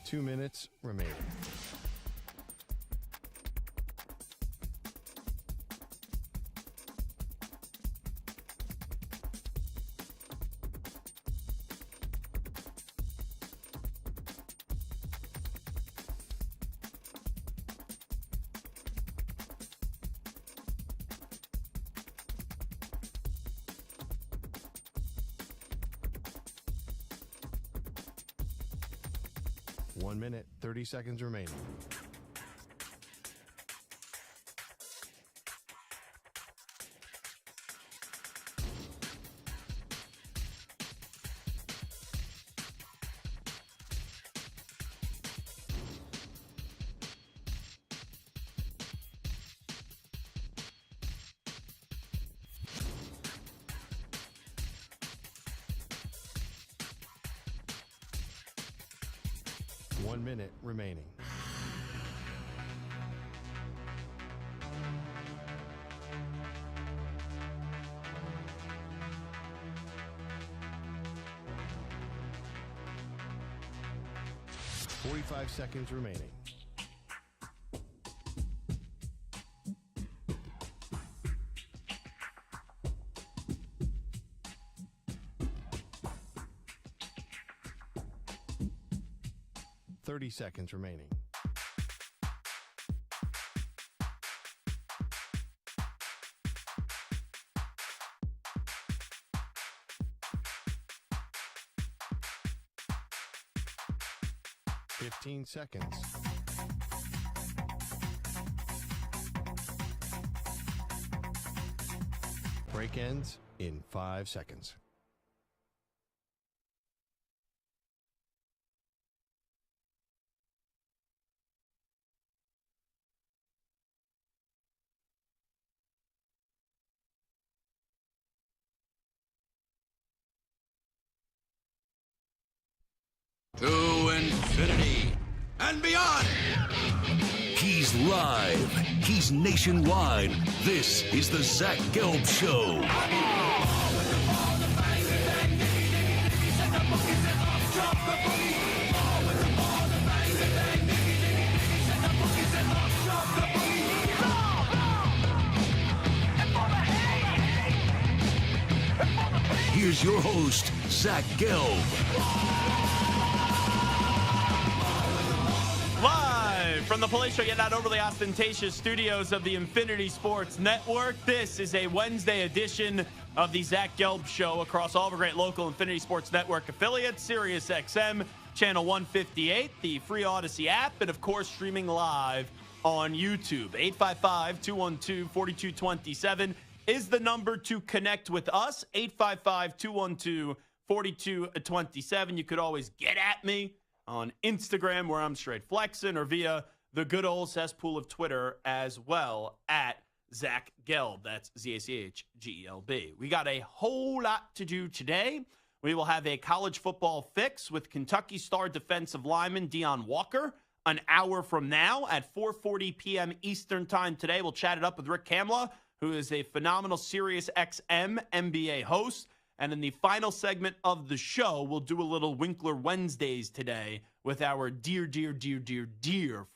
2 minutes remaining. One minute, 30 seconds remaining. One minute remaining. Forty-five seconds remaining. Thirty seconds remaining. Fifteen seconds. Break ends in 5 seconds. To infinity and beyond. He's live. He's nationwide. This is the Zach Gelb Show. Here's your host, Zach Gelb. Live from the Palatial yet not overly ostentatious studios of the Infinity Sports Network, this is a Wednesday edition of the Zach Gelb Show across all of our great local Infinity Sports Network affiliates, Sirius XM, Channel 158, the free Odyssey app, and of course streaming live on YouTube. 855-212-4227 is the number to connect with us. 855-212-4227. You could always get at me on Instagram, where I'm straight flexing, or via the good old cesspool of Twitter as well, at Zach Gelb. That's ZACHGELB. We got a whole lot to do today. We will have a college football fix with Kentucky star defensive lineman Deion Walker an hour from now at 4:40 p.m. Eastern time today. We'll chat it up with Rick Kamla, who is a phenomenal Sirius XM NBA host. And in the final segment of the show, we'll do a little Winkler Wednesdays today with our dear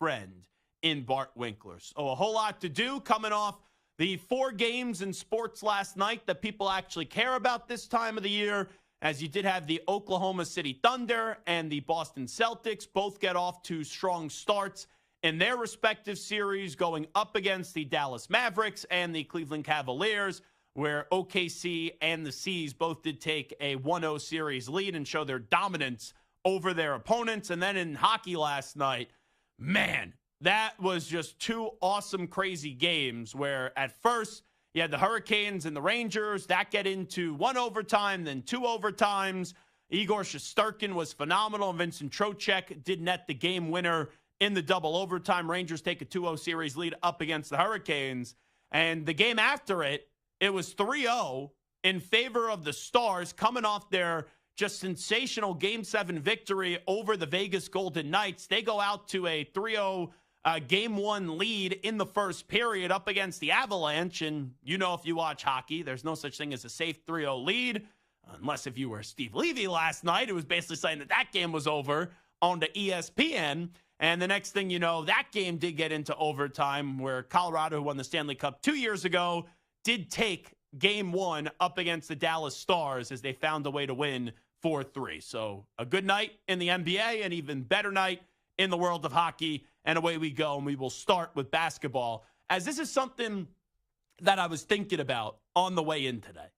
friend in Bart Winkler. So a whole lot to do coming off the 4 games in sports last night that people actually care about this time of the year, as you did have the Oklahoma City Thunder and the Boston Celtics both get off to strong starts in their respective series, going up against the Dallas Mavericks and the Cleveland Cavaliers, where OKC and the C's both did take a 1-0 series lead and show their dominance over their opponents. And then in hockey last night, man, that was just 2 awesome, crazy games where at first you had the Hurricanes and the Rangers that get into 1 overtime, then 2 overtimes. Igor Shesterkin was phenomenal, and Vincent Trocheck did net the game winner in the double overtime. Rangers take a 2-0 series lead up against the Hurricanes. And the game after it, it was 3-0 in favor of the Stars, coming off their just sensational Game 7 victory over the Vegas Golden Knights. They go out to a 3-0 Game 1 lead in the first period up against the Avalanche. And you know, if you watch hockey, there's no such thing as a safe 3-0 lead, unless if you were Steve Levy last night, who was basically saying that that game was over on the ESPN. And the next thing you know, that game did get into overtime where Colorado, who won the Stanley Cup 2 years ago, did take game one up against the Dallas Stars as they found a way to win 4-3. So a good night in the NBA, an even better night in the world of hockey. And away we go. And we will start with basketball, as this is something that I was thinking about on the way in today.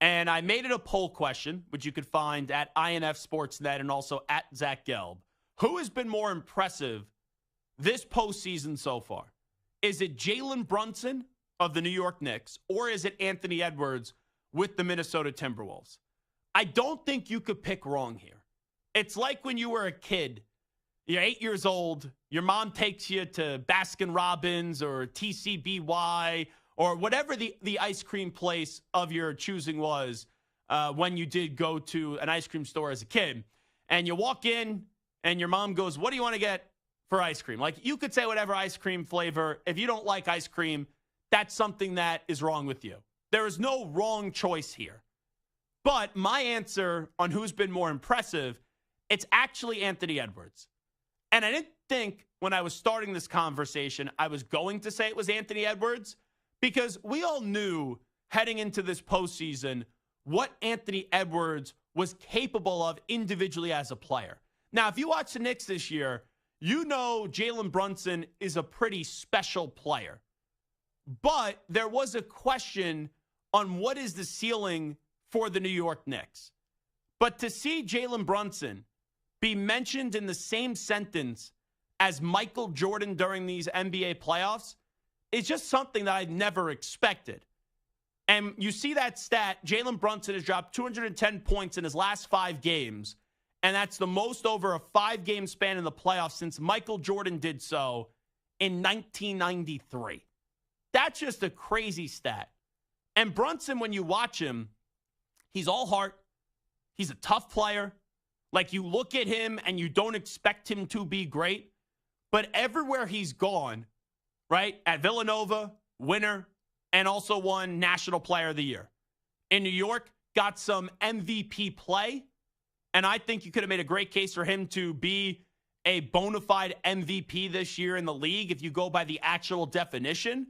And I made it a poll question, which you could find at INF Sportsnet and also at Zach Gelb. Who has been more impressive this postseason so far? Is it Jalen Brunson of the New York Knicks, or is it Anthony Edwards with the Minnesota Timberwolves? I don't think you could pick wrong here. It's like when you were a kid, you're 8 years old, your mom takes you to Baskin Robbins or TCBY or whatever the ice cream place of your choosing was when you did go to an ice cream store as a kid. And you walk in, and your mom goes, what do you want to get for ice cream? Like, you could say whatever ice cream flavor. If you don't like ice cream, that's something that is wrong with you. There is no wrong choice here. But my answer on who's been more impressive, it's actually Anthony Edwards. And I didn't think when I was starting this conversation I was going to say it was Anthony Edwards, because we all knew heading into this postseason what Anthony Edwards was capable of individually as a player. Now, if you watch the Knicks this year, you know Jalen Brunson is a pretty special player. But there was a question on what is the ceiling for the New York Knicks. But to see Jalen Brunson be mentioned in the same sentence as Michael Jordan during these NBA playoffs is just something that I never expected. And you see that stat, Jalen Brunson has dropped 210 points in his last 5 games. And that's the most over a 5-game span in the playoffs since Michael Jordan did so in 1993. That's just a crazy stat. And Brunson, when you watch him, he's all heart. He's a tough player. Like, you look at him and you don't expect him to be great. But everywhere he's gone, right, at Villanova, winner, and also won National Player of the Year. In New York, got some MVP play. And I think you could have made a great case for him to be a bona fide MVP this year in the league if you go by the actual definition.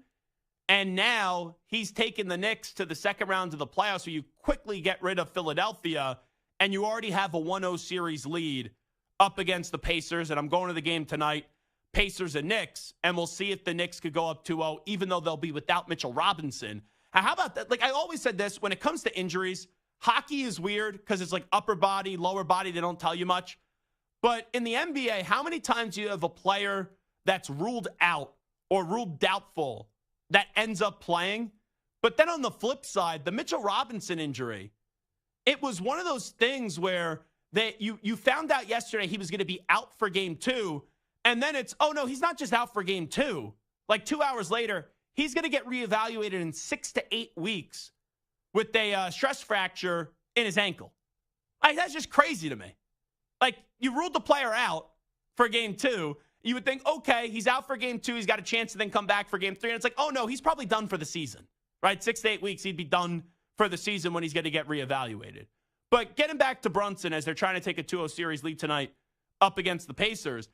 And now he's taken the Knicks to the second round of the playoffs, so you quickly get rid of Philadelphia, and you already have a 1-0 series lead up against the Pacers. And I'm going to the game tonight, Pacers and Knicks, and we'll see if the Knicks could go up 2-0, even though they'll be without Mitchell Robinson. Now, how about that? Like, I always said this, when it comes to injuries, hockey is weird because it's like upper body, lower body. They don't tell you much. But in the NBA, how many times do you have a player that's ruled out or ruled doubtful that ends up playing? But then on the flip side, the Mitchell Robinson injury, it was one of those things where you found out yesterday he was going to be out for game 2. And then it's, oh, no, he's not just out for game 2. Like 2 hours later, he's going to get reevaluated in 6 to 8 weeks with a stress fracture in his ankle. Like, that's just crazy to me. Like, you ruled the player out for game 2. You would think, okay, he's out for game 2. He's got a chance to then come back for game 3. And it's like, oh, no, he's probably done for the season, right? 6 to 8 weeks, he'd be done for the season when he's going to get reevaluated. But getting back to Brunson as they're trying to take a 2-0 series lead tonight up against the Pacers,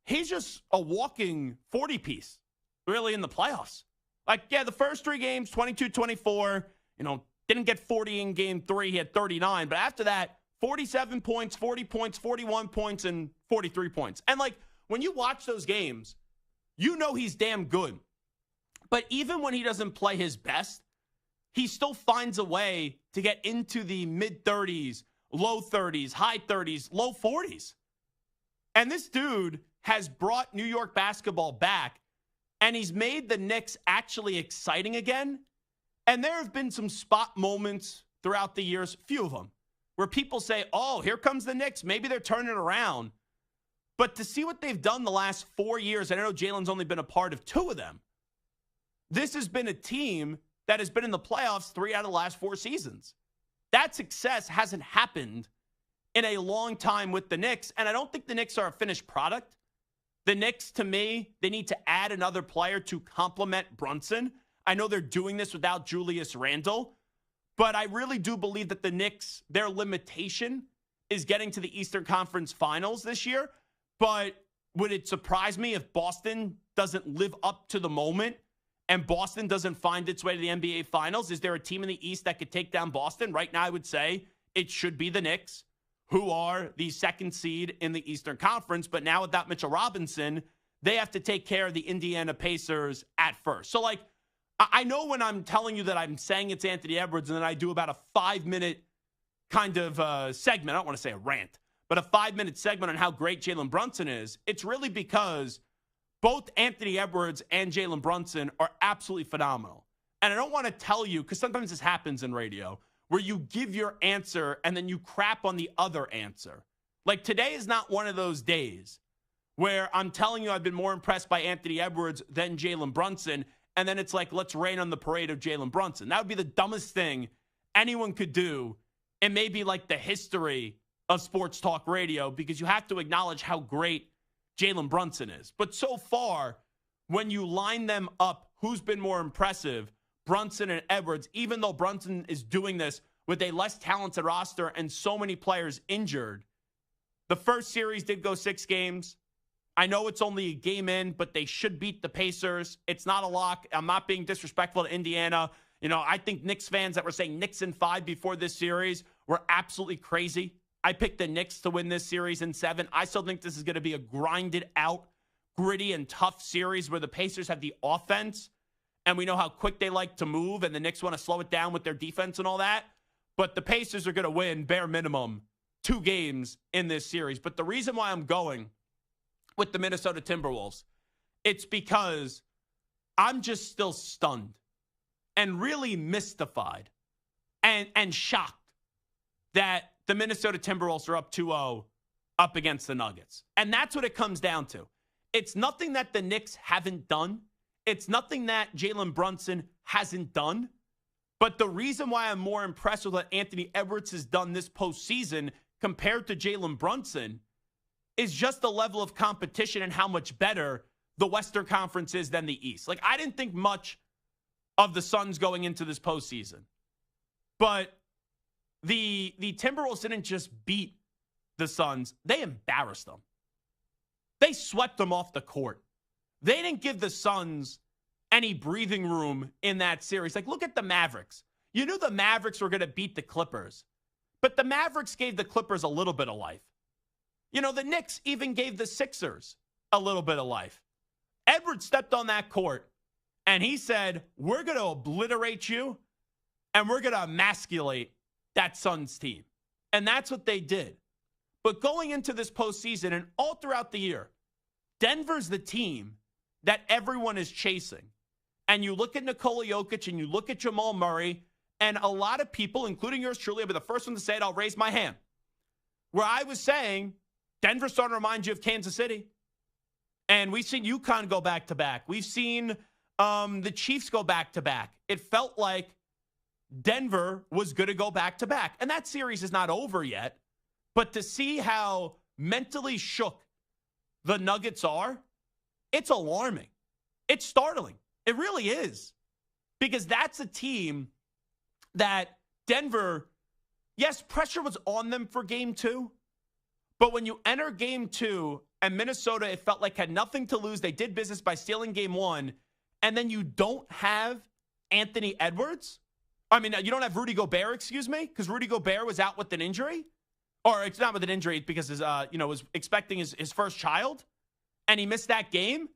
he's just a walking 40-piece, really, in the playoffs. Like, yeah, the first 3 games, 22-24, didn't get 40 in game 3. He had 39. But after that, 47 points, 40 points, 41 points, and 43 points. And, like, when you watch those games, you know he's damn good. But even when he doesn't play his best, he still finds a way to get into the mid-30s, low 30s, high 30s, low 40s. And this dude has brought New York basketball back, and he's made the Knicks actually exciting again. And there have been some spot moments throughout the years, few of them, where people say, oh, here comes the Knicks. Maybe they're turning it around. But to see what they've done the last 4 years, and I know Jalen's only been a part of 2 of them, this has been a team that has been in the playoffs 3 out of the last 4 seasons. That success hasn't happened in a long time with the Knicks, and I don't think the Knicks are a finished product. The Knicks, to me, they need to add another player to complement Brunson. I know they're doing this without Julius Randle, but I really do believe that the Knicks, their limitation is getting to the Eastern Conference Finals this year. But would it surprise me if Boston doesn't live up to the moment and Boston doesn't find its way to the NBA Finals? Is there a team in the East that could take down Boston? Right now, I would say it should be the Knicks, who are the second seed in the Eastern Conference. But now without Mitchell Robinson, they have to take care of the Indiana Pacers at first. So, like, I know when I'm telling you that I'm saying it's Anthony Edwards and then I do about a 5-minute kind of segment. I don't want to say a rant, but a 5-minute segment on how great Jalen Brunson is. It's really because both Anthony Edwards and Jalen Brunson are absolutely phenomenal. And I don't want to tell you, because sometimes this happens in radio, where you give your answer and then you crap on the other answer. Like, today is not one of those days where I'm telling you I've been more impressed by Anthony Edwards than Jalen Brunson, and then it's like, let's rain on the parade of Jalen Brunson. That would be the dumbest thing anyone could do in maybe like the history of sports talk radio, because you have to acknowledge how great Jalen Brunson is. But so far, when you line them up, who's been more impressive, Brunson and Edwards, even though Brunson is doing this with a less talented roster and so many players injured. The first series did go 6 games. I know it's only a game in, but they should beat the Pacers. It's not a lock. I'm not being disrespectful to Indiana. You know, I think Knicks fans that were saying Knicks in 5 before this series were absolutely crazy. I picked the Knicks to win this series in 7. I still think this is going to be a grinded out, gritty, and tough series where the Pacers have the offense, and we know how quick they like to move, and the Knicks want to slow it down with their defense and all that. But the Pacers are going to win, bare minimum, 2 games in this series. But the reason why I'm going with the Minnesota Timberwolves, it's because I'm just still stunned and really mystified and shocked that the Minnesota Timberwolves are up 2-0 up against the Nuggets. And that's what it comes down to. It's nothing that the Knicks haven't done. It's nothing that Jalen Brunson hasn't done. But the reason why I'm more impressed with what Anthony Edwards has done this postseason compared to Jalen Brunson is just the level of competition and how much better the Western Conference is than the East. Like, I didn't think much of the Suns going into this postseason. But the Timberwolves didn't just beat the Suns. They embarrassed them. They swept them off the court. They didn't give the Suns any breathing room in that series. Like, look at the Mavericks. You knew the Mavericks were going to beat the Clippers. But the Mavericks gave the Clippers a little bit of life. You know, the Knicks even gave the Sixers a little bit of life. Edwards stepped on that court, and he said, we're going to obliterate you, and we're going to emasculate that Suns team. And that's what they did. But going into this postseason and all throughout the year, Denver's the team that everyone is chasing. And you look at Nikola Jokic and you look at Jamal Murray, and a lot of people, including yours truly, I'll be the first one to say it, I'll raise my hand, where I was saying Denver's starting to remind you of Kansas City. And we've seen UConn go back-to-back. We've seen the Chiefs go back-to-back. It felt like Denver was going to go back-to-back. And that series is not over yet. But to see how mentally shook the Nuggets are, it's alarming. It's startling. It really is. Because that's a team that Denver, yes, pressure was on them for game 2. But when you enter game 2 and Minnesota, it felt like had nothing to lose. They did business by stealing game 1. And then you don't have Anthony Edwards. I mean, you don't have Rudy Gobert, excuse me, because Rudy Gobert was out with an injury. Or it's not with an injury because his, was expecting his first child. And he missed that game.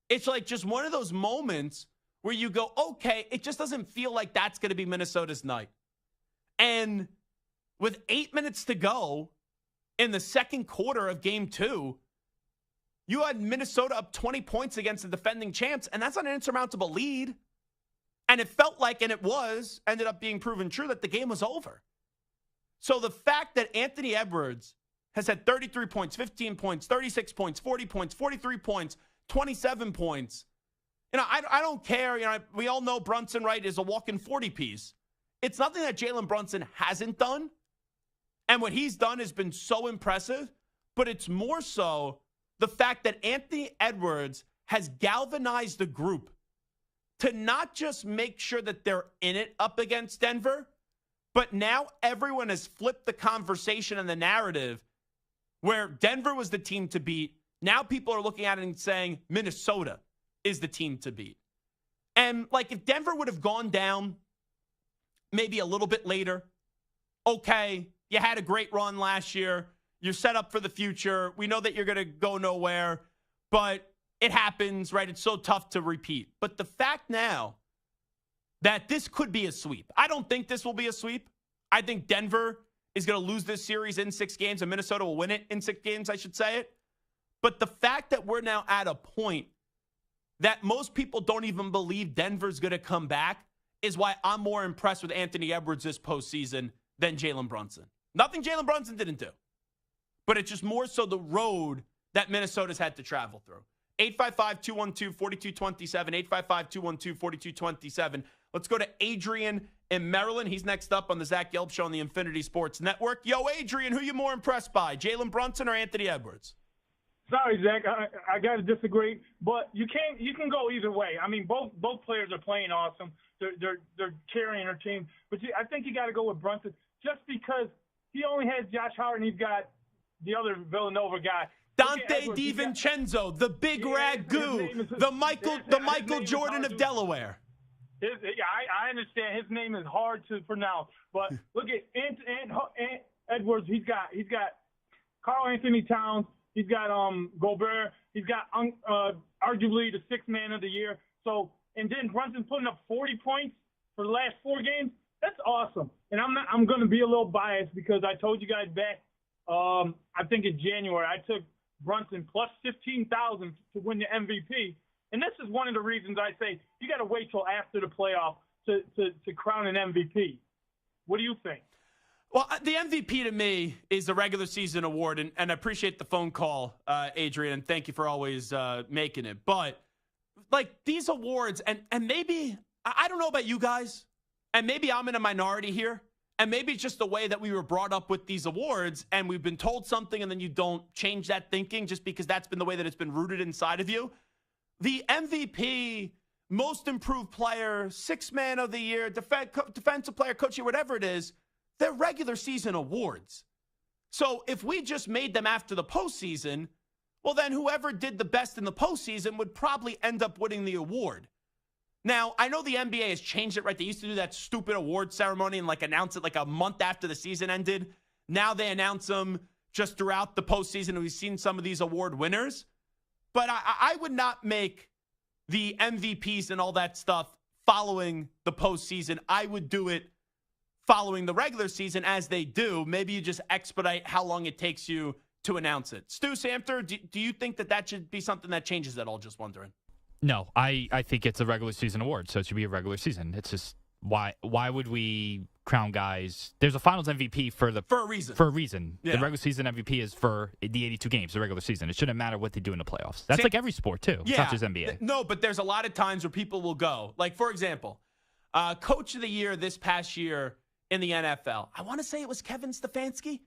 It's like just one of those moments where you go, okay, it just doesn't feel like that's going to be Minnesota's night. And with 8 minutes to go in the second quarter of game 2, you had Minnesota up 20 points against the defending champs, and that's not an insurmountable lead. And it felt like, and it was, ended up being proven true, that the game was over. So the fact that Anthony Edwards has had 33 points, 15 points, 36 points, 40 points, 43 points, 27 points. You know, I don't care. You know, we all know Brunson, right, is a walking 40 piece. It's nothing that Jalen Brunson hasn't done. And what he's done has been so impressive. But it's more so the fact that Anthony Edwards has galvanized the group to not just make sure that they're in it up against Denver, but now everyone has flipped the conversation and the narrative where Denver was the team to beat Now people are looking at it and saying Minnesota is the team to beat. And, like, if Denver would have gone down maybe a little bit later, okay, you had a great run last year. You're set up for the future. We know that you're going to go nowhere, but it happens, right? It's so tough to repeat. But the fact now that this could be a sweep. I don't think this will be a sweep. I think Denver is going to lose this series in 6 games, and Minnesota will win it in 6 games, I should say it. But the fact that we're now at a point that most people don't even believe Denver's going to come back is why I'm more impressed with Anthony Edwards this postseason than Jalen Brunson. Nothing Jalen Brunson didn't do. But it's just more so the road that Minnesota's had to travel through. 855-212-4227, 855-212-4227. Let's go to Adrian in Maryland. He's next up on the Zach Gelb Show on the Infinity Sports Network. Yo, Adrian, who you more impressed by, Jalen Brunson or Anthony Edwards? Sorry, Zach, I got to disagree, but you can go either way. I mean, both players are playing awesome. They're carrying their team, but I think you got to go with Brunson just because he only has Josh Hart and he's got the other Villanova guy. Dante DiVincenzo, the big ragu, the Michael Jordan of Delaware. I understand his name is hard to pronounce, but look at Edwards. He's got Karl Anthony Towns. He's got Gobert. He's got arguably the 6th man of the year. So, and then Brunson putting up 40 points for the last 4 games. That's awesome. And I'm going to be a little biased because I told you guys back, I think in January, I took Brunson plus 15,000 to win the MVP. And this is one of the reasons I say you got to wait till after the playoff to crown an MVP. What do you think? Well, the MVP to me is the regular season award, and I appreciate the phone call, Adrian, and thank you for always making it. But, like, these awards, and maybe, I don't know about you guys, and maybe I'm in a minority here, and maybe it's just the way that we were brought up with these awards, and we've been told something, and then you don't change that thinking just because that's been the way that it's been rooted inside of you. The MVP, most improved player, 6th man of the year, defensive player, coach, whatever it is, they're regular season awards. So if we just made them after the postseason, well, then whoever did the best in the postseason would probably end up winning the award. Now, I know the NBA has changed it, right? They used to do that stupid award ceremony and, like, announce it like a month after the season ended. Now they announce them just throughout the postseason, and we've seen some of these award winners. But I would not make the MVPs and all that stuff following the postseason. I would do it following the regular season as they do. Maybe you just expedite how long it takes you to announce it. Stu Samter, do you think that should be something that changes at all? Just wondering. No, I think it's a regular season award, so it should be a regular season. It's just why would we crown guys? There's a Finals MVP for a reason. For a reason. Yeah. The regular season MVP is for the 82 games, the regular season. It shouldn't matter what they do in the playoffs. That's like every sport too. Yeah. It's not just NBA. No, but there's a lot of times where people will go. Like, for example, Coach of the Year this past year in the NFL. I want to say it was Kevin Stefanski.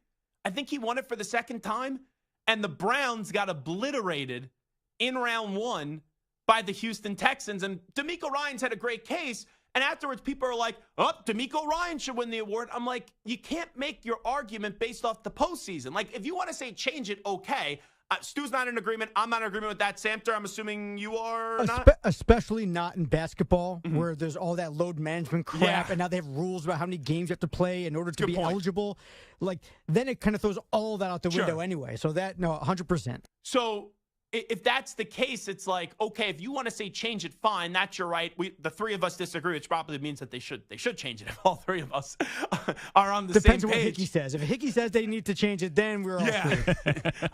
I think he won it for the 2nd time. And the Browns got obliterated in round 1 by the Houston Texans. And D'Amico Ryans had a great case. And afterwards, people are like, oh, D'Amico Ryans should win the award. I'm like, you can't make your argument based off the postseason. Like, if you want to say change it, okay. Stu's not in agreement. I'm not in agreement with that. Samter, I'm assuming you are not? Especially not in basketball, where there's all that load management crap, and now they have rules about how many games you have to play in order to be eligible. Like, then it kind of throws all that out the window anyway. So that, no, 100%. So if that's the case, it's like, okay, if you want to say change it, fine, that's your right. The 3 of us disagree, which probably means that they should change it if all 3 of us are on the same page. Depends on what Hickey says. If Hickey says they need to change it, then we're all screwed.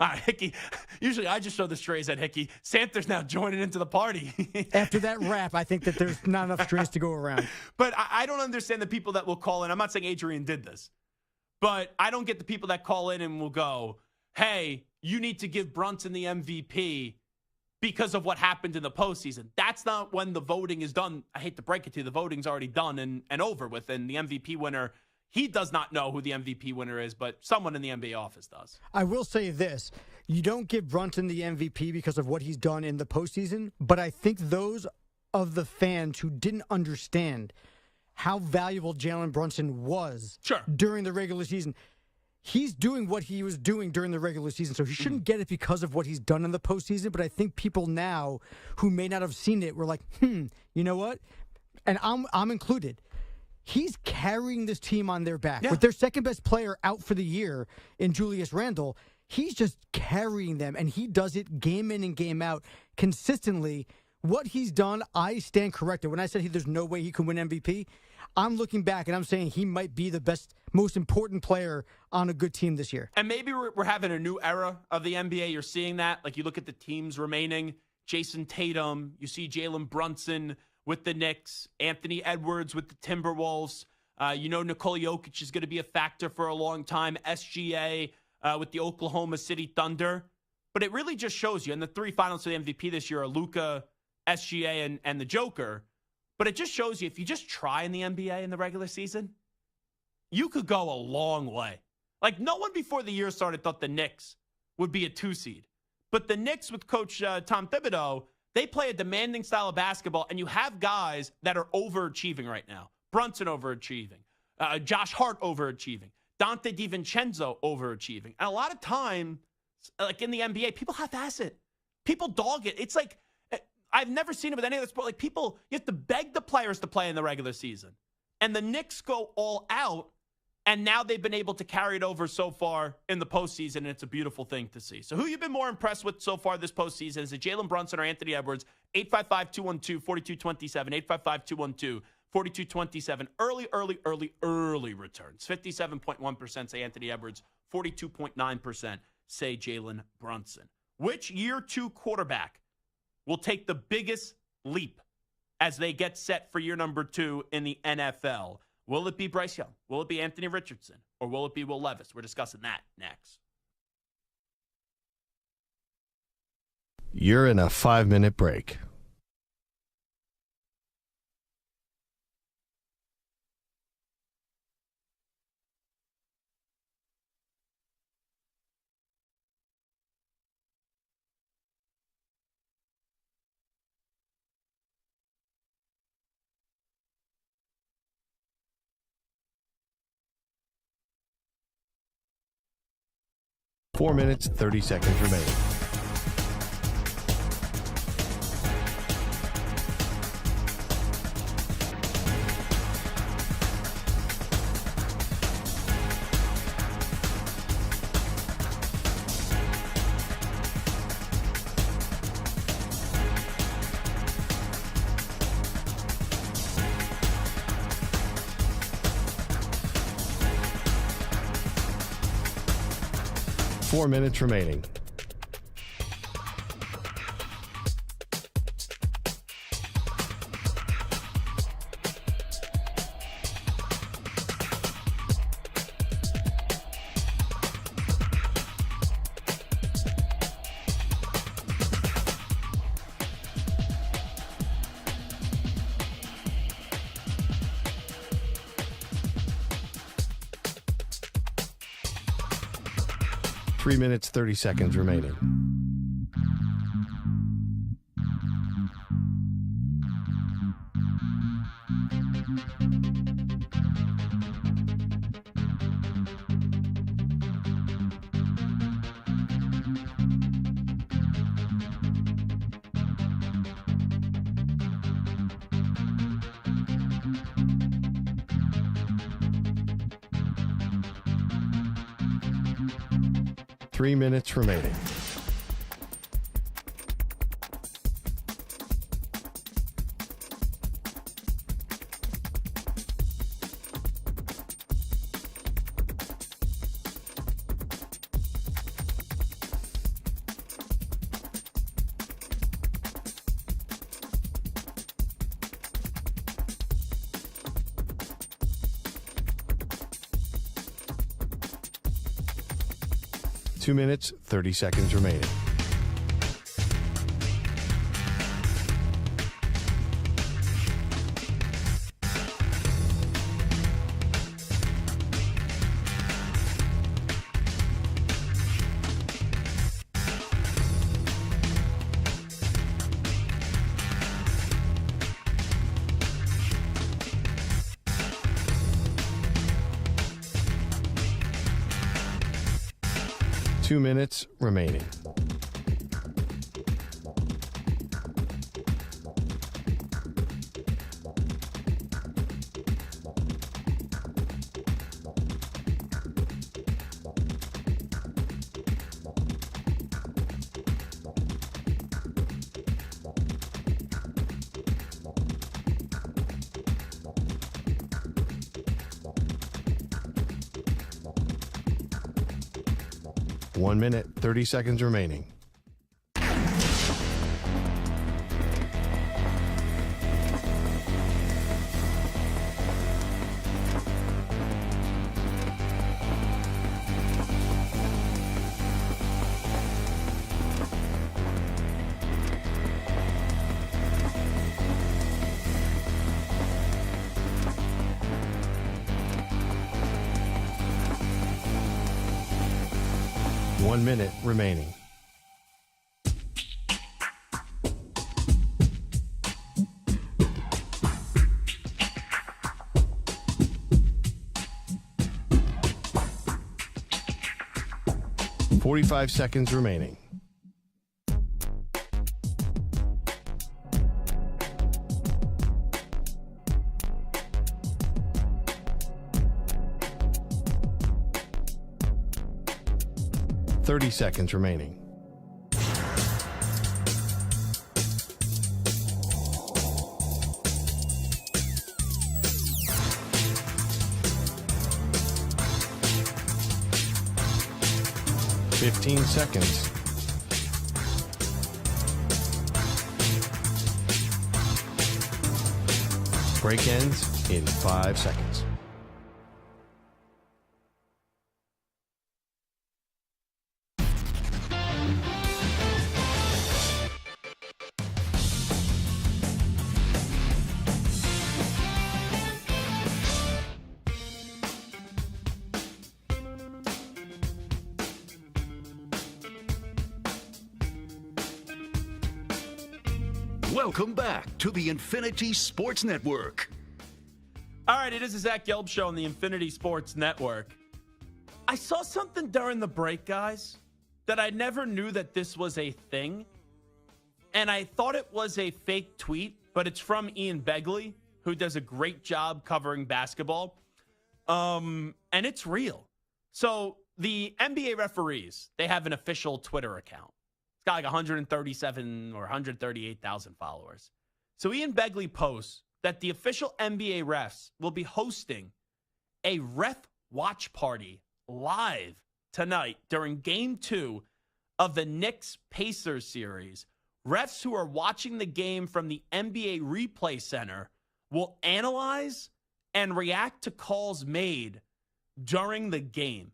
All right, Hickey. Usually I just show the strays at Hickey. Santer's now joining into the party. After that rap, I think that there's not enough strays to go around. But I don't understand the people that will call in. I'm not saying Adrian did this, but I don't get the people that call in and will go, hey, you need to give Brunson the MVP because of what happened in the postseason. That's not when the voting is done. I hate to break it to you. The voting's already done and over with. And the MVP winner, he does not know who the MVP winner is, but someone in the NBA office does. I will say this. You don't give Brunson the MVP because of what he's done in the postseason, but I think those of the fans who didn't understand how valuable Jalen Brunson was during the regular season, he's doing what he was doing during the regular season, so he shouldn't get it because of what he's done in the postseason. But I think people now who may not have seen it were like, you know what? And I'm included. He's carrying this team on their back. With their second best player out for the year in Julius Randle, he's just carrying them, and he does it game in and game out consistently. What he's done, I stand corrected. When I said there's no way he can win MVP, I'm looking back and I'm saying he might be the best, most important player on a good team this year. And maybe we're having a new era of the NBA. You're seeing that. Like, you look at the teams remaining, Jason Tatum, you see Jalen Brunson with the Knicks, Anthony Edwards with the Timberwolves. Nikola Jokic is going to be a factor for a long time. SGA with the Oklahoma City Thunder. But it really just shows you, and the three finals for the MVP this year are Luka, SGA, and the Joker. But it just shows you, if you just try in the NBA in the regular season, you could go a long way. Like, no one before the year started thought the Knicks would be a 2 seed. But the Knicks with Coach Tom Thibodeau, they play a demanding style of basketball, and you have guys that are overachieving right now. Brunson overachieving. Josh Hart overachieving. Dante DiVincenzo overachieving. And a lot of time, like in the NBA, people half-ass it. People dog it. It's like, I've never seen it with any other sport. Like, people, you have to beg the players to play in the regular season. And the Knicks go all out, and now they've been able to carry it over so far in the postseason, and it's a beautiful thing to see. So who you been more impressed with so far this postseason? Is it Jalen Brunson or Anthony Edwards? 855-212-4227, 855-212-4227. Early returns. 57.1% say Anthony Edwards, 42.9% say Jalen Brunson. Which year 2 quarterback will take the biggest leap as they get set for year number 2 in the NFL? Will it be Bryce Young? Will it be Anthony Richardson? Or will it be Will Levis? We're discussing that next. You're in a 5-minute break. Four minutes, 30 seconds remaining. Four minutes remaining. Three minutes, 30 seconds remaining. Three minutes remaining. Two minutes, 30 seconds remaining. 2 minutes remaining. One minute, 30 seconds remaining. One minute remaining. Forty-five seconds remaining. Thirty seconds remaining. Fifteen seconds. Break ends in 5 seconds. Welcome back to the Infinity Sports Network. All right, it is the Zach Gelb Show on the Infinity Sports Network. I saw something during the break, guys, that I never knew that this was a thing. And I thought it was a fake tweet, but it's from Ian Begley, who does a great job covering basketball. And it's real. So the NBA referees, they have an official Twitter account. It's got like 137 or 138,000 followers. So Ian Begley posts that the official NBA refs will be hosting a ref watch party live tonight during Game 2 of the Knicks-Pacers series. Refs who are watching the game from the NBA Replay Center will analyze and react to calls made during the game.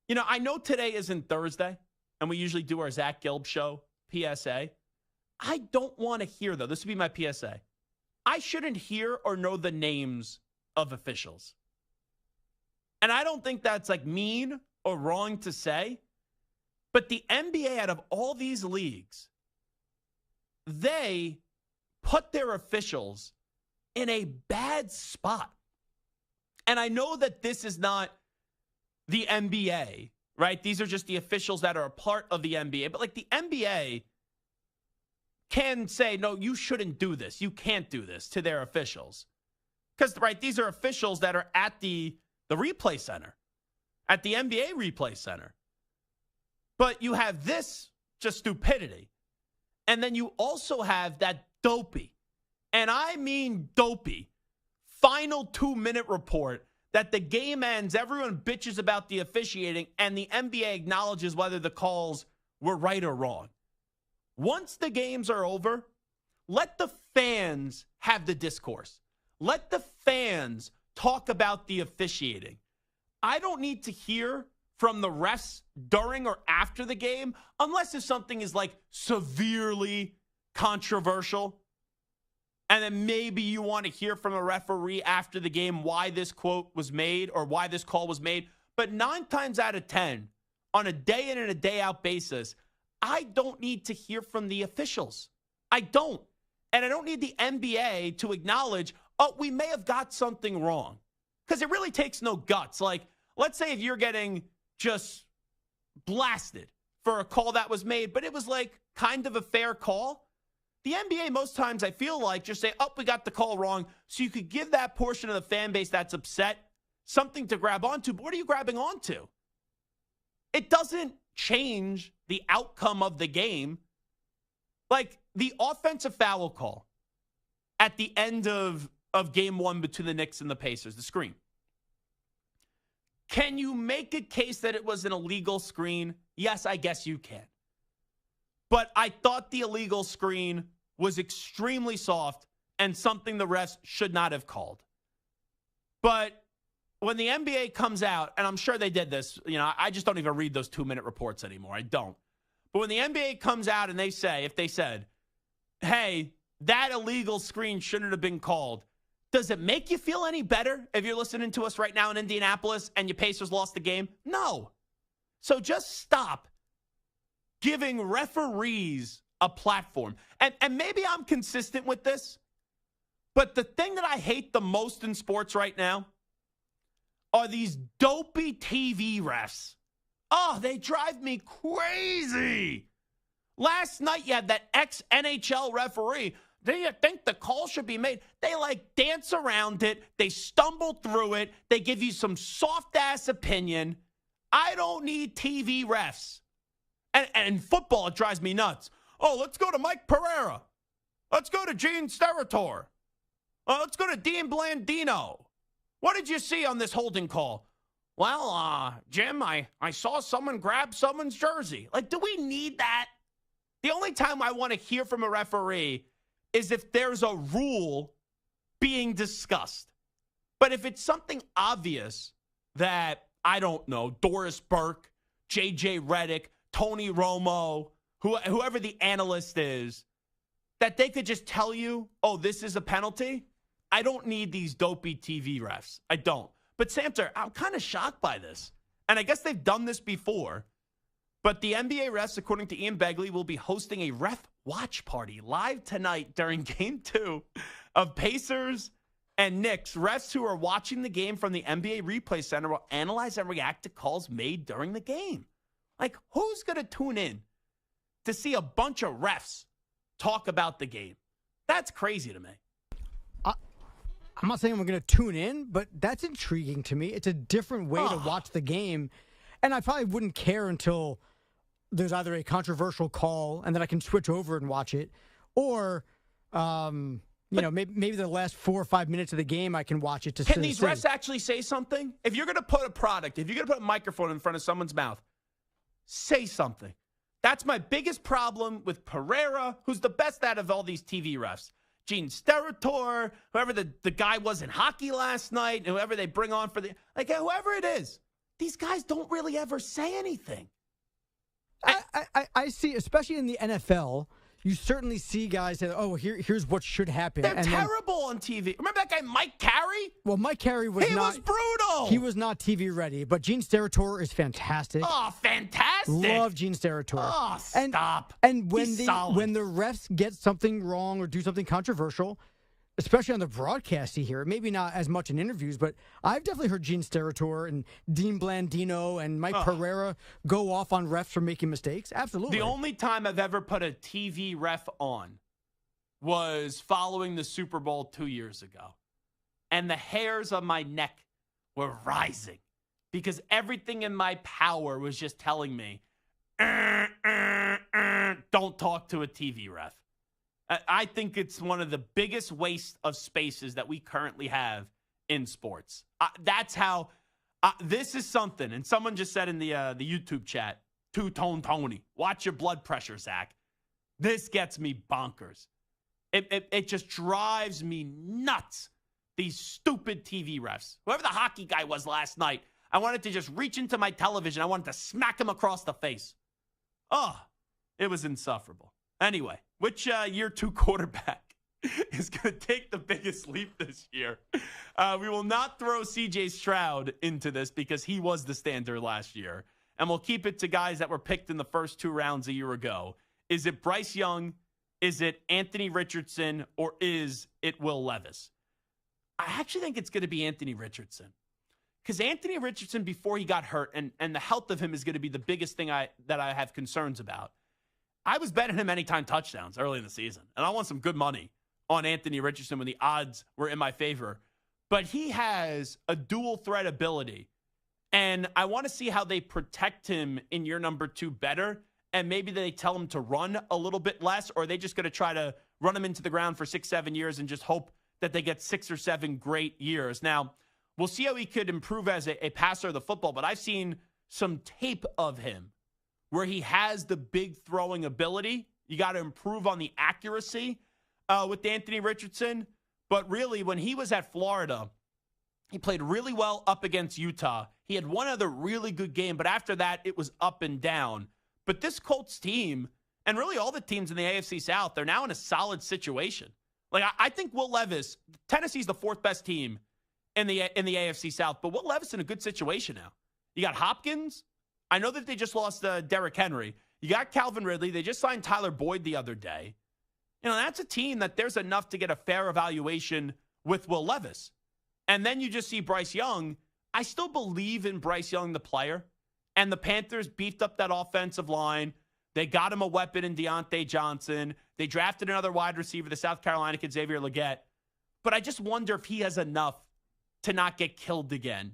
You know, I know today isn't Thursday, and we usually do our Zach Gelb Show PSA. I don't want to hear, though, this would be my PSA. I shouldn't hear or know the names of officials. And I don't think that's like mean or wrong to say, but the NBA, out of all these leagues, they put their officials in a bad spot. And I know that this is not the NBA, right? These are just the officials that are a part of the NBA. But like the NBA can say, no, you shouldn't do this. You can't do this to their officials. Because, right, these are officials that are at the replay center, at the NBA replay center. But you have this just stupidity. And then you also have that dopey, and I mean dopey, final 2-minute report that the game ends, everyone bitches about the officiating, and the NBA acknowledges whether the calls were right or wrong. Once the games are over, let the fans have the discourse. Let the fans talk about the officiating. I don't need to hear from the refs during or after the game, unless if something is like severely controversial. And then maybe you want to hear from a referee after the game why this quote was made or why this call was made. But 9 times out of 10, on a day in and a day out basis, I don't need to hear from the officials. I don't. And I don't need the NBA to acknowledge, oh, we may have got something wrong. Because it really takes no guts. Like, let's say if you're getting just blasted for a call that was made, but it was like kind of a fair call. The NBA most times I feel like just say, oh, we got the call wrong. So you could give that portion of the fan base that's upset something to grab onto. But what are you grabbing onto? It doesn't change the outcome of the game. Like the offensive foul call at the end of game one between the Knicks and the Pacers, the screen. Can you make a case that it was an illegal screen? Yes, I guess you can. But I thought the illegal screen was extremely soft and something the refs should not have called. But when the NBA comes out, and I'm sure they did this, I just don't even read those 2-minute reports anymore. I don't. But when the NBA comes out and if they said, hey, that illegal screen shouldn't have been called, does it make you feel any better if you're listening to us right now in Indianapolis and your Pacers lost the game? No. So just stop giving referees a platform. And maybe I'm consistent with this, but the thing that I hate the most in sports right now are these dopey TV refs. Oh, they drive me crazy. Last night you had that ex-NHL referee. Do you think the call should be made? They dance around it. They stumble through it. They give you some soft-ass opinion. I don't need TV refs. And in football, it drives me nuts. Oh, let's go to Mike Pereira. Let's go to Gene Steratore. Let's go to Dean Blandino. What did you see on this holding call? Well, Jim, I saw someone grab someone's jersey. Do we need that? The only time I want to hear from a referee is if there's a rule being discussed. But if it's something obvious that, I don't know, Doris Burke, J.J. Redick, Tony Romo, whoever the analyst is, that they could just tell you, oh, this is a penalty, I don't need these dopey TV refs. I don't. But Samter, I'm kind of shocked by this. And I guess they've done this before. But the NBA refs, according to Ian Begley, will be hosting a ref watch party live tonight during Game 2 of Pacers and Knicks. Refs who are watching the game from the NBA Replay Center will analyze and react to calls made during the game. Who's going to tune in to see a bunch of refs talk about the game? That's crazy to me. I'm not saying we're going to tune in, but that's intriguing to me. It's a different way to watch the game. And I probably wouldn't care until there's either a controversial call and then I can switch over and watch it, or, maybe the last 4 or 5 minutes of the game I can watch it to see. Can these refs actually say something? If you're going to put if you're going to put a microphone in front of someone's mouth, say something. That's my biggest problem with Pereira, who's the best out of all these TV refs. Gene Steratore, whoever the guy was in hockey last night, whoever they bring on for whoever it is. These guys don't really ever say anything. I see, especially in the NFL, you certainly see guys say, oh, here's what should happen. They're terrible on TV. Remember that guy Mike Carey? Well, Mike Carey was was brutal. He was not TV ready, but Gene Steratore is fantastic. Oh, fantastic. Love Gene Steratore. Oh, stop. And when the refs get something wrong or do something controversial, especially on the broadcast you hear it, maybe not as much in interviews, but I've definitely heard Gene Steratore and Dean Blandino and Mike Pereira go off on refs for making mistakes. Absolutely. The only time I've ever put a TV ref on was following the Super Bowl 2 years ago. And the hairs on my neck were rising because everything in my power was just telling me, don't talk to a TV ref. I think it's one of the biggest waste of spaces that we currently have in sports. That's how this is something. And someone just said in the YouTube chat, Two-Tone Tony, watch your blood pressure, Zach. This gets me bonkers. It just drives me nuts. These stupid TV refs. Whoever the hockey guy was last night, I wanted to just reach into my television. I wanted to smack him across the face. Oh, it was insufferable. Anyway, which year 2 quarterback is going to take the biggest leap this year? We will not throw C.J. Stroud into this because he was the standard last year. And we'll keep it to guys that were picked in the first 2 rounds a year ago. Is it Bryce Young? Is it Anthony Richardson? Or is it Will Levis? I actually think it's going to be Anthony Richardson because Anthony Richardson, before he got hurt, and the health of him is going to be the biggest thing that I have concerns about. I was betting him anytime touchdowns early in the season, and I want some good money on Anthony Richardson when the odds were in my favor. But he has a dual threat ability, and I want to see how they protect him in year number 2 better, and maybe they tell him to run a little bit less, or are they just going to try to run him into the ground for 6-7 years and just hope that they get 6 or 7 great years. Now, we'll see how he could improve as a passer of the football, but I've seen some tape of him where he has the big throwing ability. You got to improve on the accuracy with Anthony Richardson. But really, when he was at Florida, he played really well up against Utah. He had one other really good game, but after that, it was up and down. But this Colts team, and really all the teams in the AFC South, they're now in a solid situation. Like, I think Will Levis, Tennessee's the 4th best team in the AFC South, but Will Levis in a good situation now. You got Hopkins. I know that they just lost Derrick Henry. You got Calvin Ridley. They just signed Tyler Boyd the other day. You know, that's a team that there's enough to get a fair evaluation with Will Levis. And then you just see Bryce Young. I still believe in Bryce Young, the player. And the Panthers beefed up that offensive line. They got him a weapon in Deontay Johnson. They drafted another wide receiver, the South Carolina kid, Xavier Legette. But I just wonder if he has enough to not get killed again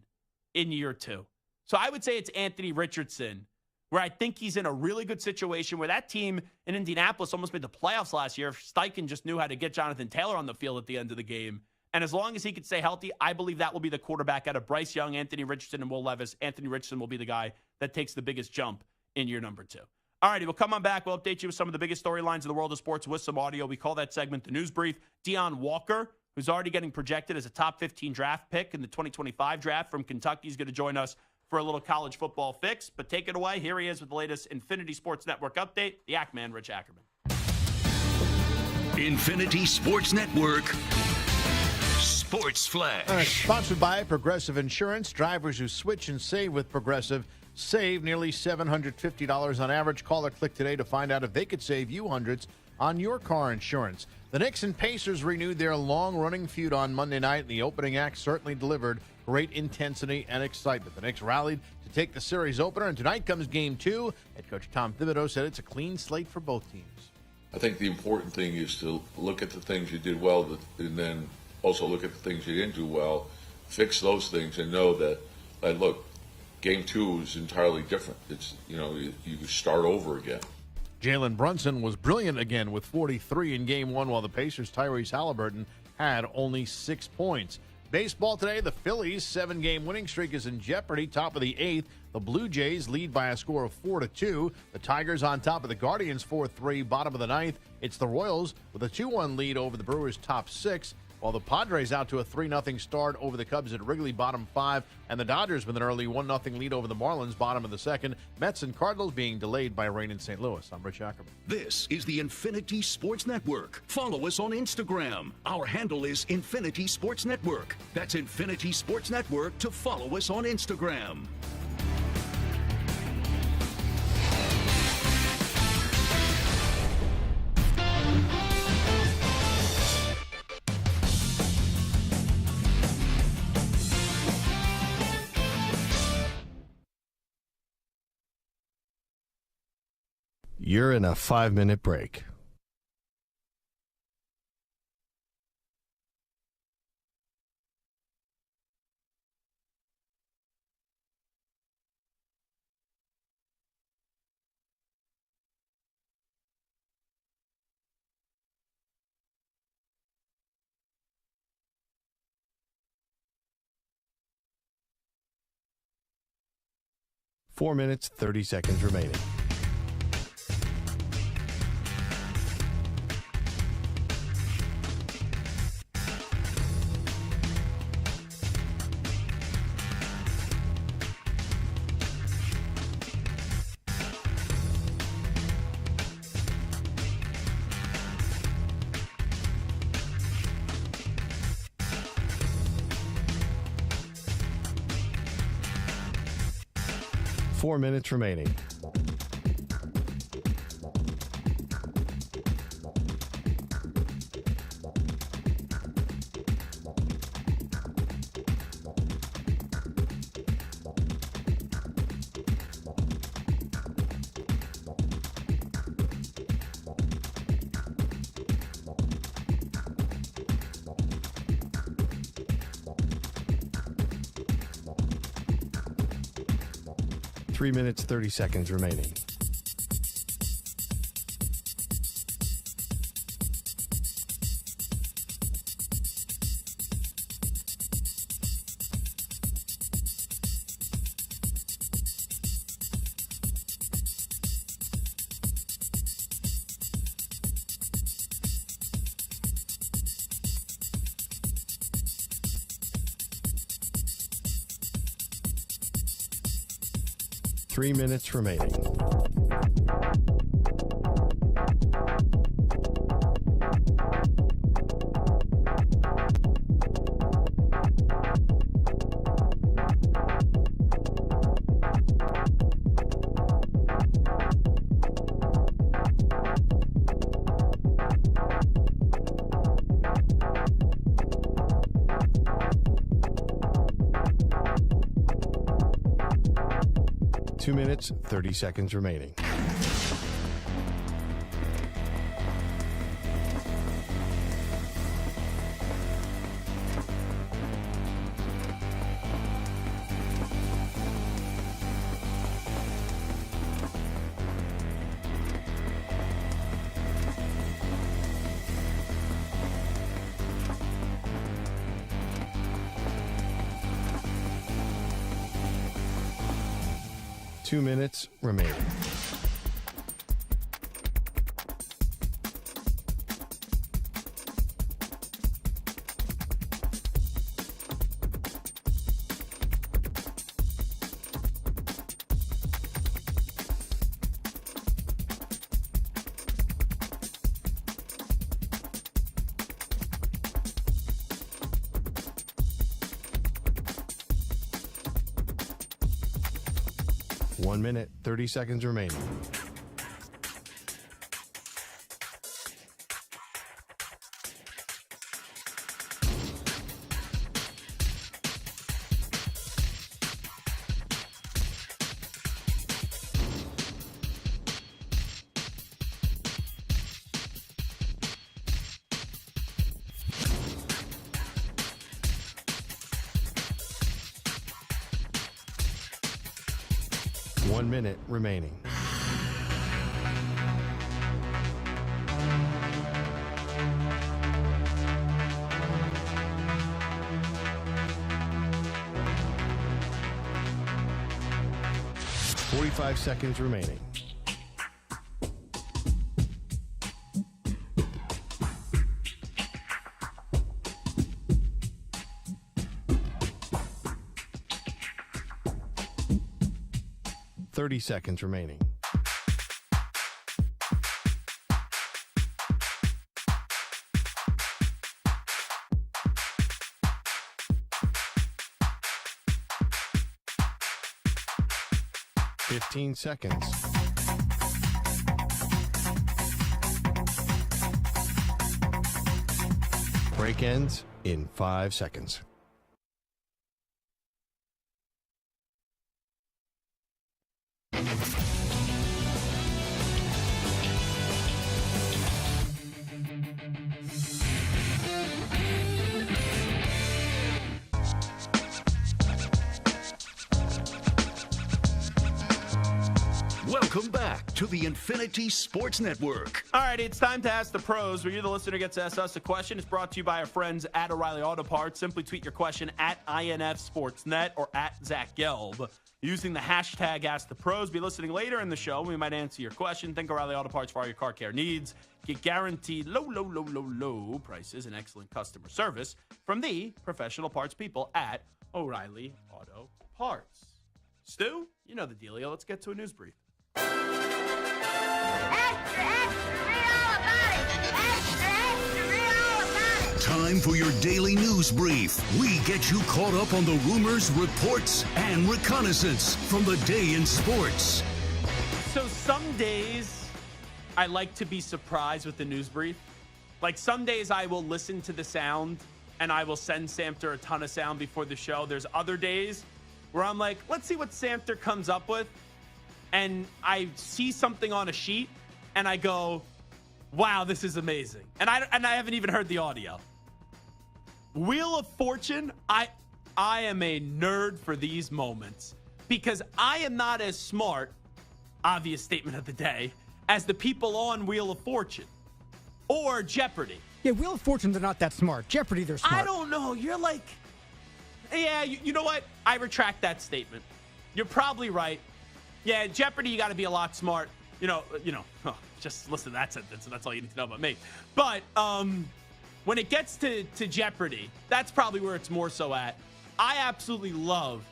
in year 2. So I would say it's Anthony Richardson, where I think he's in a really good situation, where that team in Indianapolis almost made the playoffs last year. Steichen just knew how to get Jonathan Taylor on the field at the end of the game. And as long as he can stay healthy, I believe that will be the quarterback out of Bryce Young, Anthony Richardson, and Will Levis. Anthony Richardson will be the guy that takes the biggest jump in year number 2. All righty, we'll come on back. We'll update you with some of the biggest storylines in the world of sports with some audio. We call that segment the News Brief. Deion Walker, who's already getting projected as a top 15 draft pick in the 2025 draft from Kentucky, is going to join us for a little college football fix. But take it away. Here he is with the latest Infinity Sports Network update, the Ackman, Rich Ackerman. Infinity Sports Network Sports Flash. All right, sponsored by Progressive Insurance. Drivers who switch and save with Progressive save nearly $750 on average. Call or click today to find out if they could save you hundreds on your car insurance. The Knicks and Pacers renewed their long-running feud on Monday night, and the opening act certainly delivered great intensity and excitement. The Knicks rallied to take the series opener, and tonight comes Game 2. Head coach Tom Thibodeau said it's a clean slate for both teams. I think the important thing is to look at the things you did well, and then also look at the things you didn't do well, fix those things, and know that look, Game 2 is entirely different. It's, you start over again. Jalen Brunson was brilliant again with 43 in Game 1, while the Pacers' Tyrese Halliburton had only 6 points. Baseball today, the Phillies' 7-game winning streak is in jeopardy. Top of the 8th, the Blue Jays lead by a score of 4-2. The Tigers on top of the Guardians 4-3. Bottom of the 9th, it's the Royals with a 2-1 lead over the Brewers' top 6. While the Padres out to a 3-0 start over the Cubs at Wrigley, bottom 5, and the Dodgers with an early 1-0 lead over the Marlins, bottom of the 2nd. Mets and Cardinals being delayed by rain in St. Louis. I'm Rich Ackerman. This is the Infinity Sports Network. Follow us on Instagram. Our handle is Infinity Sports Network. That's Infinity Sports Network to follow us on Instagram. You're in a 5-minute break. Four minutes, 30 seconds remaining. Four minutes remaining. 3 minutes, 30 seconds remaining. Three minutes remaining. Two minutes, 30 seconds remaining. Two minutes remaining. One minute, 30 seconds remaining. One minute remaining. Forty-five seconds remaining. Thirty seconds remaining. Fifteen seconds. Break ends in 5 seconds. Welcome back to the Infinity Sports Network. All right, it's time to Ask the Pros, where you, the listener, gets to ask us a question. It's brought to you by our friends at O'Reilly Auto Parts. Simply tweet your question at INFSportsNet or at Zach Gelb using the hashtag Ask the Pros. Be listening later in the show. We might answer your question. Think O'Reilly Auto Parts for all your car care needs. Get guaranteed low prices and excellent customer service from the professional parts people at O'Reilly Auto Parts. Stu, you know the dealio. Let's get to a news brief. Time for your daily news brief. We get you caught up on the rumors, reports, and reconnaissance from the day in sports. So some days I like to be surprised with the news brief. Like some days I will listen to the sound and I will send Samter a ton of sound before the show. There's other days where I'm like, let's see what Samter comes up with. And I see something on a sheet and I go, wow, this is amazing. And I haven't even heard the audio. Wheel of Fortune, I am a nerd for these moments. because I am not as smart, obvious statement of the day, as the people on Wheel of Fortune or Jeopardy. Yeah, Wheel of Fortune, they're not that smart. Jeopardy, they're smart. I don't know. You're like, yeah, you know what? I retract that statement. You're probably right. Yeah, Jeopardy, you got to be a lot smart. Just listen to that sentence, and that's all you need to know about me. But when it gets to Jeopardy, that's probably where it's more so at. I absolutely love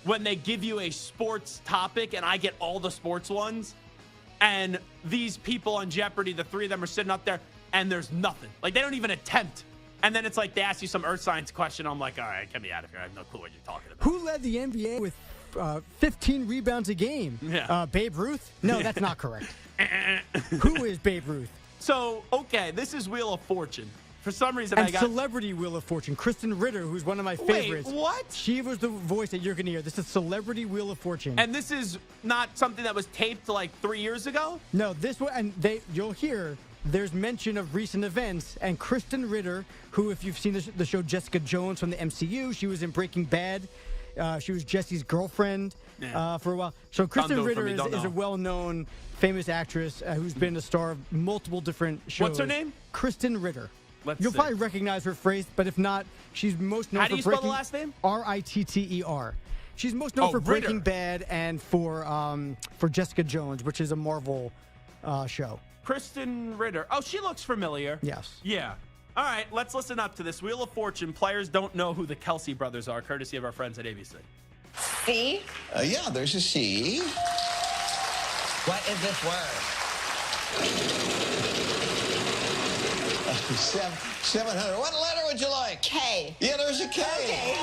when they give you a sports topic, and I get all the sports ones, and these people on Jeopardy, the three of them are sitting up there, and there's nothing. Like, they don't even attempt. And then it's like they ask you some earth science question. I'm like, all right, get me out of here. I have no clue what you're talking about. Who led the NBA with 15 rebounds a game? Yeah. Babe Ruth? No, that's not correct. Who is Babe Ruth? So, okay, this is Wheel of Fortune. For some reason, and Celebrity Wheel of Fortune. Kristen Ritter, who's one of my favorites. Wait, what? She was the voice that you're going to hear. This is Celebrity Wheel of Fortune. And this is not something that was taped like 3 years ago? No, this one, and you'll hear there's mention of recent events. And Kristen Ritter, who, if you've seen the show Jessica Jones from the MCU, she was in Breaking Bad. She was Jesse's girlfriend for a while. So Kristen Ritter is a well-known, famous actress who's been a star of multiple different shows. What's her name? Kristen Ritter. You'll see. probably recognize her face, but if not, she's most known for How do you spell the last name? Ritter. She's most known for Breaking Bad and for Jessica Jones, which is a Marvel show. Kristen Ritter. Oh, she looks familiar. Yes. Yeah. All right, let's listen up to this. Wheel of Fortune. Players don't know who the Kelsey brothers are, courtesy of our friends at ABC. C? Yeah, there's a C. What is this word? 700. What letter would you like? K. Yeah, there's a K. Okay.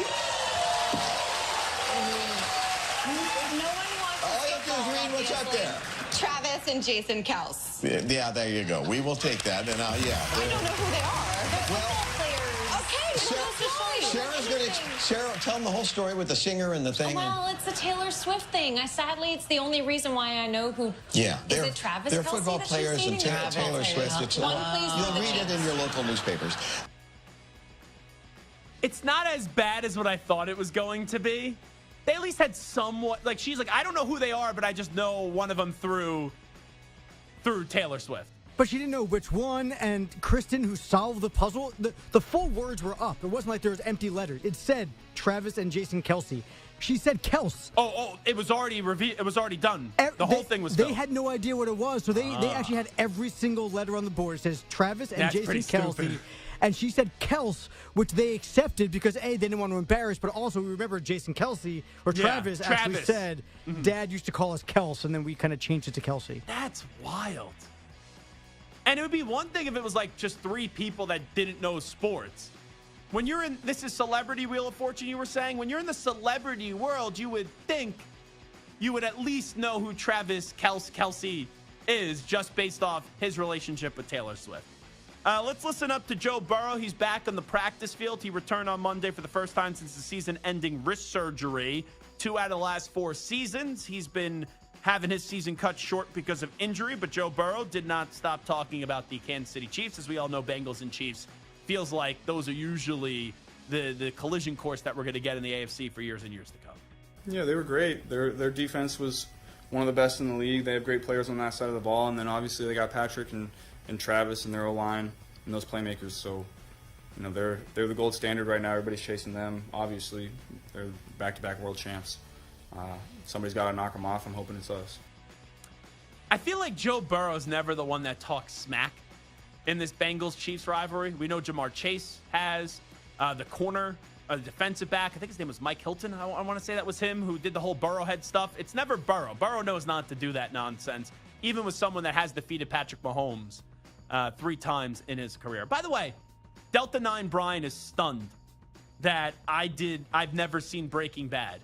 No one wants All you have to do is read what's up there. Travis and Jason Kels. Yeah, there you go. We will take that. And I don't know who they are. They're Well, players. Okay, Sarah, tell them the whole story with the singer and the thing. Well, it's a Taylor Swift thing. Sadly, it's the only reason why I know who. Yeah, is it Travis? They're Kelsey football that she's players and dating? Taylor Swift. It's One plays you'll for the read it in your local newspapers. It's not as bad as what I thought it was going to be. They at least had somewhat, like, she's like, I don't know who they are, but I just know one of them through Taylor Swift. But she didn't know which one, and Kristen, who solved the puzzle, the full words were up. It wasn't like there was empty letters. It said Travis and Jason Kelsey. She said Kels. Oh, it was already it was already done. The whole thing was They filled. had no idea what it was, so they actually had every single letter on the board. It says Travis and Jason Kelsey. And she said Kels, which they accepted because, A, they didn't want to embarrass, but also we remember Jason Kelsey, or Travis actually said, Dad used to call us Kels, and then we kind of changed it to Kelsey. That's wild. And it would be one thing if it was like just three people that didn't know sports. When you're in, this is Celebrity Wheel of Fortune, you were saying, when you're in the celebrity world, you would think you would at least know who Travis Kelsey is just based off his relationship with Taylor Swift. Let's listen up to Joe Burrow. He's back on the practice field. He returned on Monday for the first time since the season-ending wrist surgery. 2 out of the last 4 seasons. He's been having his season cut short because of injury, but Joe Burrow did not stop talking about the Kansas City Chiefs. As we all know, Bengals and Chiefs feels like those are usually the collision course that we're going to get in the AFC for years and years to come. Yeah, they were great. Their defense was one of the best in the league. They have great players on that side of the ball, and then obviously they got Patrick and Travis and their O-line and those playmakers. So, you know, they're the gold standard right now. Everybody's chasing them. Obviously, they're back-to-back world champs. Somebody's got to knock them off. I'm hoping it's us. I feel like Joe Burrow's never the one that talks smack in this Bengals-Chiefs rivalry. We know Jamar Chase has the corner, the defensive back. I think his name was Mike Hilton. I want to say that was him who did the whole Burrow head stuff. It's never Burrow. Burrow knows not to do that nonsense, even with someone that has defeated Patrick Mahomes 3 times in his career. By the way, Delta 9 Brian is stunned that I've never seen Breaking Bad.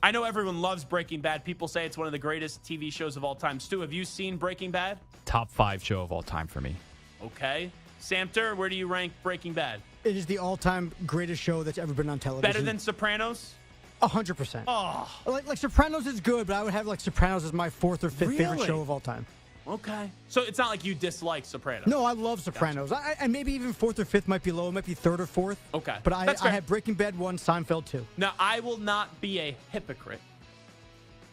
I know everyone loves Breaking Bad. People say it's one of the greatest TV shows of all time. Stu, have you seen Breaking Bad? Top 5 show of all time for me. Okay. Samter, where do you rank Breaking Bad? It is the all-time greatest show that's ever been on television. Better than Sopranos? 100%. Oh. Like Sopranos is good, but I would have like Sopranos as my 4th or 5th favorite show of all time. Okay. So it's not like you dislike Sopranos. No, I love Sopranos. Gotcha. I maybe even 4th or 5th might be low. It might be 3rd or 4th. Okay. But I have Breaking Bad 1, Seinfeld 2. Now, I will not be a hypocrite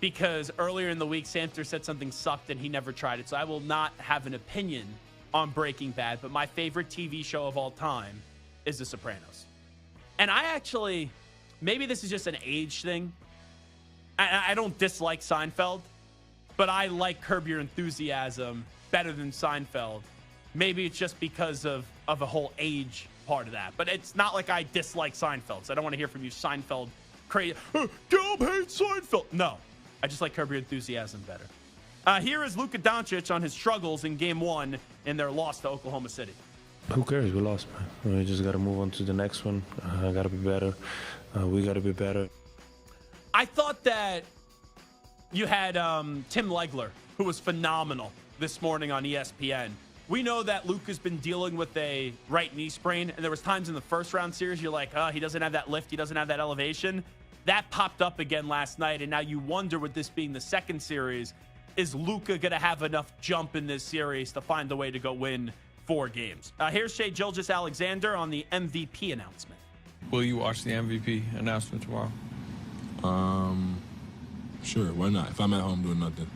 because earlier in the week, Santer said something sucked and he never tried it. So I will not have an opinion on Breaking Bad, but my favorite TV show of all time is The Sopranos. And I actually, maybe this is just an age thing. I don't dislike Seinfeld, but I like Curb Your Enthusiasm better than Seinfeld. Maybe it's just because of a whole age part of that. But it's not like I dislike Seinfeld, so I don't want to hear from you Seinfeld crazy. Gelb hates Seinfeld. No, I just like Curb Your Enthusiasm better. Here is Luka Doncic on his struggles in Game 1 in their loss to Oklahoma City. Who cares? We lost, man. We just got to move on to the next one. Got to be better. We got to be better. I thought that you had Tim Legler, who was phenomenal this morning on ESPN. We know that Luka's been dealing with a right knee sprain, and there was times in the first round series you're like, he doesn't have that lift, he doesn't have that elevation. That popped up again last night, and now you wonder, with this being the second series, is Luka going to have enough jump in this series to find a way to go win 4 games? Here's Shai Gilgeous-Alexander on the MVP announcement. Will you watch the MVP announcement tomorrow? Sure, why not? If I'm at home doing nothing.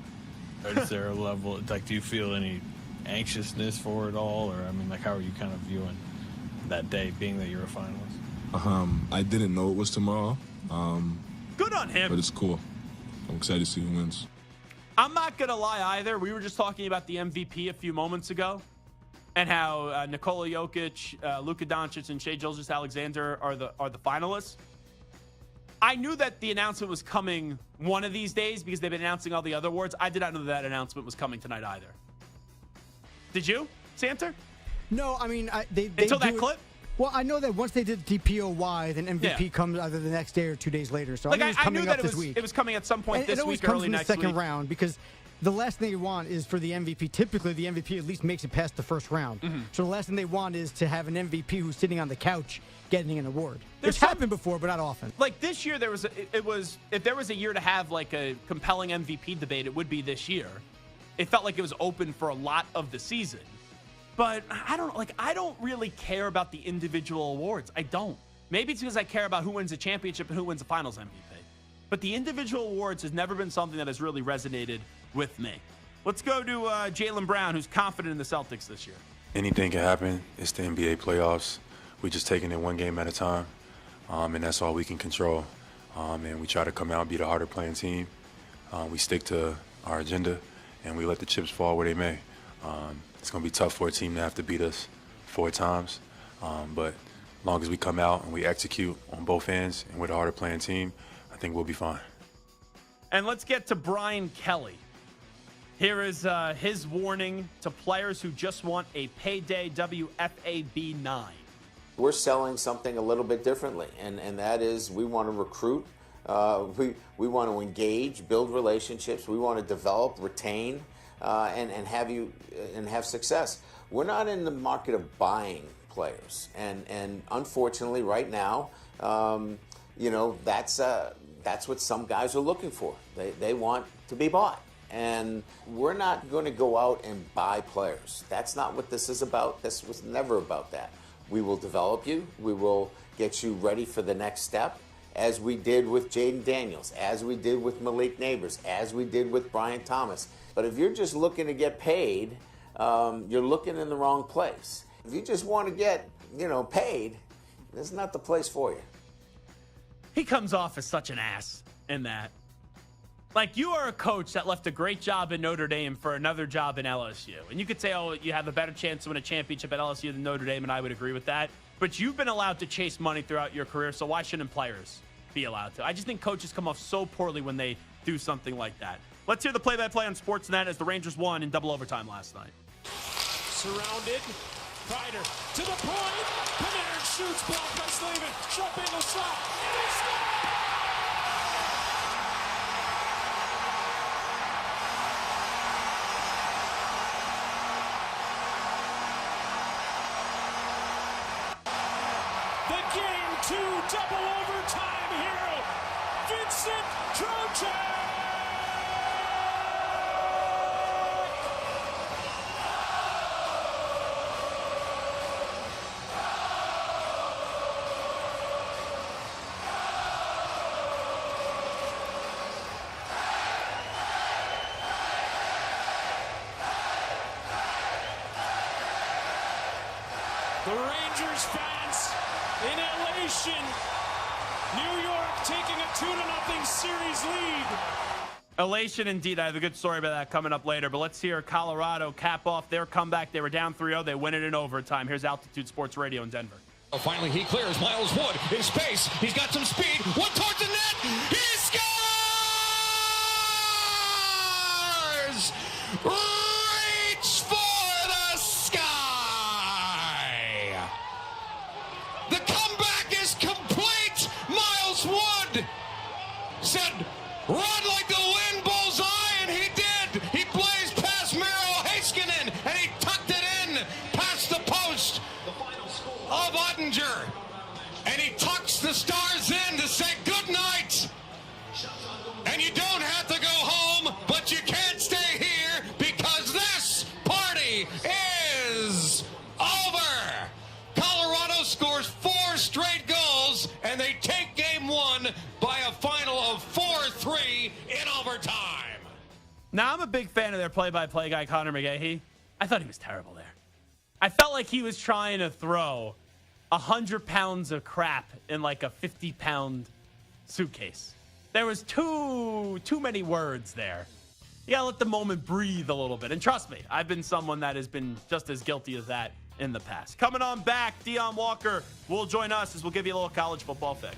Is there a level, like, do you feel any anxiousness for it all? Or, I mean, like, how are you kind of viewing that day, being that you're a finalist? I didn't know it was tomorrow. Good on him. But it's cool. I'm excited to see who wins. I'm not going to lie either. We were just talking about the MVP a few moments ago and how Nikola Jokic, Luka Doncic, and Shai Gilgeous-Alexander are the finalists. I knew that the announcement was coming one of these days because they've been announcing all the other awards. I did not know that announcement was coming tonight either. Did you, Santer? No, I mean, they until that clip? Well, I know that once they did DPOY, then MVP comes either the next day or 2 days later. So like, I knew that it was coming at some point this week, or early next week. It always comes in the second round because the last thing you want is for the MVP. Typically, the MVP at least makes it past the first round. Mm-hmm. So the last thing they want is to have an MVP who's sitting on the couch getting an award. It's happened before, but not often. Like this year, if there was a year to have like a compelling MVP debate, it would be this year. It felt like it was open for a lot of the season. But I don't really care about the individual awards. I don't. Maybe it's because I care about who wins the championship and who wins the finals MVP. But the individual awards has never been something that has really resonated with me. Let's go to Jaylen Brown, who's confident in the Celtics this year. Anything can happen. It's the NBA playoffs. We're just taking it one game at a time, and that's all we can control. And we try to come out and be the harder playing team. We stick to our agenda, and we let the chips fall where they may. It's going to be tough for a team to have to beat us 4 times, but as long as we come out and we execute on both ends and we're the harder playing team, I think we'll be fine. And let's get to Brian Kelly. Here is his warning to players who just want a payday WFAB 9. We're selling something a little bit differently, and that is we want to recruit, we want to engage, build relationships, we want to develop, retain, and have success. We're not in the market of buying players, and unfortunately, right now, that's what some guys are looking for. They want to be bought. And we're not going to go out and buy players. That's not what this is about. This was never about that. We will develop you. We will get you ready for the next step, as we did with Jaden Daniels, as we did with Malik Neighbors, as we did with Brian Thomas. But if you're just looking to get paid, you're looking in the wrong place. If you just want to get, paid, this is not the place for you. He comes off as such an ass in that. Like, you are a coach that left a great job in Notre Dame for another job in LSU. And you could say, you have a better chance to win a championship at LSU than Notre Dame, and I would agree with that. But you've been allowed to chase money throughout your career, so why shouldn't players be allowed to? I just think coaches come off so poorly when they do something like that. Let's hear the play-by-play on Sportsnet as the Rangers won in double overtime last night. Surrounded. Ryder to the point. Panarin shoots, blocked by Slavin. Jump in the shot. And he scores! The Game 2 double overtime hero, Vincent Trocheck! The Rangers fans in elation. New York taking a 2-0 series lead. Elation indeed. I have a good story about that coming up later, but let's hear Colorado cap off their comeback. They were down 3-0. They win it in overtime. Here's Altitude Sports Radio in Denver. Oh, finally, he clears Miles Wood in space. He's got some speed. One towards the net. He scores! Reach for the sky! The comeback is complete. Miles Wood said, "Run like the wind, bullseye," and he did. He blazed past Miro Heiskanen, and he tucked it in past the post of Ottinger. And he tucks the Stars in to say good night. And you don't have to go home, but you can't stay here because this party is over. Colorado scores 4 straight goals, and they take game 1 by a final of 4-3 in overtime. Now, I'm a big fan of their play-by-play guy, Connor McGahey. I thought he was terrible there. I felt like he was trying to throw 100 pounds of crap in like a 50-pound suitcase. There was too many words there. You gotta let the moment breathe a little bit. And trust me, I've been someone that has been just as guilty as that in the past. Coming on back, Deion Walker will join us as we'll give you a little college football fix.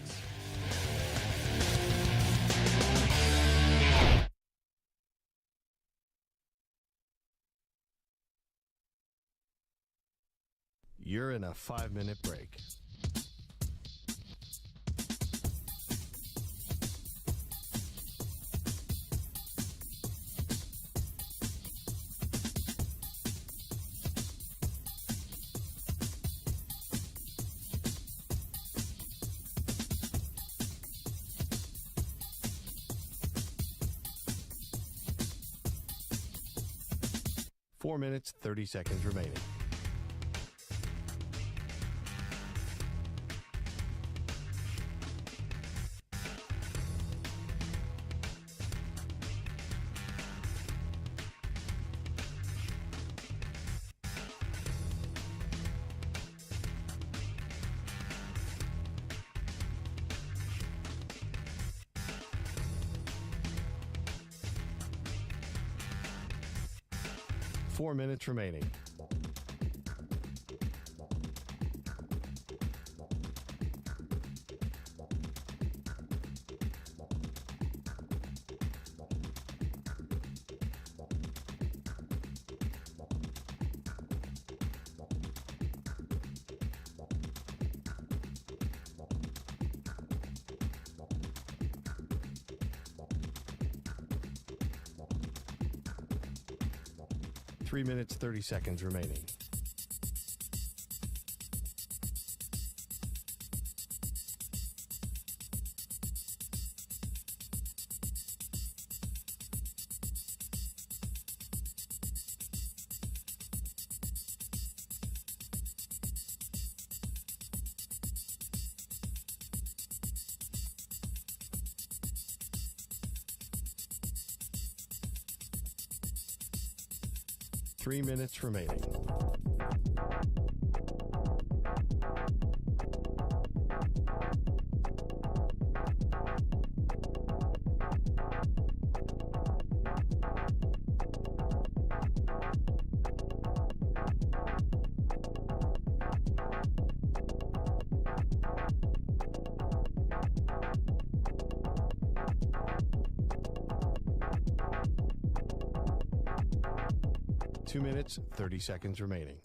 You're in a 5-minute break. Four minutes, 30 seconds remaining. Four minutes remaining. Three minutes, 30 seconds remaining. Three minutes remaining. Two minutes, 30 seconds remaining.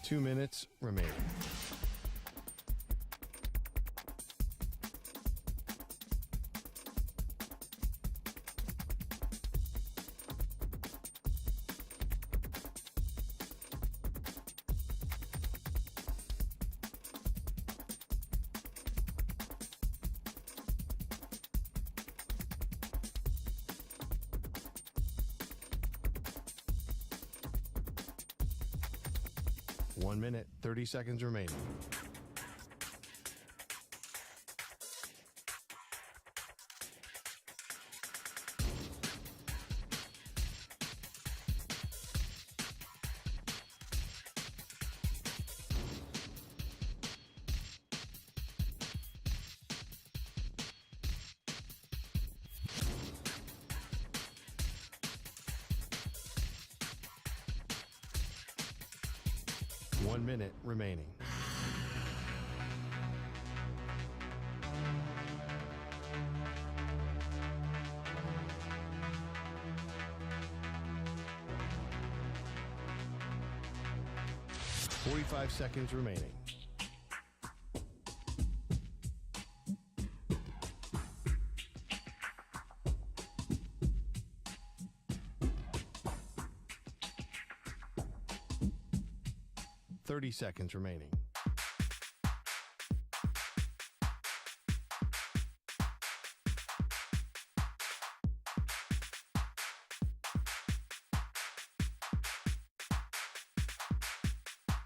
Two minutes remaining. 1 minute, 30 seconds remaining. One minute remaining. Forty-five seconds remaining. Seconds remaining.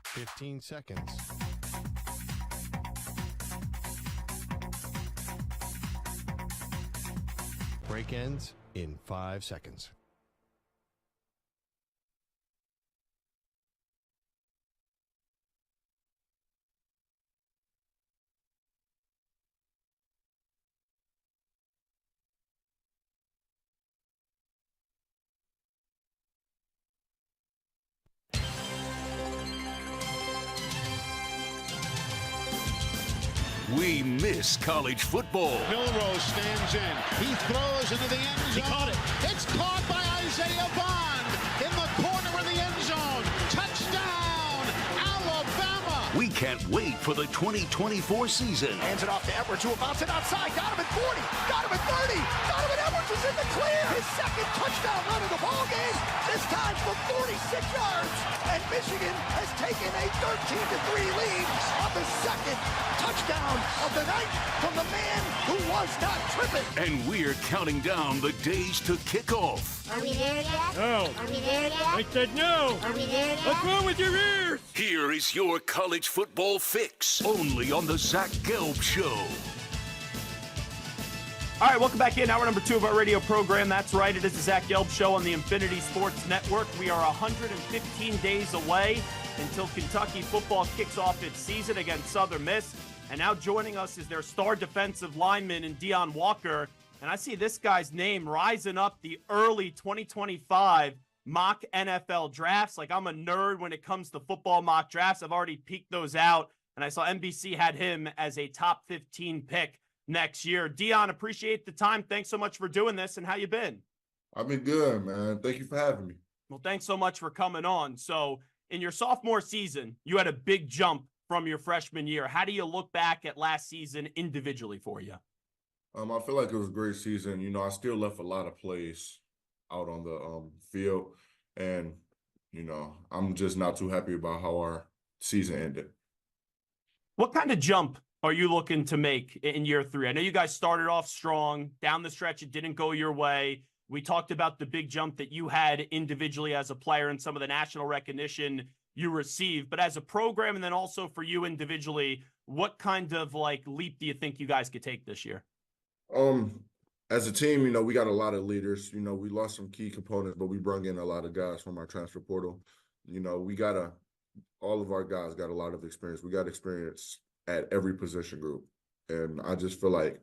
Fifteen seconds. Break ends in 5 seconds. We miss college football. Milrose stands in. He throws into the end zone. He caught it. It's caught by Isaiah Bond in the corner of the end zone. Touchdown, Alabama. We can't wait for the 2024 season. Hands it off to Edwards, who will bounce it outside. Got him at 40. Got him at 30. Donovan Edwards is in the clear. His second touchdown run of the ball game. This time from 46 yards. And Michigan has taken a 13-3 lead on the second touchdown of the night from the man who was not tripping. And we're counting down the days to kick off. Are we there yet? No. Are we there yet? I said no. Are we there yet? What's wrong with your ears? Here is your college football fix, only on the Zach Gelb Show. All right, welcome back in. Hour number 2 of our radio program. That's right, it is the Zach Gelb Show on the Infinity Sports Network. We are 115 days away until Kentucky football kicks off its season against Southern Miss. And now joining us is their star defensive lineman in Deion Walker. And I see this guy's name rising up the early 2025 mock NFL drafts. Like, I'm a nerd when it comes to football mock drafts. I've already peeked those out. And I saw NBC had him as a top 15 pick next year. Deion, appreciate the time. Thanks so much for doing this. And how you been? I've been good, man. Thank you for having me. Well, thanks so much for coming on. So in your sophomore season, you had a big jump from your freshman year. How do you look back at last season individually for you? I feel like it was a great season. You know, I still left a lot of plays out on the field. And, you know, I'm just not too happy about how our season ended. What kind of jump are you looking to make in year 3? I know you guys started off strong. Down the stretch, it didn't go your way. We talked about the big jump that you had individually as a player and some of the national recognition you received. But as a program, and then also for you individually, what kind of leap do you think you guys could take this year? As a team, you know, we got a lot of leaders. You know, we lost some key components, but we brought in a lot of guys from our transfer portal. You know, all of our guys got a lot of experience. We got experience at every position group. And I just feel like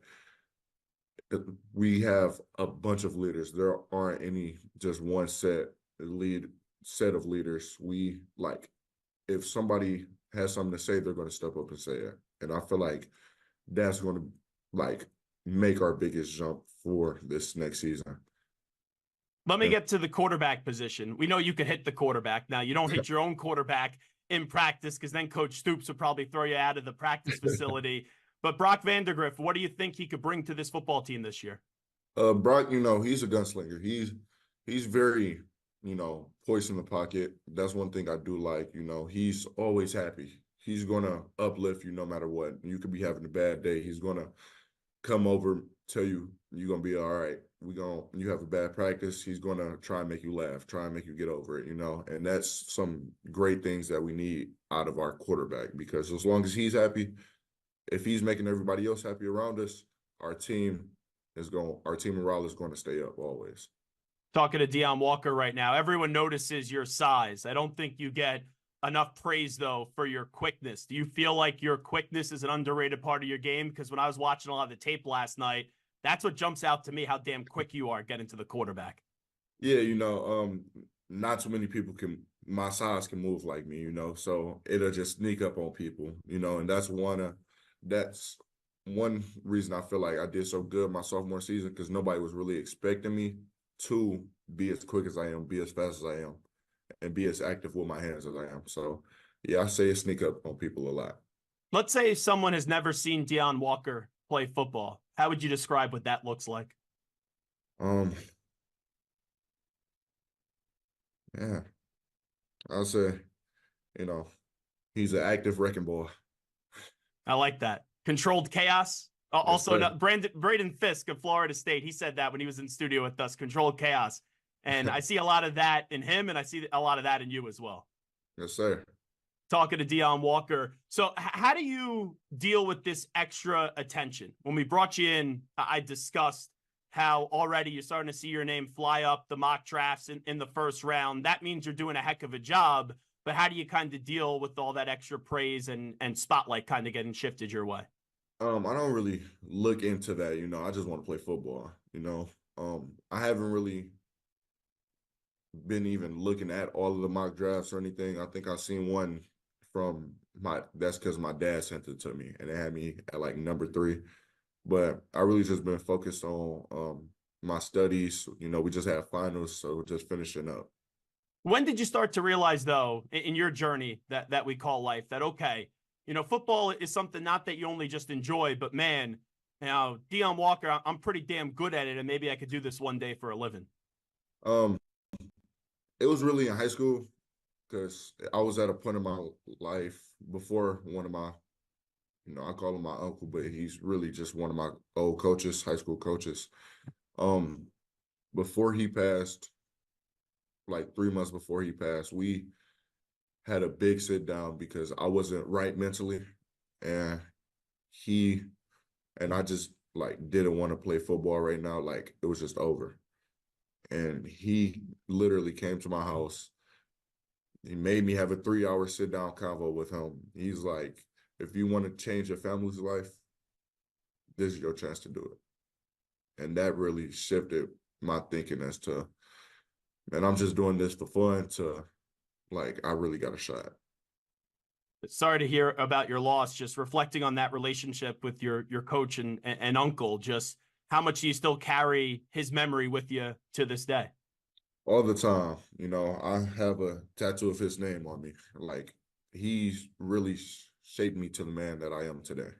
we have a bunch of leaders. There aren't any just one set of leaders. If somebody has something to say, they're going to step up and say it. And I feel like that's going to make our biggest jump for this next season. Let me get to the quarterback position. We know you can hit the quarterback. Now, you don't hit your own quarterback in practice because then Coach Stoops would probably throw you out of the practice facility. But Brock Vandegrift, what do you think he could bring to this football team this year? Brock, you know, he's a gunslinger. He's very, you know, poised in the pocket. That's one thing I do like. You know, he's always happy. He's going to uplift you no matter what. You could be having a bad day. He's going to come over, tell you you're gonna be all right. You have a bad practice, he's gonna try and make you laugh, try and make you get over it, and that's some great things that we need out of our quarterback, because as long as he's happy, if he's making everybody else happy around us, our team morale is going to stay up always. Talking to Deion Walker right now. Everyone notices your size. I don't think you get enough praise, though, for your quickness. Do you feel like your quickness is an underrated part of your game? Because when I was watching a lot of the tape last night, that's what jumps out to me, how damn quick you are getting to the quarterback. Yeah, not too many people my size can move like me, so it'll just sneak up on people, and that's one reason I feel like I did so good my sophomore season, because nobody was really expecting me to be as quick as I am, be as fast as I am, and be as active with my hands as I am. So, yeah, I say it sneak up on people a lot. Let's say someone has never seen Deion Walker play football. How would you describe what that looks like? Yeah, I'll say, he's an active wrecking ball. I like that. Controlled chaos. Also, Braden Fisk of Florida State, he said that when he was in studio with us, controlled chaos. And I see a lot of that in him, and I see a lot of that in you as well. Yes, sir. Talking to Deion Walker. So how do you deal with this extra attention? When we brought you in, I discussed how already you're starting to see your name fly up the mock drafts in the first round. That means you're doing a heck of a job, but how do you kind of deal with all that extra praise and spotlight kind of getting shifted your way? I don't really look into that, I just want to play football, I haven't really been even looking at all of the mock drafts or anything. I think I've seen one that's because my dad sent it to me, and it had me at like number 3. But I really just been focused on my studies. We just had finals, so just finishing up. When did you start to realize, though, in your journey that we call life, that, okay, football is something not that you only just enjoy, but man, Deion Walker, I'm pretty damn good at it, and maybe I could do this one day for a living? It was really in high school, because I was at a point in my life before one of my, I call him my uncle, but he's really just one of my old coaches, high school coaches. Before he passed, like 3 months before he passed, we had a big sit down because I wasn't right mentally, and I just didn't want to play football right now. Like, it was just over. And he literally came to my house. He made me have a 3-hour sit down convo with him. He's like, if you want to change your family's life, this is your chance to do it. And that really shifted my thinking as to, man, I'm just doing this for fun, to I really got a shot. Sorry to hear about your loss. Just reflecting on that relationship with your coach and uncle, just how much do you still carry his memory with you to this day? All the time. I have a tattoo of his name on me. He's really shaped me to the man that I am today.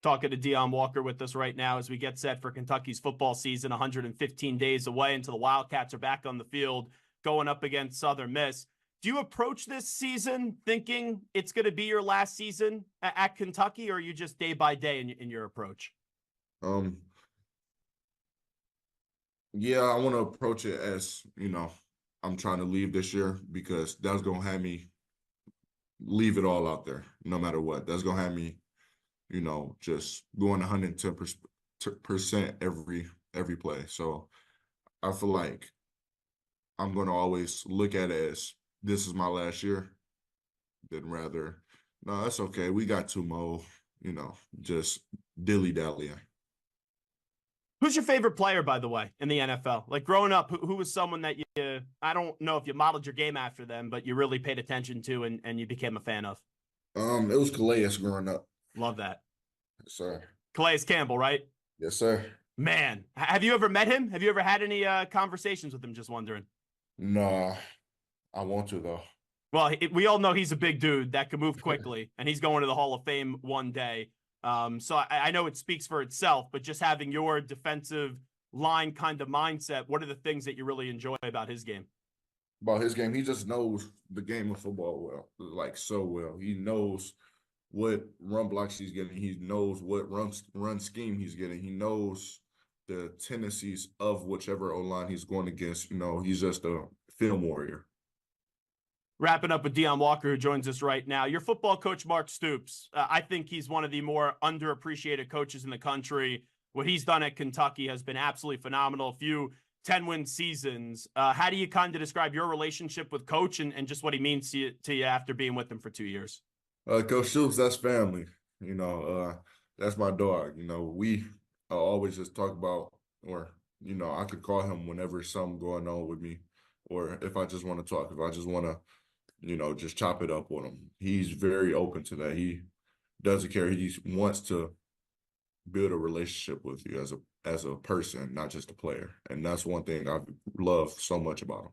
Talking to Deion Walker with us right now as we get set for Kentucky's football season, 115 days away until the Wildcats are back on the field going up against Southern Miss. Do you approach this season thinking it's going to be your last season at Kentucky, or are you just day by day in your approach? Yeah, I want to approach it as, I'm trying to leave this year, because that's going to have me leave it all out there, no matter what. That's going to have me, just going 110% every play. So I feel like I'm going to always look at it as, this is my last year, than rather, no, that's okay. We got 2 more, just dilly-dallying. Who's your favorite player, by the way, in the NFL? Like, growing up, who was someone that I don't know if you modeled your game after them, but you really paid attention to and you became a fan of? It was Calais growing up. Love that. Yes, sir. Calais Campbell, right? Yes, sir. Man, have you ever met him? Have you ever had any conversations with him? Just wondering. No, I want to, though. Well, we all know he's a big dude that can move quickly, and he's going to the Hall of Fame one day. So I know it speaks for itself, but just having your defensive line kind of mindset, what are the things that you really enjoy about his game? About his game, he just knows the game of football well, so well. He knows what run blocks he's getting. He knows what run scheme he's getting. He knows the tendencies of whichever O-line he's going against. He's just a film warrior. Wrapping up with Deion Walker, who joins us right now. Your football coach, Mark Stoops, I think he's one of the more underappreciated coaches in the country. What he's done at Kentucky has been absolutely phenomenal. A few 10-win seasons. How do you kind of describe your relationship with Coach and just what he means to you after being with him for 2 years? Coach Stoops, that's family. That's my dog. We always just talk about, or, I could call him whenever something going on with me, or if I just want to talk, if I just want to, just chop it up with him. He's very open to that. He doesn't care. He just wants to build a relationship with you as a person, not just a player. And that's one thing I love so much about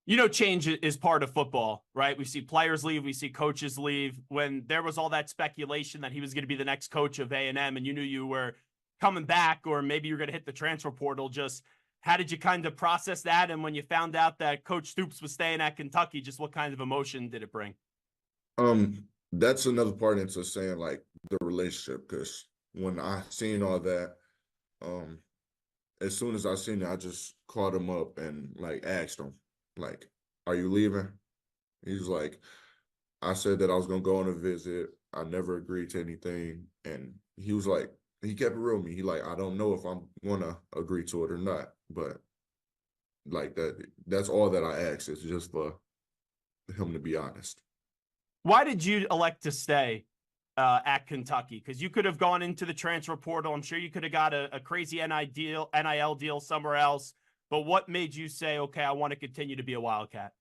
him. Change is part of football, right? We see players leave, we see coaches leave. When there was all that speculation that he was going to be the next coach of A&M and you knew you were coming back or maybe you're going to hit the transfer portal, just how did you kind of process that? And when you found out that Coach Stoops was staying at Kentucky, just what kind of emotion did it bring? That's another part into saying, like, the relationship, because when I seen all that, as soon as I seen it, I just called him up and, like, asked him, like, are you leaving? He was like, I said that I was going to go on a visit. I never agreed to anything. And he was like, he kept it real with me. He like, I don't know if I'm going to agree to it or not. But, like, that's all that I asked is just for him to be honest. Why did you elect to stay at Kentucky? Because you could have gone into the transfer portal. I'm sure you could have got a crazy NIL deal somewhere else. But what made you say, okay, I want to continue to be a Wildcat?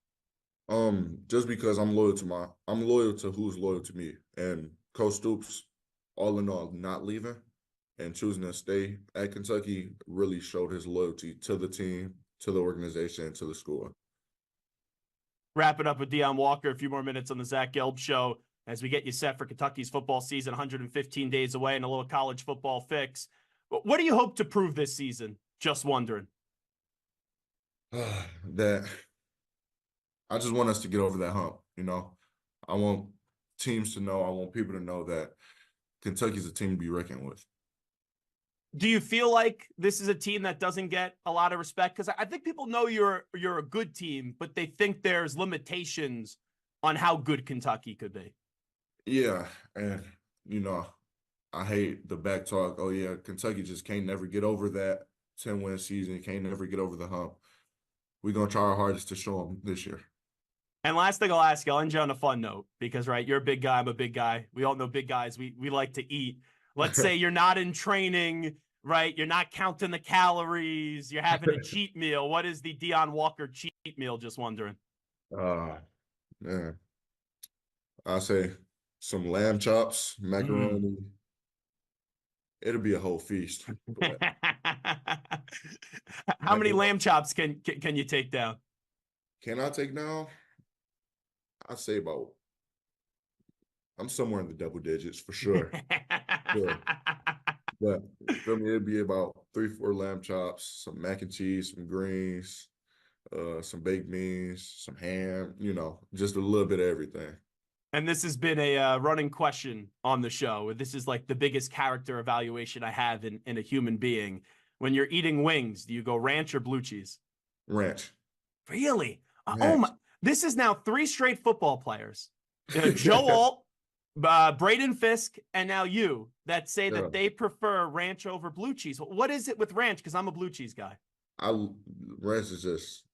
Just because I'm loyal to who's loyal to me. And Coach Stoops, all in all, not leaving and choosing to stay at Kentucky really showed his loyalty to the team, to the organization, and to the school. Wrapping up with Deion Walker, a few more minutes on the Zach Gelb Show as we get you set for Kentucky's football season, 115 days away, and a little college football fix. What do you hope to prove this season? Just wondering. That I just want us to get over that hump, I want teams to know, I want people to know that Kentucky's a team to be reckoned with. Do you feel like this is a team that doesn't get a lot of respect? Because I think people know you're a good team, but they think there's limitations on how good Kentucky could be. Yeah, and, I hate the back talk. Oh, yeah, Kentucky just can't never get over that 10-win season, can't never get over the hump. We're going to try our hardest to show them this year. And last thing I'll ask you, I'll end you on a fun note because, right, you're a big guy, I'm a big guy. We all know big guys. We like to eat. Let's say you're not in training, right? You're not counting the calories. You're having a cheat meal. What is the Deion Walker cheat meal? Just wondering. Man. I'll say some lamb chops, macaroni. It'll be a whole feast. How many lamb chops can you take down? Can I take down? I'd say I'm somewhere in the double digits for sure. Sure. But for me, it'd be about 3-4 lamb chops, some mac and cheese, some greens, some baked beans, some ham, just a little bit of everything. And this has been a running question on the show. This is like the biggest character evaluation I have in a human being. When you're eating wings, do you go ranch or blue cheese? Ranch. Really? Oh my! This is now 3 straight football players. Joe Alt, Braden Fisk, and now you that say that they prefer ranch over blue cheese. What is it with ranch? Because I'm a blue cheese guy. Ranch is just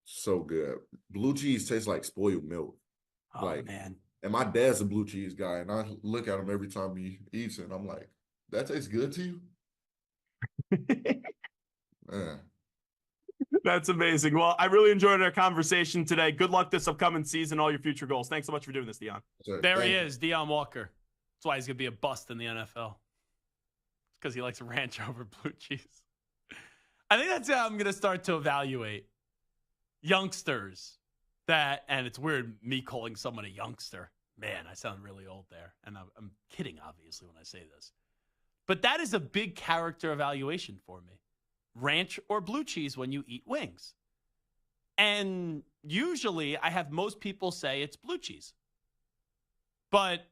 so good. Blue cheese tastes like spoiled milk. Oh, man. And my dad's a blue cheese guy, and I look at him every time he eats it, and I'm like, that tastes good to you? Man. That's amazing. Well, I really enjoyed our conversation today. Good luck this upcoming season, all your future goals. Thanks so much for doing this, Deion. There he is, Deion Walker. That's why he's going to be a bust in the NFL. It's because he likes ranch over blue cheese. I think that's how I'm going to start to evaluate youngsters that, and it's weird me calling someone a youngster. Man, I sound really old there. And I'm kidding, obviously, when I say this. But that is a big character evaluation for me. Ranch or blue cheese when you eat wings. And usually I have most people say it's blue cheese. But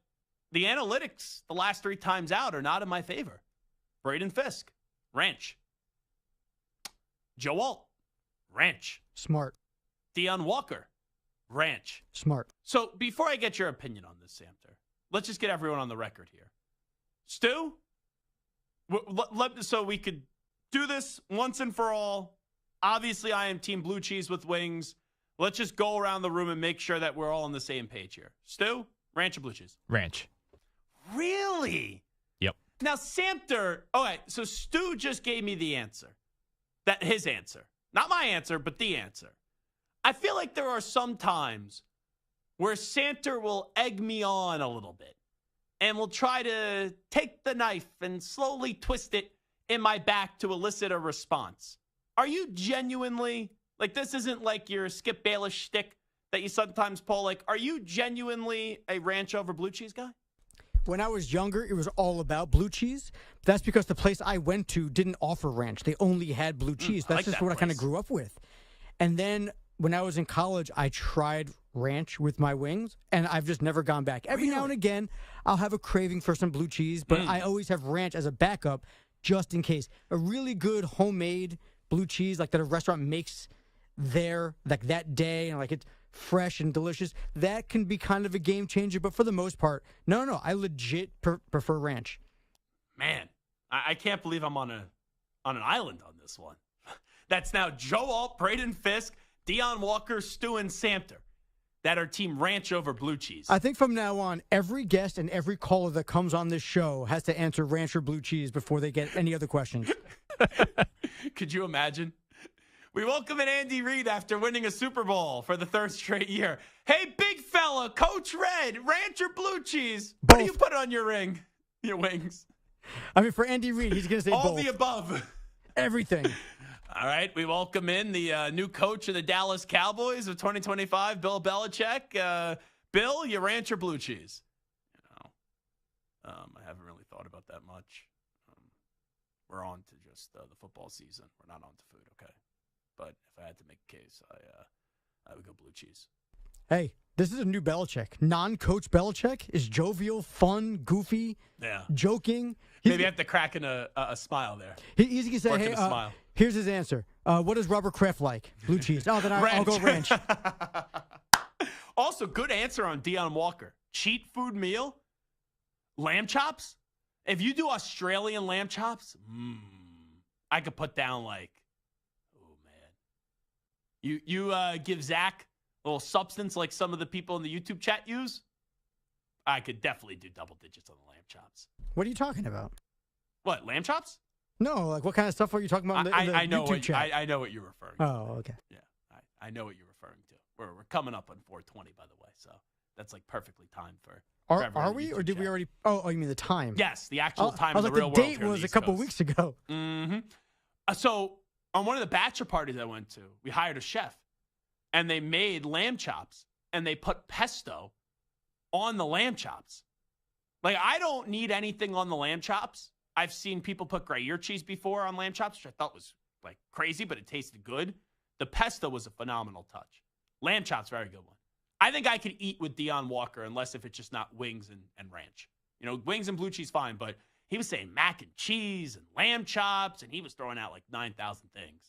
the analytics the last 3 times out are not in my favor. Braden Fisk, Ranch. Joe Alt, Ranch. Smart. Deion Walker, Ranch. Smart. So before I get your opinion on this, Samter, let's just get everyone on the record here. Stu, so we could do this once and for all. Obviously, I am team blue cheese with wings. Let's just go around the room and make sure that we're all on the same page here. Stu, ranch or blue cheese? Ranch. Really? Yep. Now, Samter, all right, so Stu just gave me the answer. His answer. Not my answer, but the answer. I feel like there are some times where Samter will egg me on a little bit and will try to take the knife and slowly twist it in my back to elicit a response. Are you genuinely, like this isn't like your Skip Bayless shtick that you sometimes pull, like are you genuinely a ranch over blue cheese guy? When I was younger, it was all about blue cheese. That's because the place I went to didn't offer ranch. They only had blue cheese. That's just what I kind of grew up with. And then when I was in college, I tried ranch with my wings, and I've just never gone back. Every now and again, I'll have a craving for some blue cheese, but I always have ranch as a backup just in case. A really good homemade blue cheese, like that a restaurant makes there, like that day, and like it's fresh and delicious, that can be kind of a game changer. But for the most part, no, I legit prefer ranch. Man, I can't believe I'm on an island on this one. That's now Joe Alt, Braden Fisk, Deion Walker, Stu, and Samter that are team ranch over blue cheese. I think from now on, every guest and every caller that comes on this show has to answer ranch or blue cheese before they get any other questions. Could you imagine? We welcome in Andy Reid after winning a Super Bowl for the 3rd straight year. Hey, big fella, Coach Red, ranch or blue cheese? Both. What do you put on your wings? I mean, for Andy Reid, he's going to say all both. the above. Everything. All right, we welcome in the new coach of the Dallas Cowboys of 2025, Bill Belichick. Bill, you ranch or blue cheese? I haven't really thought about that much. We're on to just the football season. We're not on to food, okay? But if I had to make a case, I would go blue cheese. Hey, this is a new Belichick. Non-coach Belichick is jovial, fun, goofy, joking. Maybe I have to crack in a smile there. He's going to say, hey, here's his answer. What does Robert Kraft like? Blue cheese. Oh, then I'll go ranch. Also, good answer on Deion Walker. Cheat food meal? Lamb chops? If you do Australian lamb chops, I could put down like, oh, man. You give Zach a little substance like some of the people in the YouTube chat use, I could definitely do double digits on the lamb chops. What are you talking about? What, lamb chops? No, like what kind of stuff are you talking about in the I know YouTube chat? I know what you're referring to. Oh, okay. Yeah, I know what you're referring to. We're coming up on 420, by the way, so that's like perfectly timed for Are we, or did we already? Oh, you mean the time? Yes, the actual time I of was the like, real the world. date was a couple weeks ago. Mm-hmm. So on one of the bachelor parties I went to, we hired a chef, and they made lamb chops, and they put pesto on the lamb chops. Like, I don't need anything on the lamb chops. I've seen people put Gruyere cheese before on lamb chops, which I thought was like crazy, but it tasted good. The pesto was a phenomenal touch. Lamb chops, very good one. I think I could eat with Deion Walker, unless if it's just not wings and ranch. You know, wings and blue cheese, fine, but he was saying mac and cheese and lamb chops, and he was throwing out like 9,000 things.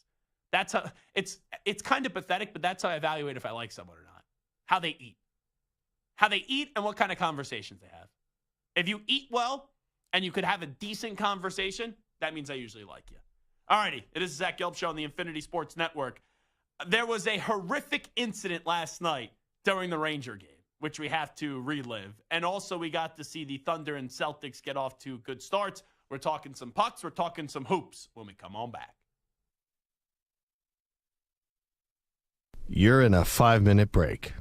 That's how it's kind of pathetic, but that's how I evaluate if I like someone or not. How they eat. How they eat and what kind of conversations they have. If you eat well and you could have a decent conversation, that means I usually like you. All righty, it is the Zach Gelb Show on the Infinity Sports Network. There was a horrific incident last night during the Ranger game, which we have to relive. And also we got to see the Thunder and Celtics get off to good starts. We're talking some pucks. We're talking some hoops when we come on back. You're in a 5-minute break.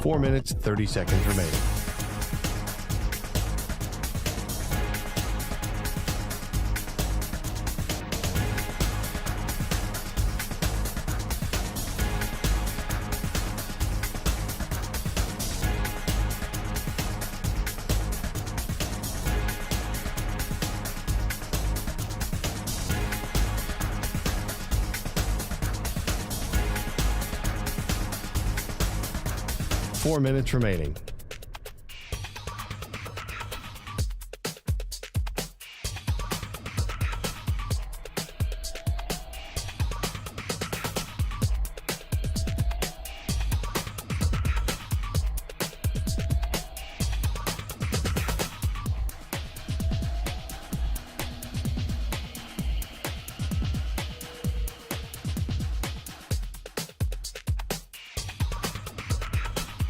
Four minutes, 30 seconds remaining. 4 minutes remaining.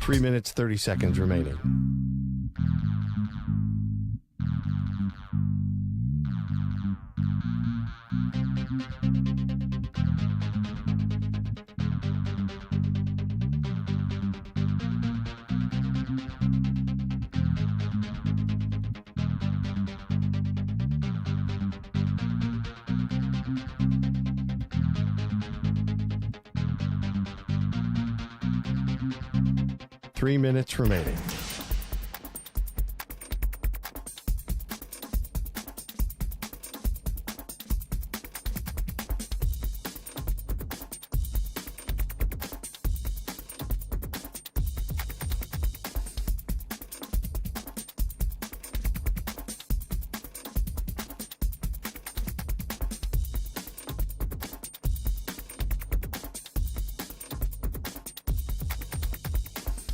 Three minutes, 30 seconds remaining. Three minutes remaining.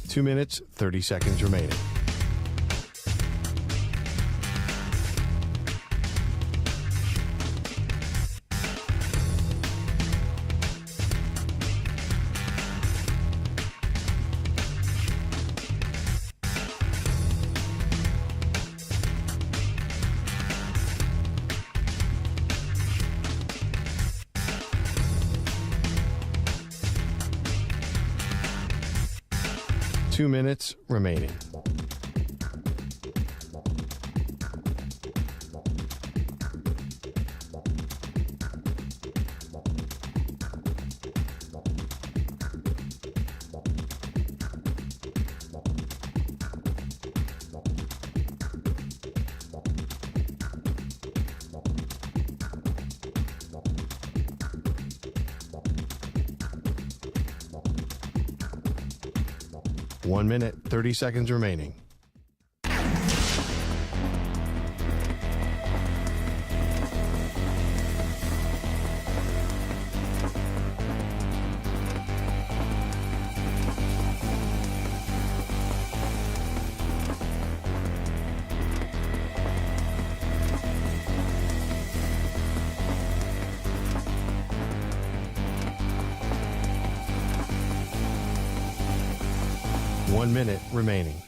Two minutes, 30 seconds remaining. Two minutes remaining. One minute, 30 seconds remaining. One minute remaining.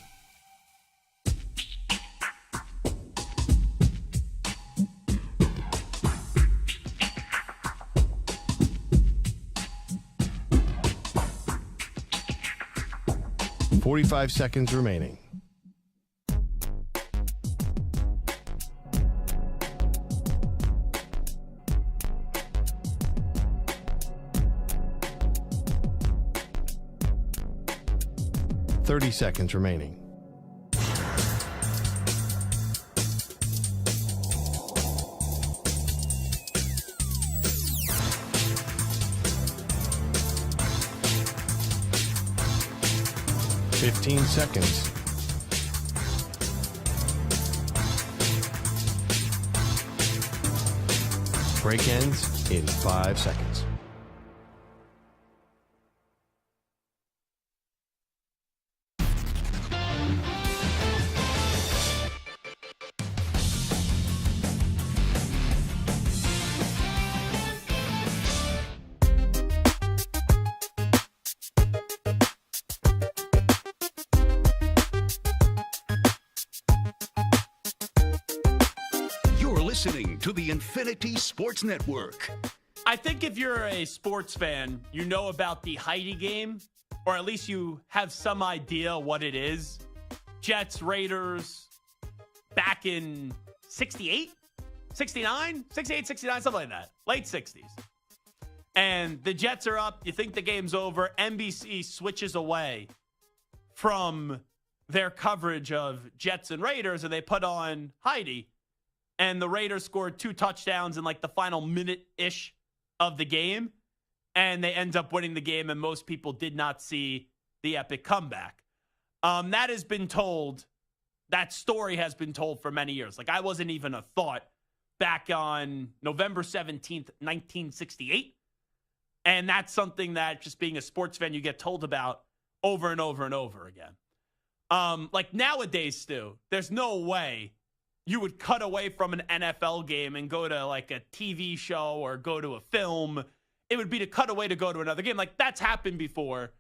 Forty-five seconds remaining. Thirty seconds remaining. Fifteen seconds. Break ends in 5 seconds. Listening to the Infinity Sports Network. I think if you're a sports fan, you know about the Heidi game, or at least you have some idea what it is. Jets, Raiders, back in 68, 69, 68, 69, something like that. Late 60s. And the Jets are up. You think the game's over. NBC switches away from their coverage of Jets and Raiders, and they put on Heidi. And the Raiders scored 2 touchdowns in like the final minute-ish of the game. And they end up winning the game, and most people did not see the epic comeback. That has been told. That story has been told for many years. Like, I wasn't even a thought back on November 17th, 1968. And that's something that, just being a sports fan, you get told about over and over and over again. Like nowadays, Stu, there's no way you would cut away from an NFL game and go to like a TV show or go to a film. It would be to cut away to go to another game. Like, that's happened before.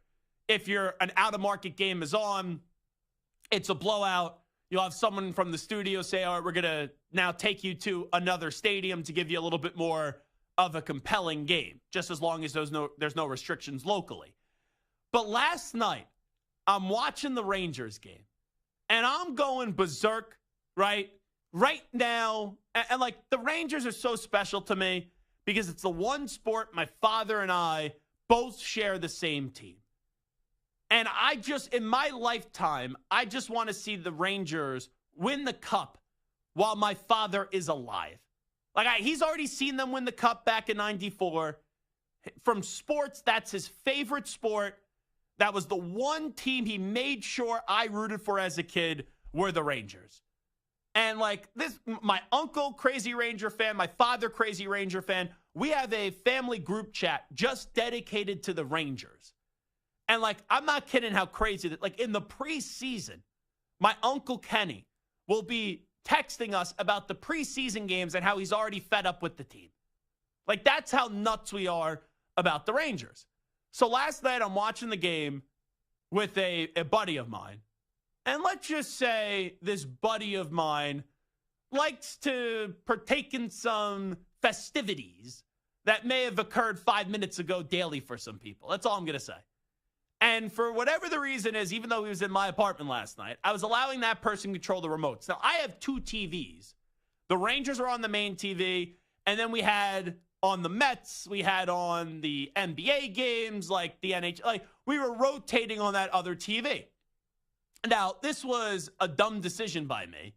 If an out-of-market game is on, it's a blowout. You'll have someone from the studio say, all right, we're going to now take you to another stadium to give you a little bit more of a compelling game, just as long as there's no restrictions locally. But last night, I'm watching the Rangers game, and I'm going berserk, right? Right now, and like, the Rangers are so special to me because it's the one sport my father and I both share the same team. And in my lifetime, I just want to see the Rangers win the cup while my father is alive. Like, he's already seen them win the cup back in 94. From sports, that's his favorite sport. That was the one team he made sure I rooted for as a kid, were the Rangers. And like this, my uncle, crazy Ranger fan, my father, crazy Ranger fan, we have a family group chat just dedicated to the Rangers. And like, I'm not kidding how crazy that, like, in the preseason, my Uncle Kenny will be texting us about the preseason games and how he's already fed up with the team. Like, that's how nuts we are about the Rangers. So last night, I'm watching the game with a buddy of mine. And let's just say this buddy of mine likes to partake in some festivities that may have occurred 5 minutes ago daily for some people. That's all I'm going to say. And for whatever the reason is, even though he was in my apartment last night, I was allowing that person to control the remotes. Now, I have two TVs. The Rangers are on the main TV, and then we had on the Mets, we had on the NBA games, like the NHL. Like, we were rotating on that other TV. Now, this was a dumb decision by me.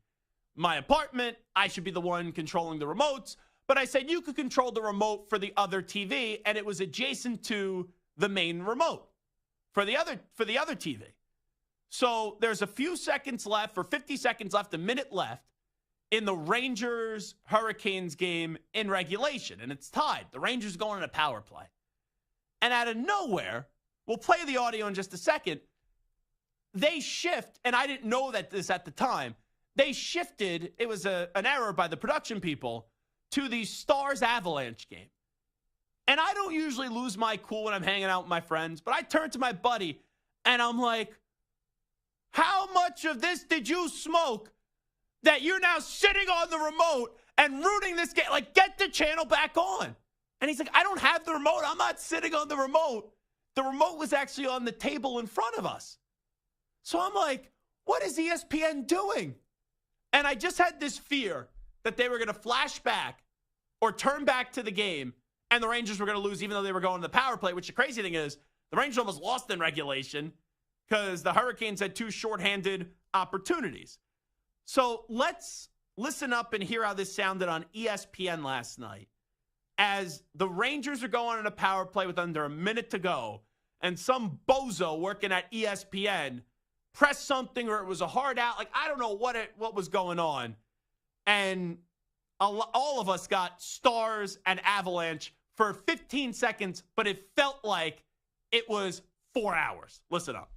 My apartment, I should be the one controlling the remotes, but I said you could control the remote for the other TV, and it was adjacent to the main remote for the other TV. So there's a few seconds left, or 50 seconds left, a minute left in the Rangers-Hurricanes game in regulation, and it's tied. The Rangers going on a power play. And out of nowhere, we'll play the audio in just a second, they shift, and I didn't know that this at the time, they shifted, it was an error by the production people, to the Stars-Avalanche game. And I don't usually lose my cool when I'm hanging out with my friends, but I turned to my buddy, and I'm like, how much of this did you smoke that you're now sitting on the remote and rooting this game? Like, get the channel back on. And he's like, I don't have the remote. I'm not sitting on the remote. The remote was actually on the table in front of us. So I'm like, what is ESPN doing? And I just had this fear that they were going to flash back or turn back to the game and the Rangers were going to lose even though they were going to the power play, which the crazy thing is the Rangers almost lost in regulation because the Hurricanes had two shorthanded opportunities. So let's listen up and hear how this sounded on ESPN last night as the Rangers are going on a power play with under a minute to go and some bozo working at ESPN pressed something or it was a hard out. Like, I don't know what was going on. And all of us got Stars and Avalanche for 15 seconds, but it felt like it was 4 hours. Listen up.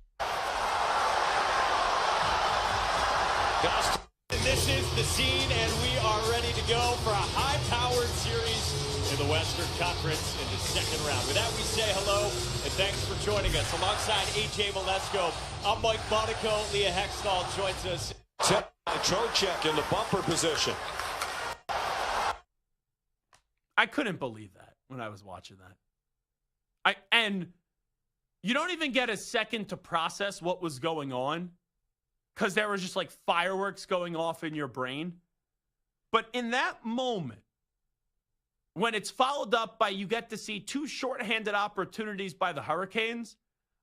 This is the scene, and we are ready to go for a high-powered series in the Western Conference in the second round. With that, we say hello, and thanks for joining us. Alongside A.J. Malesko, I'm Mike Monaco. Leah Hextall joins us. Trocheck in the bumper position. I couldn't believe that when I was watching that. And you don't even get a second to process what was going on because there was just like fireworks going off in your brain. But in that moment, when it's followed up by you get to see two shorthanded opportunities by the Hurricanes,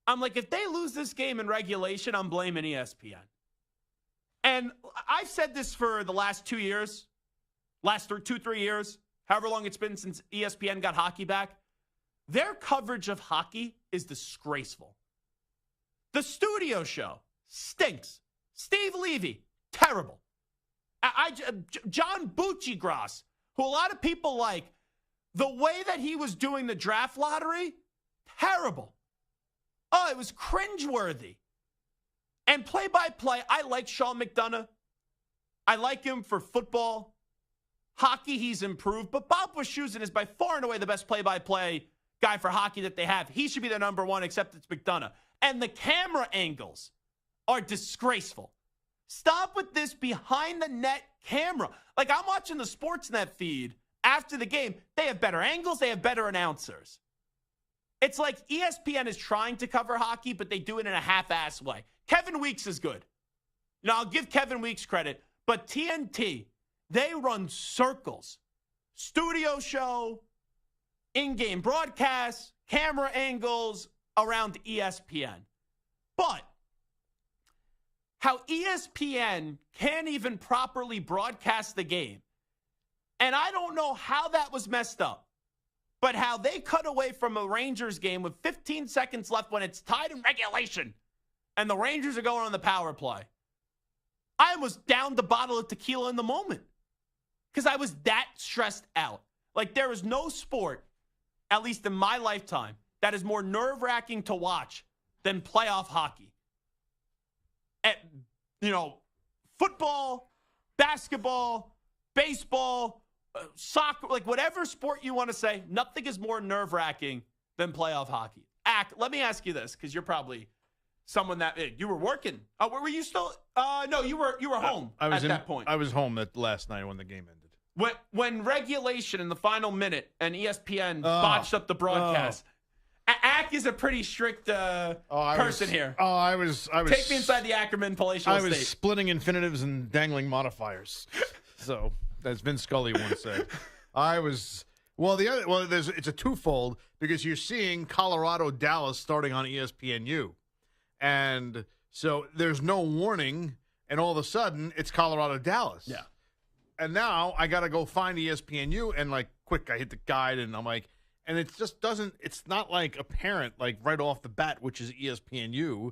I'm like, if they lose this game in regulation, I'm blaming ESPN. And I've said this for the last 2 years, last 2-3 years, however long it's been since ESPN got hockey back. Their coverage of hockey is disgraceful. The studio show, stinks. Steve Levy, terrible. John Buccigross, who a lot of people like, the way that he was doing the draft lottery, terrible. Oh, it was cringeworthy. And play-by-play, I like Sean McDonough. I like him for football. Hockey, he's improved. But Bob Wischusen is by far and away the best play-by-play guy for hockey that they have. He should be the number one, except it's McDonough. And the camera angles are disgraceful. Stop with this behind-the-net camera. Like, I'm watching the Sportsnet feed after the game. They have better angles. They have better announcers. It's like ESPN is trying to cover hockey, but they do it in a half-ass way. Kevin Weeks is good. I'll give Kevin Weeks credit. But TNT, they run circles. Studio show, in-game broadcasts, camera angles around ESPN. But how ESPN can't even properly broadcast the game, and I don't know how that was messed up, but how they cut away from a Rangers game with 15 seconds left when it's tied in regulation, and the Rangers are going on the power play. I was down the bottle of tequila in the moment because I was that stressed out. Like, there is no sport, at least in my lifetime, that is more nerve-wracking to watch than playoff hockey. Football, basketball, baseball, soccer, like whatever sport you want to say, nothing is more nerve-wracking than playoff hockey. Let me ask you this, because you're probably someone that you were working. Were you still? No, you were home at that point. I was home last night when the game ended. When regulation in the final minute and ESPN botched up the broadcast. Ack is a pretty strict person here. I was. Take me inside the Ackerman palatial estate. I was splitting infinitives and dangling modifiers. So, as Vince Scully once said, I was. It's a twofold because you're seeing Colorado Dallas starting on ESPNU, and so there's no warning, and all of a sudden it's Colorado Dallas. Yeah. And now I got to go find ESPNU and I hit the guide and I'm like. And it just doesn't, it's not like apparent, like right off the bat, which is ESPNU,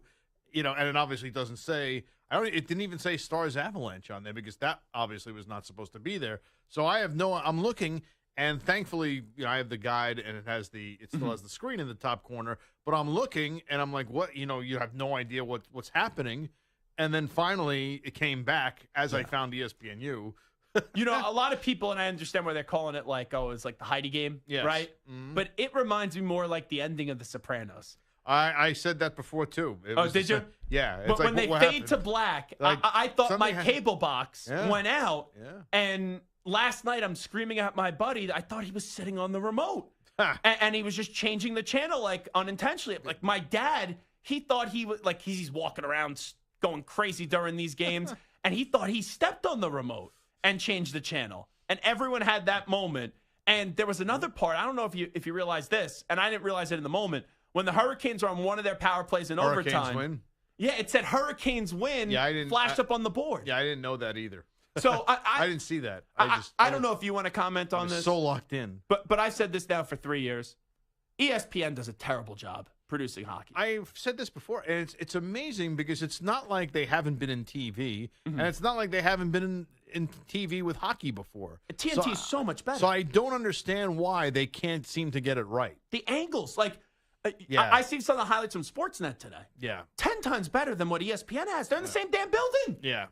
and it obviously doesn't say, it didn't even say Stars Avalanche on there because that obviously was not supposed to be there. So I'm looking, and thankfully, I have the guide and it still has the screen in the top corner, but I'm looking and I'm like, what, you have no idea what's happening. And then finally it came back as I found ESPNU. A lot of people, and I understand why they're calling it it's like the Heidi game, right? Mm-hmm. But it reminds me more like the ending of The Sopranos. I said that before, too. Did you? Yeah. But when they fade to black, I thought my cable box went out, and last night I'm screaming at my buddy. I thought he was sitting on the remote, and he was just changing the channel, unintentionally. Like, my dad, he thought he was, he's walking around going crazy during these games, and he thought he stepped on the remote and changed the channel. And everyone had that moment. And there was another part. I don't know if you realize this, and I didn't realize it in the moment. When the Hurricanes were on one of their power plays in overtime. Hurricanes win? Yeah, it said Hurricanes win. Yeah, flashed up on the board. Yeah, I didn't know that either. So I didn't see that. I don't know if you want to comment on this. So locked in. But I've said this now for 3 years. ESPN does a terrible job producing hockey. I've said this before, and it's amazing because it's not like they haven't been in TV, and it's not like they haven't been in TV with hockey before. TNT is so much better. So I don't understand why they can't seem to get it right. The angles, I seen some of the highlights from Sportsnet today. Yeah. 10 times better than what ESPN has. They're in the same damn building. Yeah.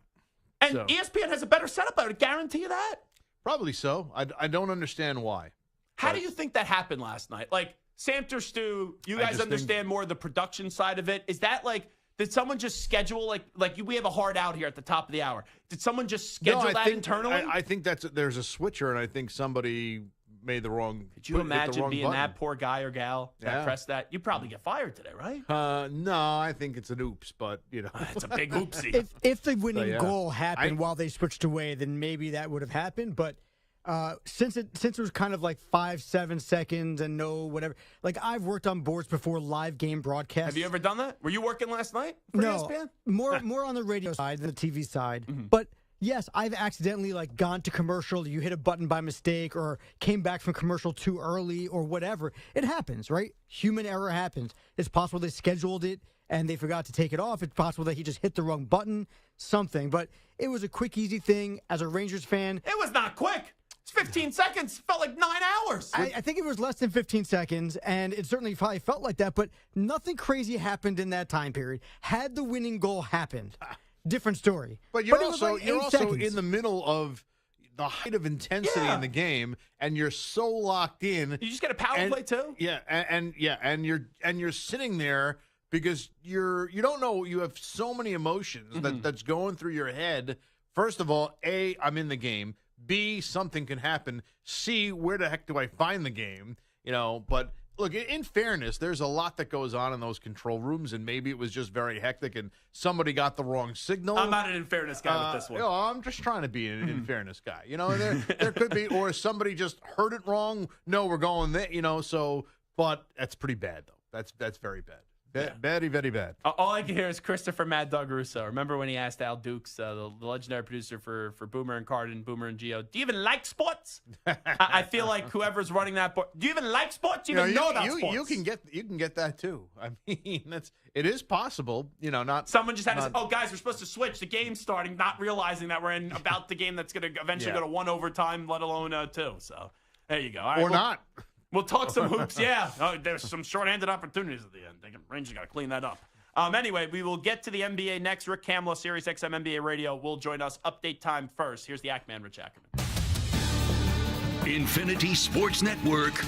And ESPN has a better setup. I would guarantee you that. Probably so. I don't understand why. How do you think that happened last night? Santer Stu, you guys understand more of the production side of it. Is that did someone just schedule we have a hard out here at the top of the hour? Did someone just schedule that internally? I think there's a switcher, and I think somebody made the wrong. Could you imagine being that poor guy or gal that pressed that? You'd probably get fired today, right? No, I think it's an oops, but it's a big oopsie. If the winning goal happened while they switched away, then maybe that would have happened, but. Since it was kind of 5-7 seconds and no whatever. I've worked on boards before, live game broadcasts. Have you ever done that? Were you working last night for ESPN? more on the radio side than the TV side. Mm-hmm. But yes, I've accidentally gone to commercial, you hit a button by mistake or came back from commercial too early or whatever. It happens, right? Human error happens. It's possible they scheduled it and they forgot to take it off. It's possible that he just hit the wrong button, something. But it was a quick, easy thing. As a Rangers fan, it was not quick. It's 15 seconds. Felt like 9 hours. I think it was less than 15 seconds, and it certainly probably felt like that, but nothing crazy happened in that time period. Had the winning goal happened, different story. But you're it was also, like you're 8 also seconds. in the middle of the height of intensity in the game, and you're so locked in. You just get a power play too. Yeah, and you're sitting there because you don't know. You have so many emotions that's going through your head. First of all, A, I'm in the game. B, something can happen. C, where the heck do I find the game? But look, in fairness, there's a lot that goes on in those control rooms, and maybe it was just very hectic and somebody got the wrong signal. I'm not an in fairness guy with this one. I'm just trying to be an in fairness guy. There could be, or somebody just heard it wrong. No, we're going there, but that's pretty bad, though. That's very bad. Very, very bad. All I can hear is Christopher Mad Dog Russo. Remember when he asked Al Dukes, the legendary producer for Boomer and Carden, Boomer and Geo, do you even like sports? I feel like whoever's running that board, do you even like sports? Do you even know about sports? You can get that too. I mean, it is possible. Not someone just had to say, "Oh, guys, we're supposed to switch. The game's starting," not realizing that we're in about the game that's going to eventually go to 1 overtime, let alone 2. So there you go. All right, or not. We'll talk some hoops. Yeah, there's some shorthanded opportunities at the end. Rangers got to clean that up. Anyway, we will get to the NBA next. Rick Kamla, Sirius XM NBA Radio, will join us. Update time first. Here's the Ackman, Rich Ackerman. Infinity Sports Network,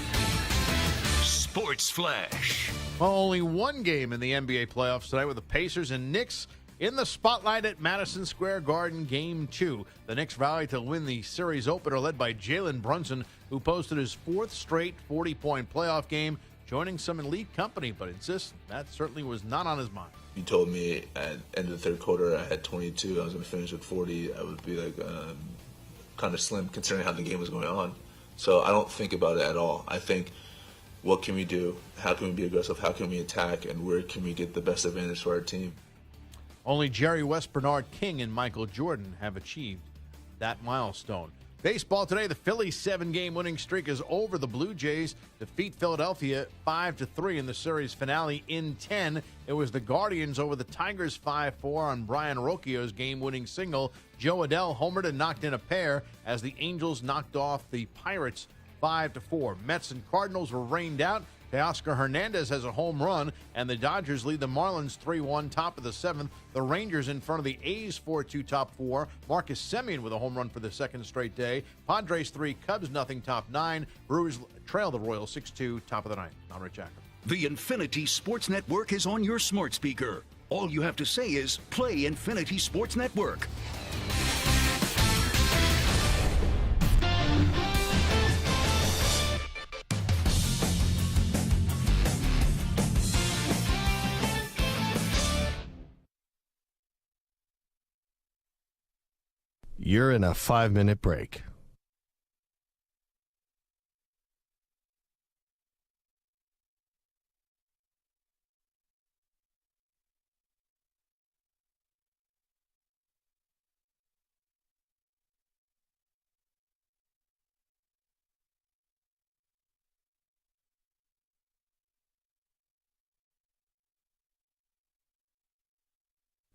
Sports Flash. Well, only one game in the NBA playoffs tonight with the Pacers and Knicks in the spotlight at Madison Square Garden, Game 2. The Knicks rallied to win the series opener, led by Jalen Brunson, who posted his 4th straight 40-point playoff game, joining some elite company, but insists that certainly was not on his mind. You told me at end of the 3rd quarter I had 22, I was going to finish with 40. I would be kind of slim considering how the game was going on. So I don't think about it at all. I think, what can we do? How can we be aggressive? How can we attack? And where can we get the best advantage for our team? Only Jerry West, Bernard King, and Michael Jordan have achieved that milestone. Baseball today, the Phillies' 7-game winning streak is over. The Blue Jays defeat Philadelphia 5-3 in the series finale in 10. It was the Guardians over the Tigers 5-4 on Brian Rocchio's game-winning single. Joe Adell homered and knocked in a pair as the Angels knocked off the Pirates 5-4. Mets and Cardinals were rained out. Teoscar Hernandez has a home run, and the Dodgers lead the Marlins 3-1, top of the 7th. The Rangers in front of the A's 4-2, top 4. Marcus Semien with a home run for the 2nd straight day. Padres 3, Cubs nothing, top 9. Brewers trail the Royals 6-2, top of the 9th. I'm Rich Ackerman. The Infinity Sports Network is on your smart speaker. All you have to say is, play Infinity Sports Network. You're in a 5-minute break.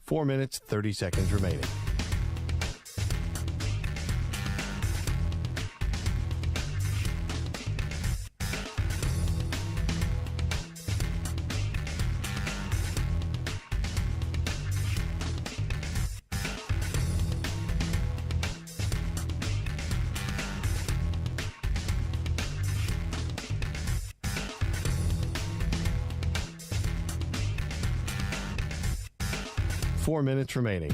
Four minutes, 30 seconds remaining. Four minutes remaining.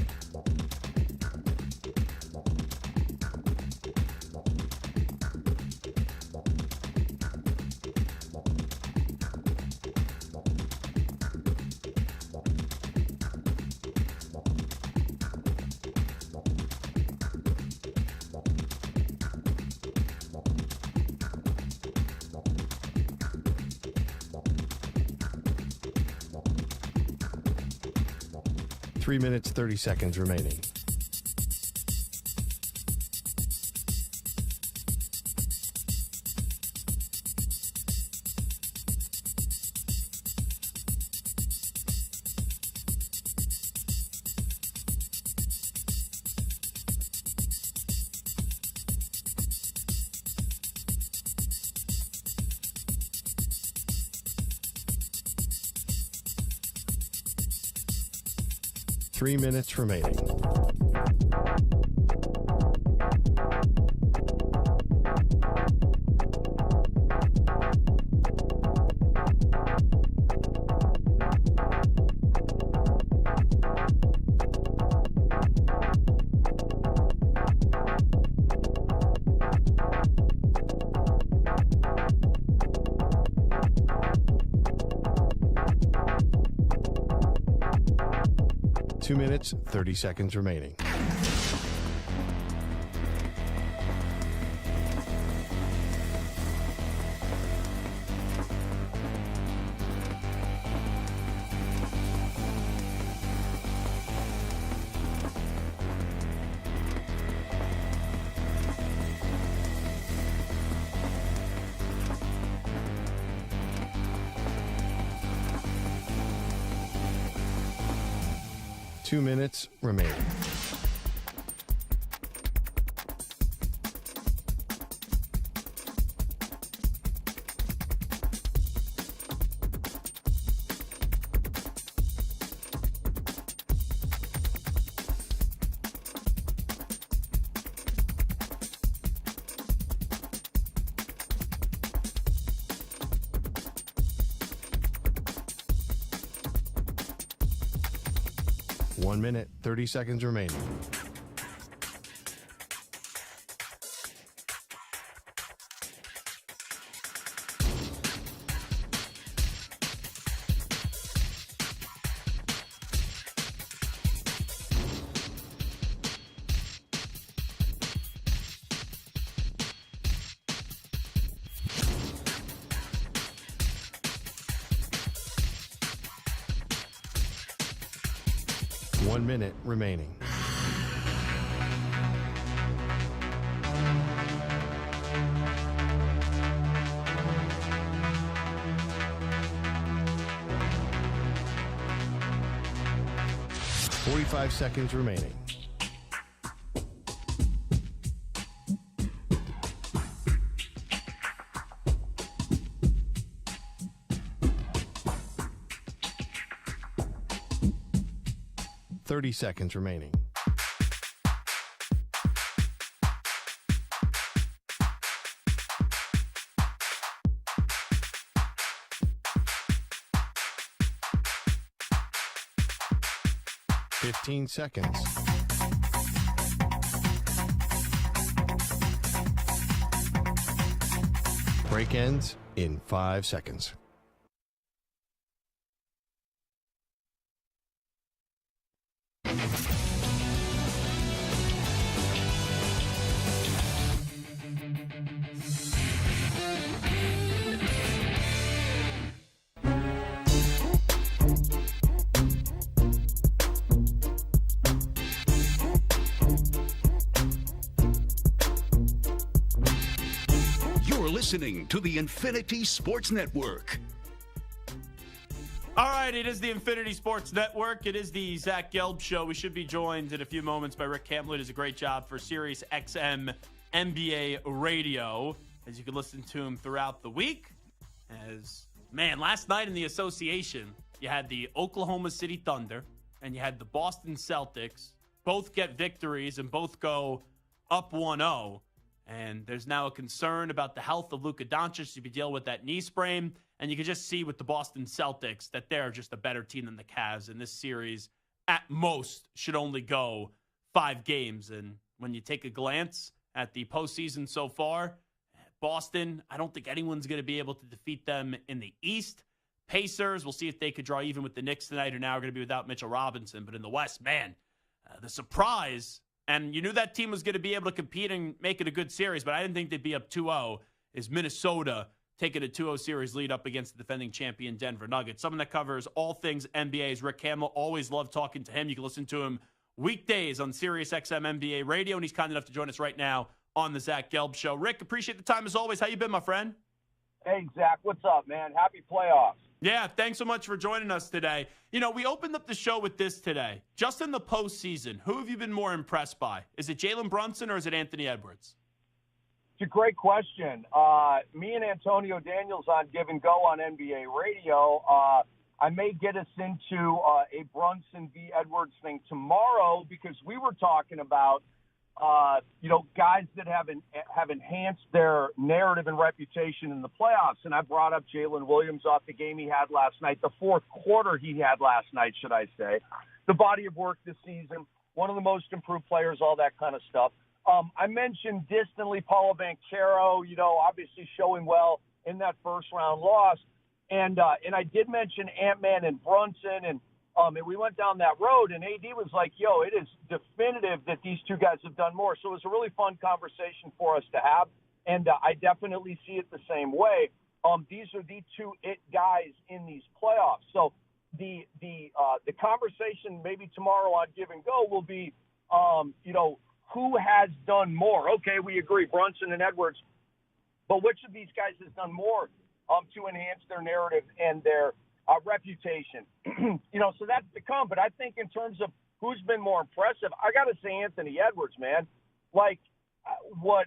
Three minutes, 30 seconds remaining. 3 minutes remaining. Two minutes, 30 seconds remaining. Two minutes remaining. One minute, 30 seconds remaining. One minute remaining. Forty-five seconds remaining. Thirty seconds remaining. Fifteen seconds. Break ends in 5 seconds. Listening to the Infinity Sports Network. All right, it is the Infinity Sports Network. It is the Zach Gelb Show. We should be joined in a few moments by Rick Camlin. He does a great job for Sirius XM NBA Radio, as you can listen to him throughout the week. Last night in the association, you had the Oklahoma City Thunder and you had the Boston Celtics. Both get victories and both go up 1-0. And there's now a concern about the health of Luka Doncic to be dealing with that knee sprain. And you can just see with the Boston Celtics that they're just a better team than the Cavs. And this series, at most, should only go 5 games. And when you take a glance at the postseason so far, Boston, I don't think anyone's going to be able to defeat them in the East. Pacers, we'll see if they could draw even with the Knicks tonight, who now are going to be without Mitchell Robinson. But in the West, man, the surprise, and you knew that team was going to be able to compete and make it a good series, but I didn't think they'd be up 2-0, is Minnesota taking a 2-0 series lead up against the defending champion Denver Nuggets. Someone that covers all things NBA is Rick Camlin. Always love talking to him. You can listen to him weekdays on Sirius XM NBA Radio, and he's kind enough to join us right now on the Zach Gelb Show. Rick, appreciate the time as always. How you been, my friend? Hey, Zach, what's up, man? Happy playoffs. Yeah, thanks so much for joining us today. You know, we opened up the show with this today. Just in the postseason, who have you been more impressed by? Is it Jalen Brunson or is it Anthony Edwards? It's a great question. Me and Antonio Daniels on Give and Go on NBA Radio, I may get us into a Brunson v. Edwards thing tomorrow because we were talking about, guys that have enhanced their narrative and reputation in the playoffs. And I brought up Jalen Williams off the game he had last night, the fourth quarter he had last night, should I say. The body of work this season, one of the most improved players, all that kind of stuff. I mentioned distantly Paulo Banchero, obviously showing well in that first-round loss. And I did mention Ant-Man and Brunson, and we went down that road, and AD was like, it is definitive that these two guys have done more. So it was a really fun conversation for us to have, and I definitely see it the same way. These are the two it guys in these playoffs. So the conversation maybe tomorrow on Give and Go will be, who has done more? Okay, we agree, Brunson and Edwards, but which of these guys has done more to enhance their narrative and their reputation? So that's to come. But I think in terms of who's been more impressive, I got to say Anthony Edwards, man. Like what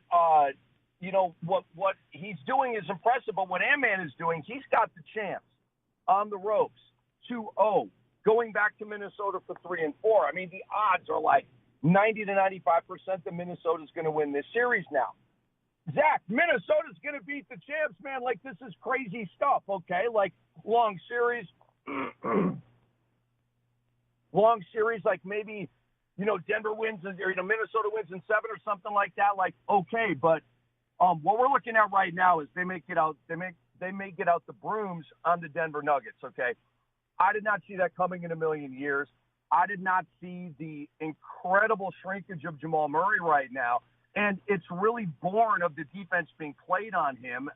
he's doing is impressive, but what Ant-Man is doing, he's got the chance on the ropes 2-0, going back to Minnesota for 3 and 4. I mean, the odds are like 90 to 95% that Minnesota's going to win this series now. Zach, Minnesota's going to beat the champs, man. Like, this is crazy stuff, okay? Like, long series, like maybe, Denver wins, or, Minnesota wins in 7 or something like that. Like, okay, but what we're looking at right now is they may get out the brooms on the Denver Nuggets, okay? I did not see that coming in a million years. I did not see the incredible shrinkage of Jamal Murray right now. And it's really born of the defense being played on him.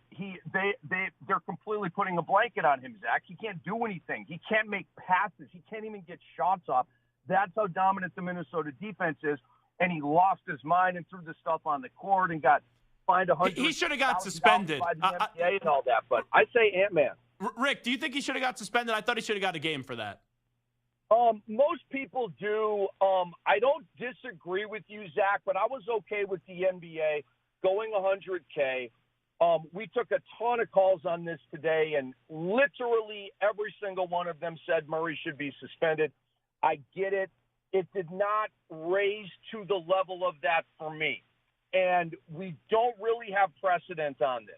They're completely putting a blanket on him, Zach. He can't do anything. He can't make passes. He can't even get shots off. That's how dominant the Minnesota defense is. And he lost his mind and threw the stuff on the court and got fined $100,000. He should have got suspended. By the NBA and all that. But I say Ant-Man. Rick, do you think he should have got suspended? I thought he should have got a game for that. Most people do. I don't disagree with you, Zach, but I was okay with the NBA going 100K. We took a ton of calls on this today, and literally every single one of them said Murray should be suspended. I get it. It did not raise to the level of that for me. And we don't really have precedent on this.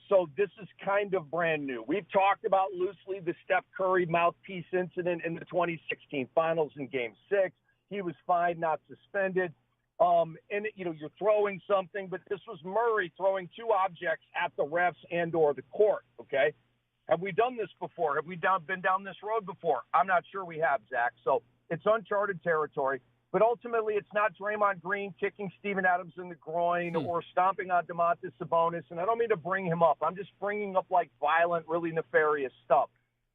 So this is kind of brand new. We've talked about loosely the Steph Curry mouthpiece incident in the 2016 finals in Game 6. He was fined, not suspended. You're throwing something, but this was Murray throwing 2 objects at the refs and or the court, okay? Have we done this before? Have we been down this road before? I'm not sure we have, Zach. So it's uncharted territory. But ultimately, it's not Draymond Green kicking Steven Adams in the groin or stomping on Domantas Sabonis. And I don't mean to bring him up. I'm just bringing up, like, violent, really nefarious stuff.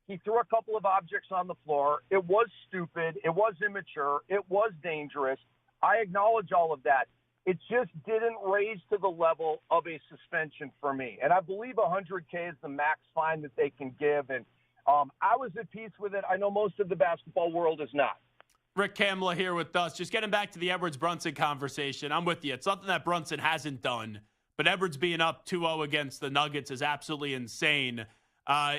He threw a couple of objects on the floor. It was stupid. It was immature. It was dangerous. I acknowledge all of that. It just didn't raise to the level of a suspension for me. And I believe 100K is the max fine that they can give. And I was at peace with it. I know most of the basketball world is not. Rick Kamla here with us. Just getting back to the Edwards-Brunson conversation. I'm with you. It's something that Brunson hasn't done. But Edwards being up 2-0 against the Nuggets is absolutely insane.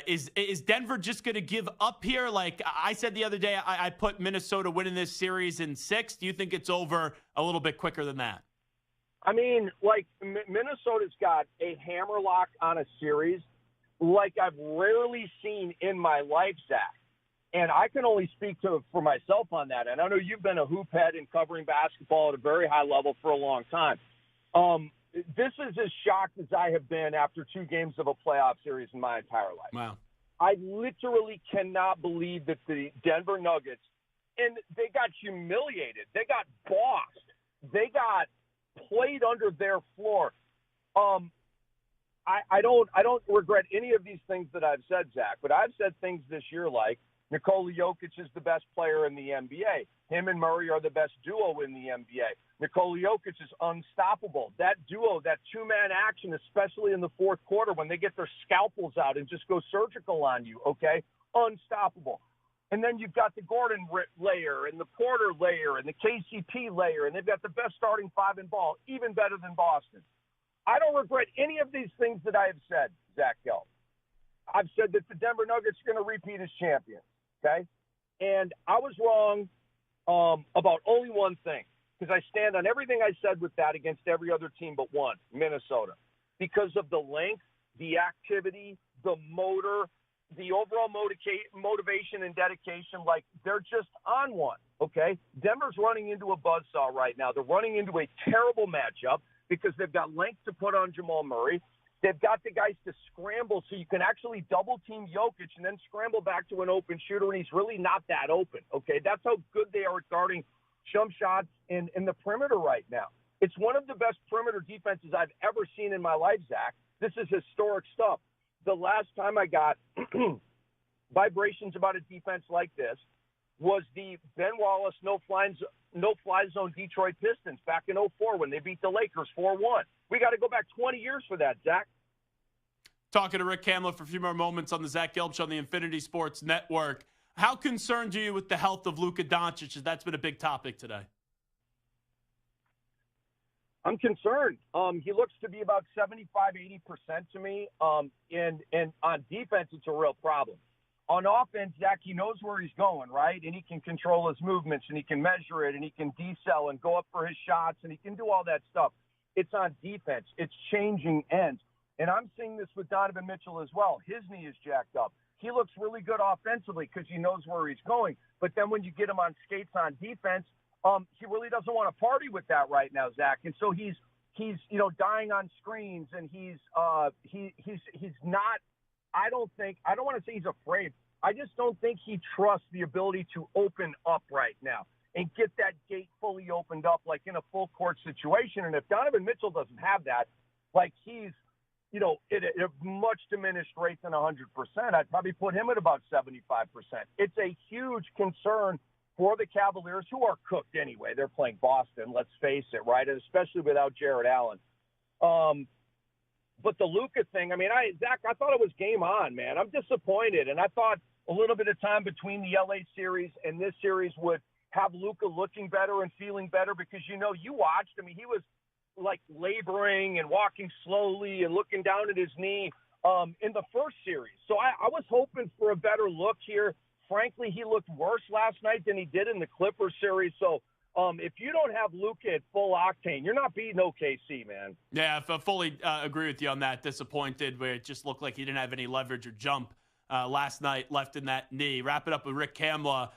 Is Denver just going to give up here? Like I said the other day, I put Minnesota winning this series in 6. Do you think it's over a little bit quicker than that? I mean, like Minnesota's got a hammerlock on a series like I've rarely seen in my life, Zach. And I can only speak for myself on that. And I know you've been a hoop head and covering basketball at a very high level for a long time. This is as shocked as I have been after 2 games of a playoff series in my entire life. Wow. I literally cannot believe that the Denver Nuggets, and they got humiliated. They got bossed. They got played under their floor. I don't regret any of these things that I've said, Zach, but I've said things this year like Nikola Jokic is the best player in the NBA. Him and Murray are the best duo in the NBA. Nikola Jokic is unstoppable. That duo, that 2-man action, especially in the fourth quarter when they get their scalpels out and just go surgical on you, okay? Unstoppable. And then you've got the Gordon layer and the Porter layer and the KCP layer, and they've got the best starting 5 in ball, even better than Boston. I don't regret any of these things that I have said, Zach Gelb. I've said that the Denver Nuggets are going to repeat as champions, okay? And I was wrong about only one thing, because I stand on everything I said with that against every other team but one, Minnesota. Because of the length, the activity, the motor, the overall motivation and dedication, like they're just on one, okay? Denver's running into a buzzsaw right now. They're running into a terrible matchup because they've got length to put on Jamal Murray. They've got the guys to scramble so you can actually double-team Jokic and then scramble back to an open shooter, and he's really not that open, okay? That's how good they are at guarding jump shots in the perimeter right now. It's one of the best perimeter defenses I've ever seen in my life, Zach. This is historic stuff. The last time I got vibrations about a defense like this was the Ben Wallace no-fly zone Detroit Pistons back in 2004 when they beat the Lakers 4-1. We got to go back 20 years for that, Zach. Talking to Rick Kamla for a few more moments on the Zach Gelb Show on the Infinity Sports Network. How concerned are you with the health of Luka Doncic? That's been a big topic today. I'm concerned. He looks to be about 75-80% to me. And on defense, it's a real problem. On offense, Zach, he knows where he's going, right? And he can control his movements, and he can measure it, and he can decel and go up for his shots, and he can do all that stuff. It's on defense. It's changing ends. And I'm seeing this with Donovan Mitchell as well. His knee is jacked up. He looks really good offensively because he knows where he's going. But then when you get him on skates on defense, he really doesn't want to party with that right now, Zach. And so he's dying on screens, and he's not. I don't want to say he's afraid. I just don't think he trusts the ability to open up right now and get that gate fully opened up like in a full court situation. And if Donovan Mitchell doesn't have that, like he's, at a much diminished rate than 100%, I'd probably put him at about 75%. It's a huge concern for the Cavaliers, who are cooked anyway. They're playing Boston, let's face it, right? And especially without Jared Allen. But the Luka thing, Zach, I thought it was game on, man. I'm disappointed. And I thought a little bit of time between the LA series and this series would have Luka looking better and feeling better because, you watched. He was like laboring and walking slowly and looking down at his knee in the first series. So I was hoping for a better look here. Frankly, he looked worse last night than he did in the Clippers series. So if you don't have Luka at full octane, you're not beating OKC, man. Yeah, I fully agree with you on that. Disappointed where it just looked like he didn't have any leverage or jump last night left in that knee. Wrap it up with Rick Kamla.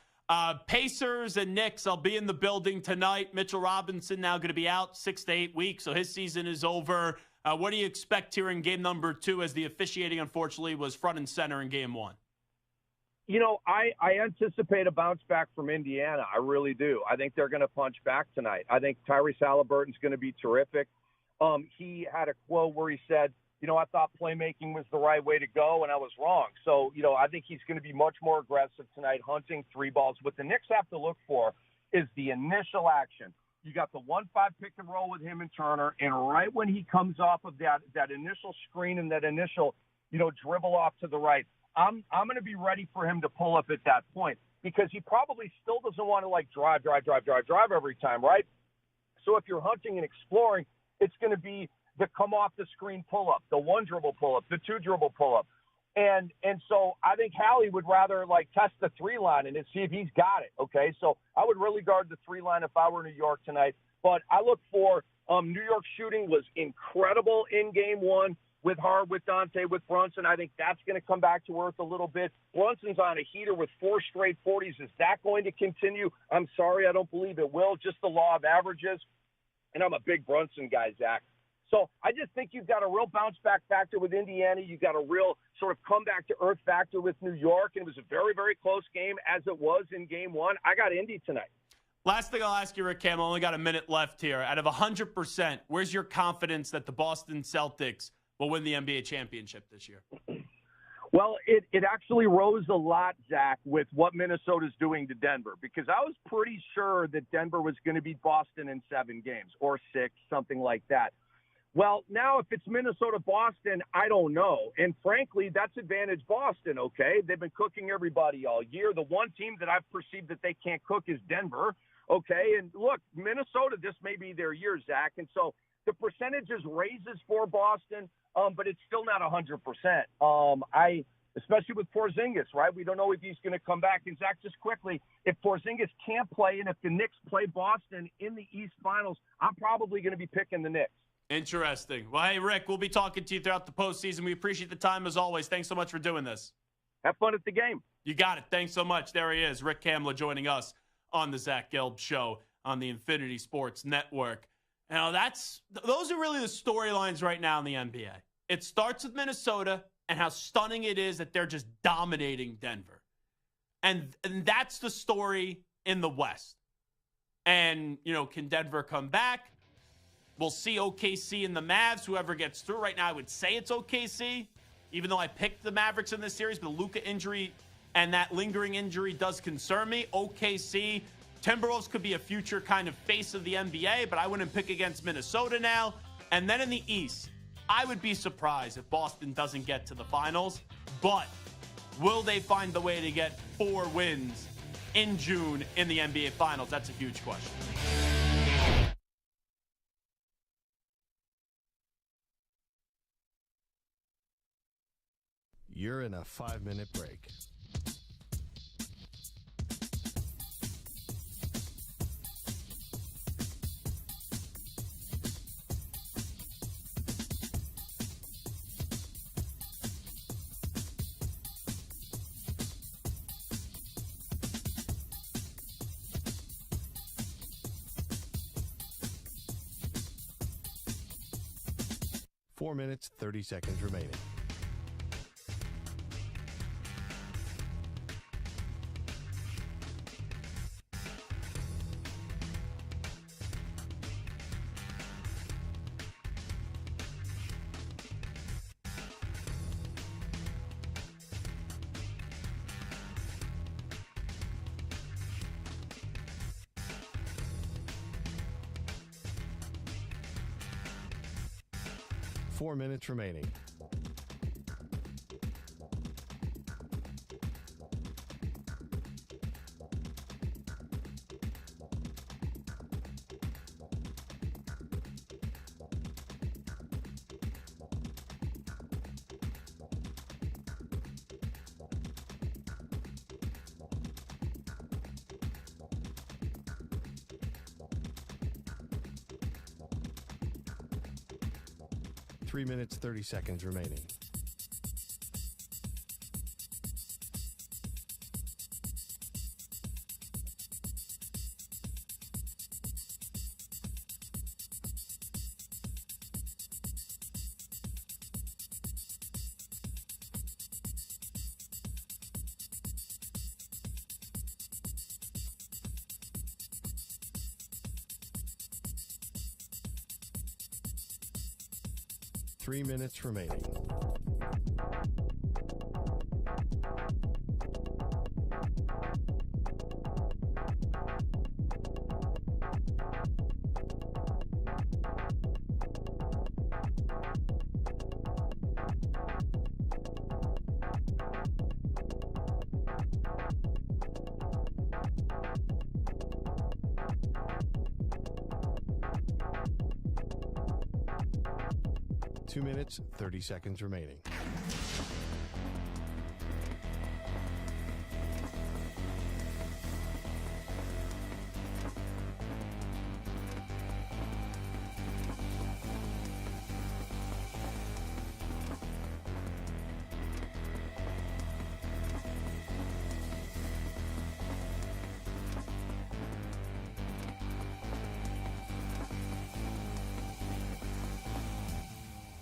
Pacers and Knicks, I'll be in the building tonight. Mitchell Robinson now going to be out 6 to 8 weeks, so his season is over. What do you expect here in game number 2 as the officiating, unfortunately, was front and center in game 1? I anticipate a bounce back from Indiana. I really do. I think they're going to punch back tonight. I think Tyrese Halliburton's going to be terrific. He had a quote where he said, I thought playmaking was the right way to go, and I was wrong. So, I think he's going to be much more aggressive tonight, hunting 3 balls. What the Knicks have to look for is the initial action. You got the 1-5 pick and roll with him and Turner, and right when he comes off of that initial screen and that initial, dribble off to the right, I'm going to be ready for him to pull up at that point because he probably still doesn't want to drive every time, right? So if you're hunting and exploring, it's going to be the come off the screen pull up, the 1 dribble pull up, the 2 dribble pull up. And so I think Hallie would rather test the 3 line and see if he's got it. Okay. So I would really guard the 3 line if I were New York tonight, but I look for New York shooting was incredible in game 1. With Hard, with Dante, with Brunson. I think that's going to come back to earth a little bit. Brunson's on a heater with 4 straight 40s. Is that going to continue? I'm sorry, I don't believe it will. Just the law of averages. And I'm a big Brunson guy, Zach. So I just think you've got a real bounce-back factor with Indiana. You've got a real sort of come-back-to-earth factor with New York. And it was a very, very close game, as it was in game 1. I got Indy tonight. Last thing I'll ask you, Rick Kamla, only got a minute left here. Out of 100%, where's your confidence that the Boston Celtics will win the NBA championship this year? Well, it actually rose a lot, Zach, with what Minnesota's doing to Denver, because I was pretty sure that Denver was going to beat Boston in 7 games or 6, something like that. Well, now if it's Minnesota-Boston, I don't know. And frankly, that's advantage Boston, okay? They've been cooking everybody all year. The one team that I've perceived that they can't cook is Denver, okay? And look, Minnesota, this may be their year, Zach. And so the percentages raises for Boston, but it's still not 100%. especially with Porzingis, right? We don't know if he's going to come back. And, Zach, just quickly, if Porzingis can't play and if the Knicks play Boston in the East Finals, I'm probably going to be picking the Knicks. Interesting. Well, hey, Rick, we'll be talking to you throughout the postseason. We appreciate the time as always. Thanks so much for doing this. Have fun at the game. You got it. Thanks so much. There he is, Rick Kamla, joining us on the Zach Gelb Show on the Infinity Sports Network. Now, those are really the storylines right now in the NBA. It starts with Minnesota and how stunning it is that they're just dominating Denver. And that's the story in the West. And, can Denver come back? We'll see OKC and the Mavs, whoever gets through. Right now, I would say it's OKC, even though I picked the Mavericks in this series. But the Luka injury and that lingering injury does concern me. OKC, Timberwolves could be a future kind of face of the NBA, but I wouldn't pick against Minnesota now. And then in the East, I would be surprised if Boston doesn't get to the finals. But will they find the way to get 4 wins in June in the NBA Finals? That's a huge question. You're in a 5-minute break. Four minutes, 30 seconds remaining. Four minutes remaining. Three minutes, 30 seconds remaining. Three minutes remaining. Two minutes, 30 seconds remaining.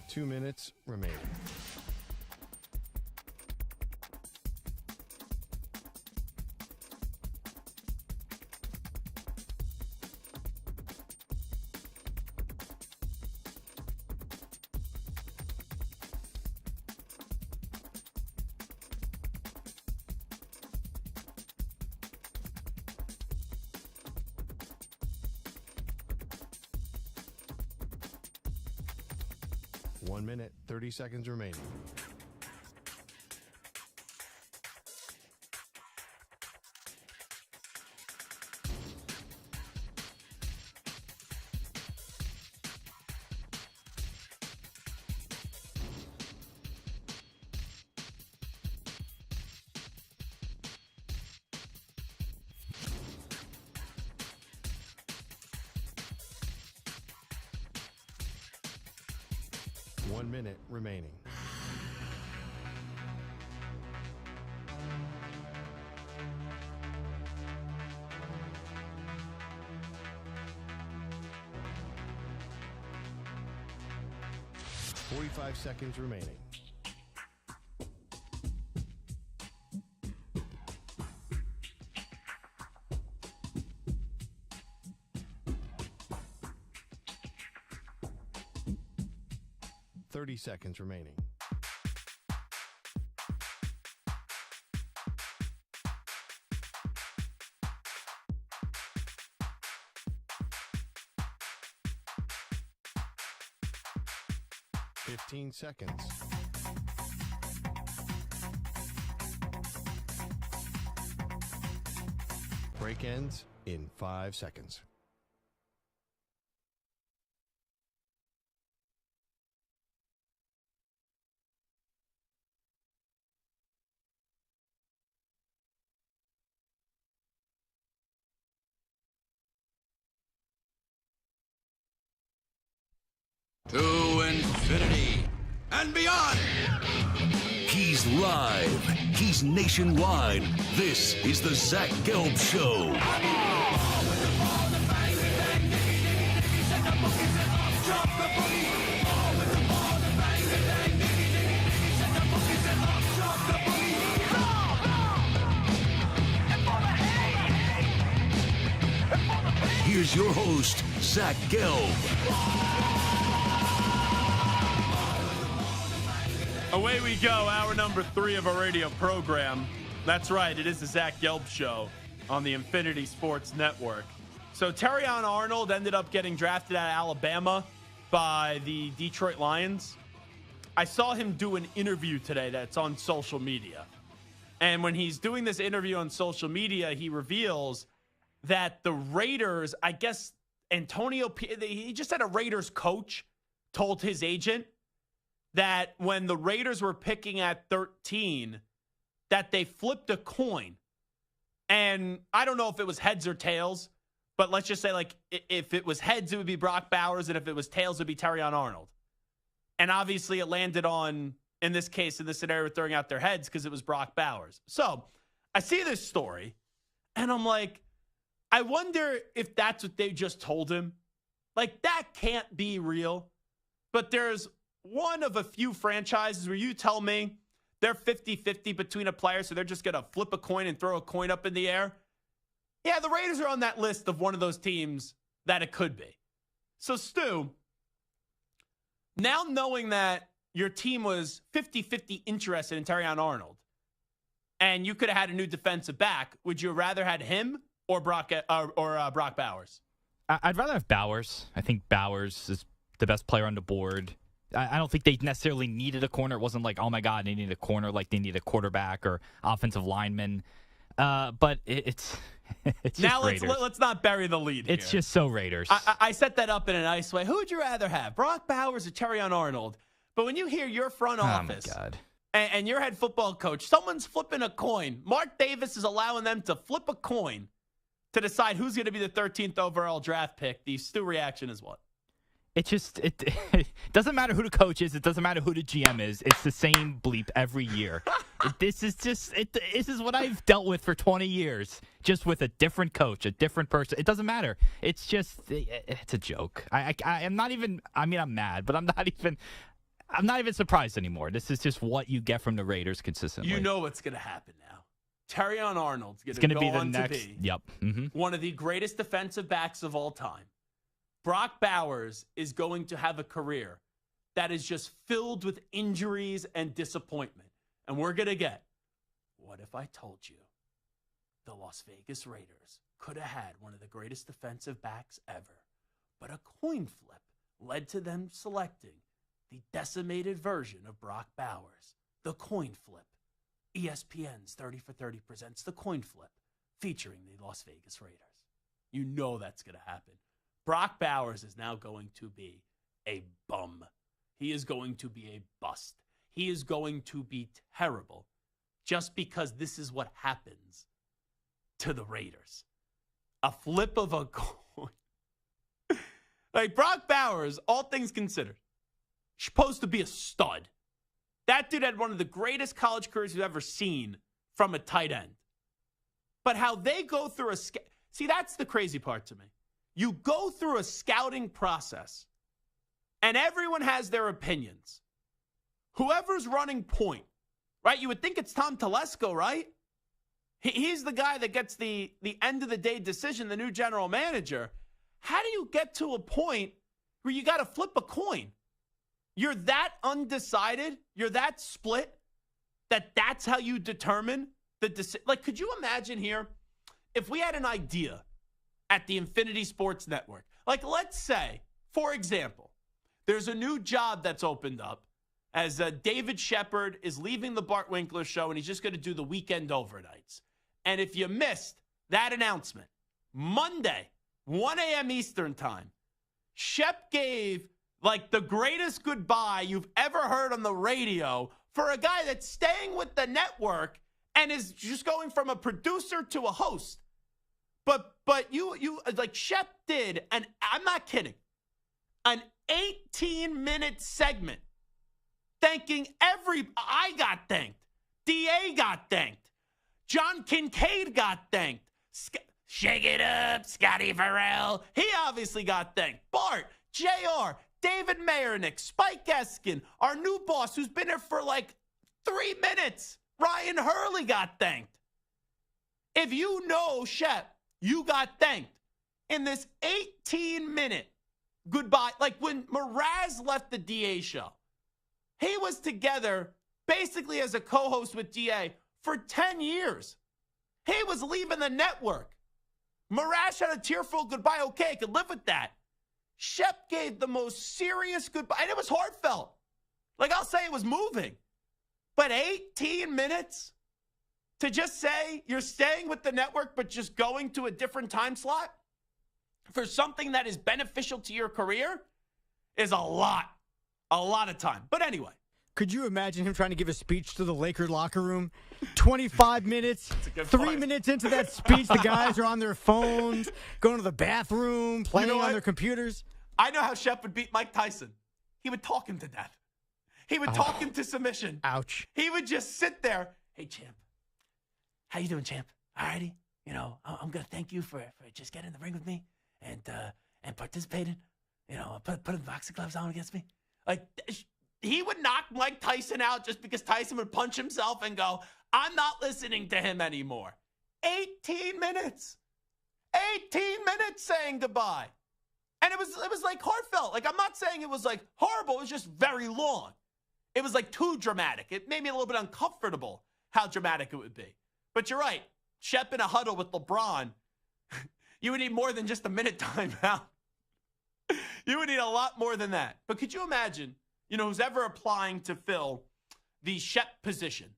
Two minutes remaining. One minute, 30 seconds remaining. 1 minute remaining. .45 seconds remaining. .30 seconds remaining. .15 seconds. Break ends in 5 seconds. To infinity and beyond. He's live. He's nationwide. This is the Zach Gelb Show. Here's your host, Zach Gelb. Away we go, hour number 3 of our radio program. That's right, it is the Zach Gelb Show on the Infinity Sports Network. So Terrion Arnold ended up getting drafted out of Alabama by the Detroit Lions. I saw him do an interview today that's on social media. And when he's doing this interview on social media, he reveals that the Raiders, I guess he just had a Raiders coach told his agent that when the Raiders were picking at 13, that they flipped a coin. And I don't know if it was heads or tails, but let's just say, like, if it was heads, it would be Brock Bowers, and if it was tails, it would be Terrion Arnold. And obviously it landed on, in this case, in this scenario, throwing out their heads because it was Brock Bowers. So I see this story, and I'm like, I wonder if that's what they just told him. Like, that can't be real. But there's one of a few franchises where you tell me they're 50-50 between a player, so they're just going to flip a coin and throw a coin up in the air. Yeah, the Raiders are on that list of one of those teams that it could be. So, Stu, now knowing that your team was 50-50 interested in Terrion Arnold, and you could have had a new defensive back, would you rather had him or Brock Bowers? I'd rather have Bowers. I think Bowers is the best player on the board. I don't think they necessarily needed a corner. It wasn't like, oh, my God, they need a corner like they need a quarterback or offensive lineman. But it's just now Raiders. Let's not bury the lead here. It's just so Raiders. I set that up in a nice way. Who would you rather have, Brock Bowers or Terrion Arnold? But when you hear your front office and your head football coach, someone's flipping a coin. Mark Davis is allowing them to flip a coin to decide who's going to be the 13th overall draft pick. The Stu reaction is what? It doesn't matter who the coach is. It doesn't matter who the GM is. It's the same bleep every year. This is what I've dealt with for 20 years, just with a different coach, a different person. It doesn't matter. It's a joke. I'm not even, I mean, I'm mad, but I'm not even surprised anymore. This is just what you get from the Raiders consistently. You know what's going to happen now. Terrion Arnold's going to go be the on next, to be yep. Mm-hmm. one of the greatest defensive backs of all time. Brock Bowers is going to have a career that is just filled with injuries and disappointment. And we're going to get, what if I told you the Las Vegas Raiders could have had one of the greatest defensive backs ever, but a coin flip led to them selecting the decimated version of Brock Bowers, the coin flip. ESPN's 30 for 30 presents the coin flip featuring the Las Vegas Raiders. You know that's going to happen. Brock Bowers is now going to be a bum. He is going to be a bust. He is going to be terrible just because this is what happens to the Raiders. A flip of a coin. Like Brock Bowers, all things considered, Supposed to be a stud. That dude had one of the greatest college careers you've ever seen from a tight end. But how they go through see, that's the crazy part to me. You go through a scouting process, and everyone has their opinions. Whoever's running point, right? You would think it's Tom Telesco, right? He's the guy that gets the end of the day decision, the new general manager. How do you get to a point where you got to flip a coin? You're that undecided, you're that split, that's how you determine the decision. Like, could you imagine here if we had an idea at the Infinity Sports Network? Like, let's say, for example, there's a new job that's opened up as David Shepard is leaving the Bart Winkler show and he's just going to do the weekend overnights. And if you missed that announcement, Monday, 1 a.m. Eastern time, Shep gave like the greatest goodbye you've ever heard on the radio for a guy that's staying with the network and is just going from a producer to a host. But you like Shep did, and I'm not kidding, an 18-minute segment thanking I got thanked. DA got thanked. John Kincaid got thanked. Shake it up, Scotty Farrell. He obviously got thanked. Bart, JR, David Mayernick, Spike Eskin, our new boss who's been here for like 3 minutes, Ryan Hurley got thanked. If you know Shep, you got thanked in this 18-minute goodbye. Like when Mraz left the DA show, he was together basically as a co-host with DA for 10 years. He was leaving the network. Mraz had a tearful goodbye. Okay, I could live with that. Shep gave the most serious goodbye, and it was heartfelt. Like, I'll say it was moving. But 18 minutes to just say you're staying with the network but just going to a different time slot for something that is beneficial to your career is a lot of time. But anyway. Could you imagine him trying to give a speech to the Laker locker room? 25 minutes, 3 minutes into that speech, the guys are on their phones, going to the bathroom, playing on their computers. I know how Shep would beat Mike Tyson. He would talk him to death. He would talk him to submission. Ouch. He would just sit there. Hey, champ. How you doing, champ? All righty. You know, I'm going to thank you for just getting in the ring with me and participating. You know, putting boxing gloves on against me. Like, he would knock Mike Tyson out just because Tyson would punch himself and go, I'm not listening to him anymore. 18 minutes. 18 minutes saying goodbye. And it was like heartfelt. Like, I'm not saying it was like horrible. It was just very long. It was like too dramatic. It made me a little bit uncomfortable how dramatic it would be. But you're right. Shep in a huddle with LeBron, you would need more than just a minute timeout. You would need a lot more than that. But could you imagine, you know, who's ever applying to fill the Shep position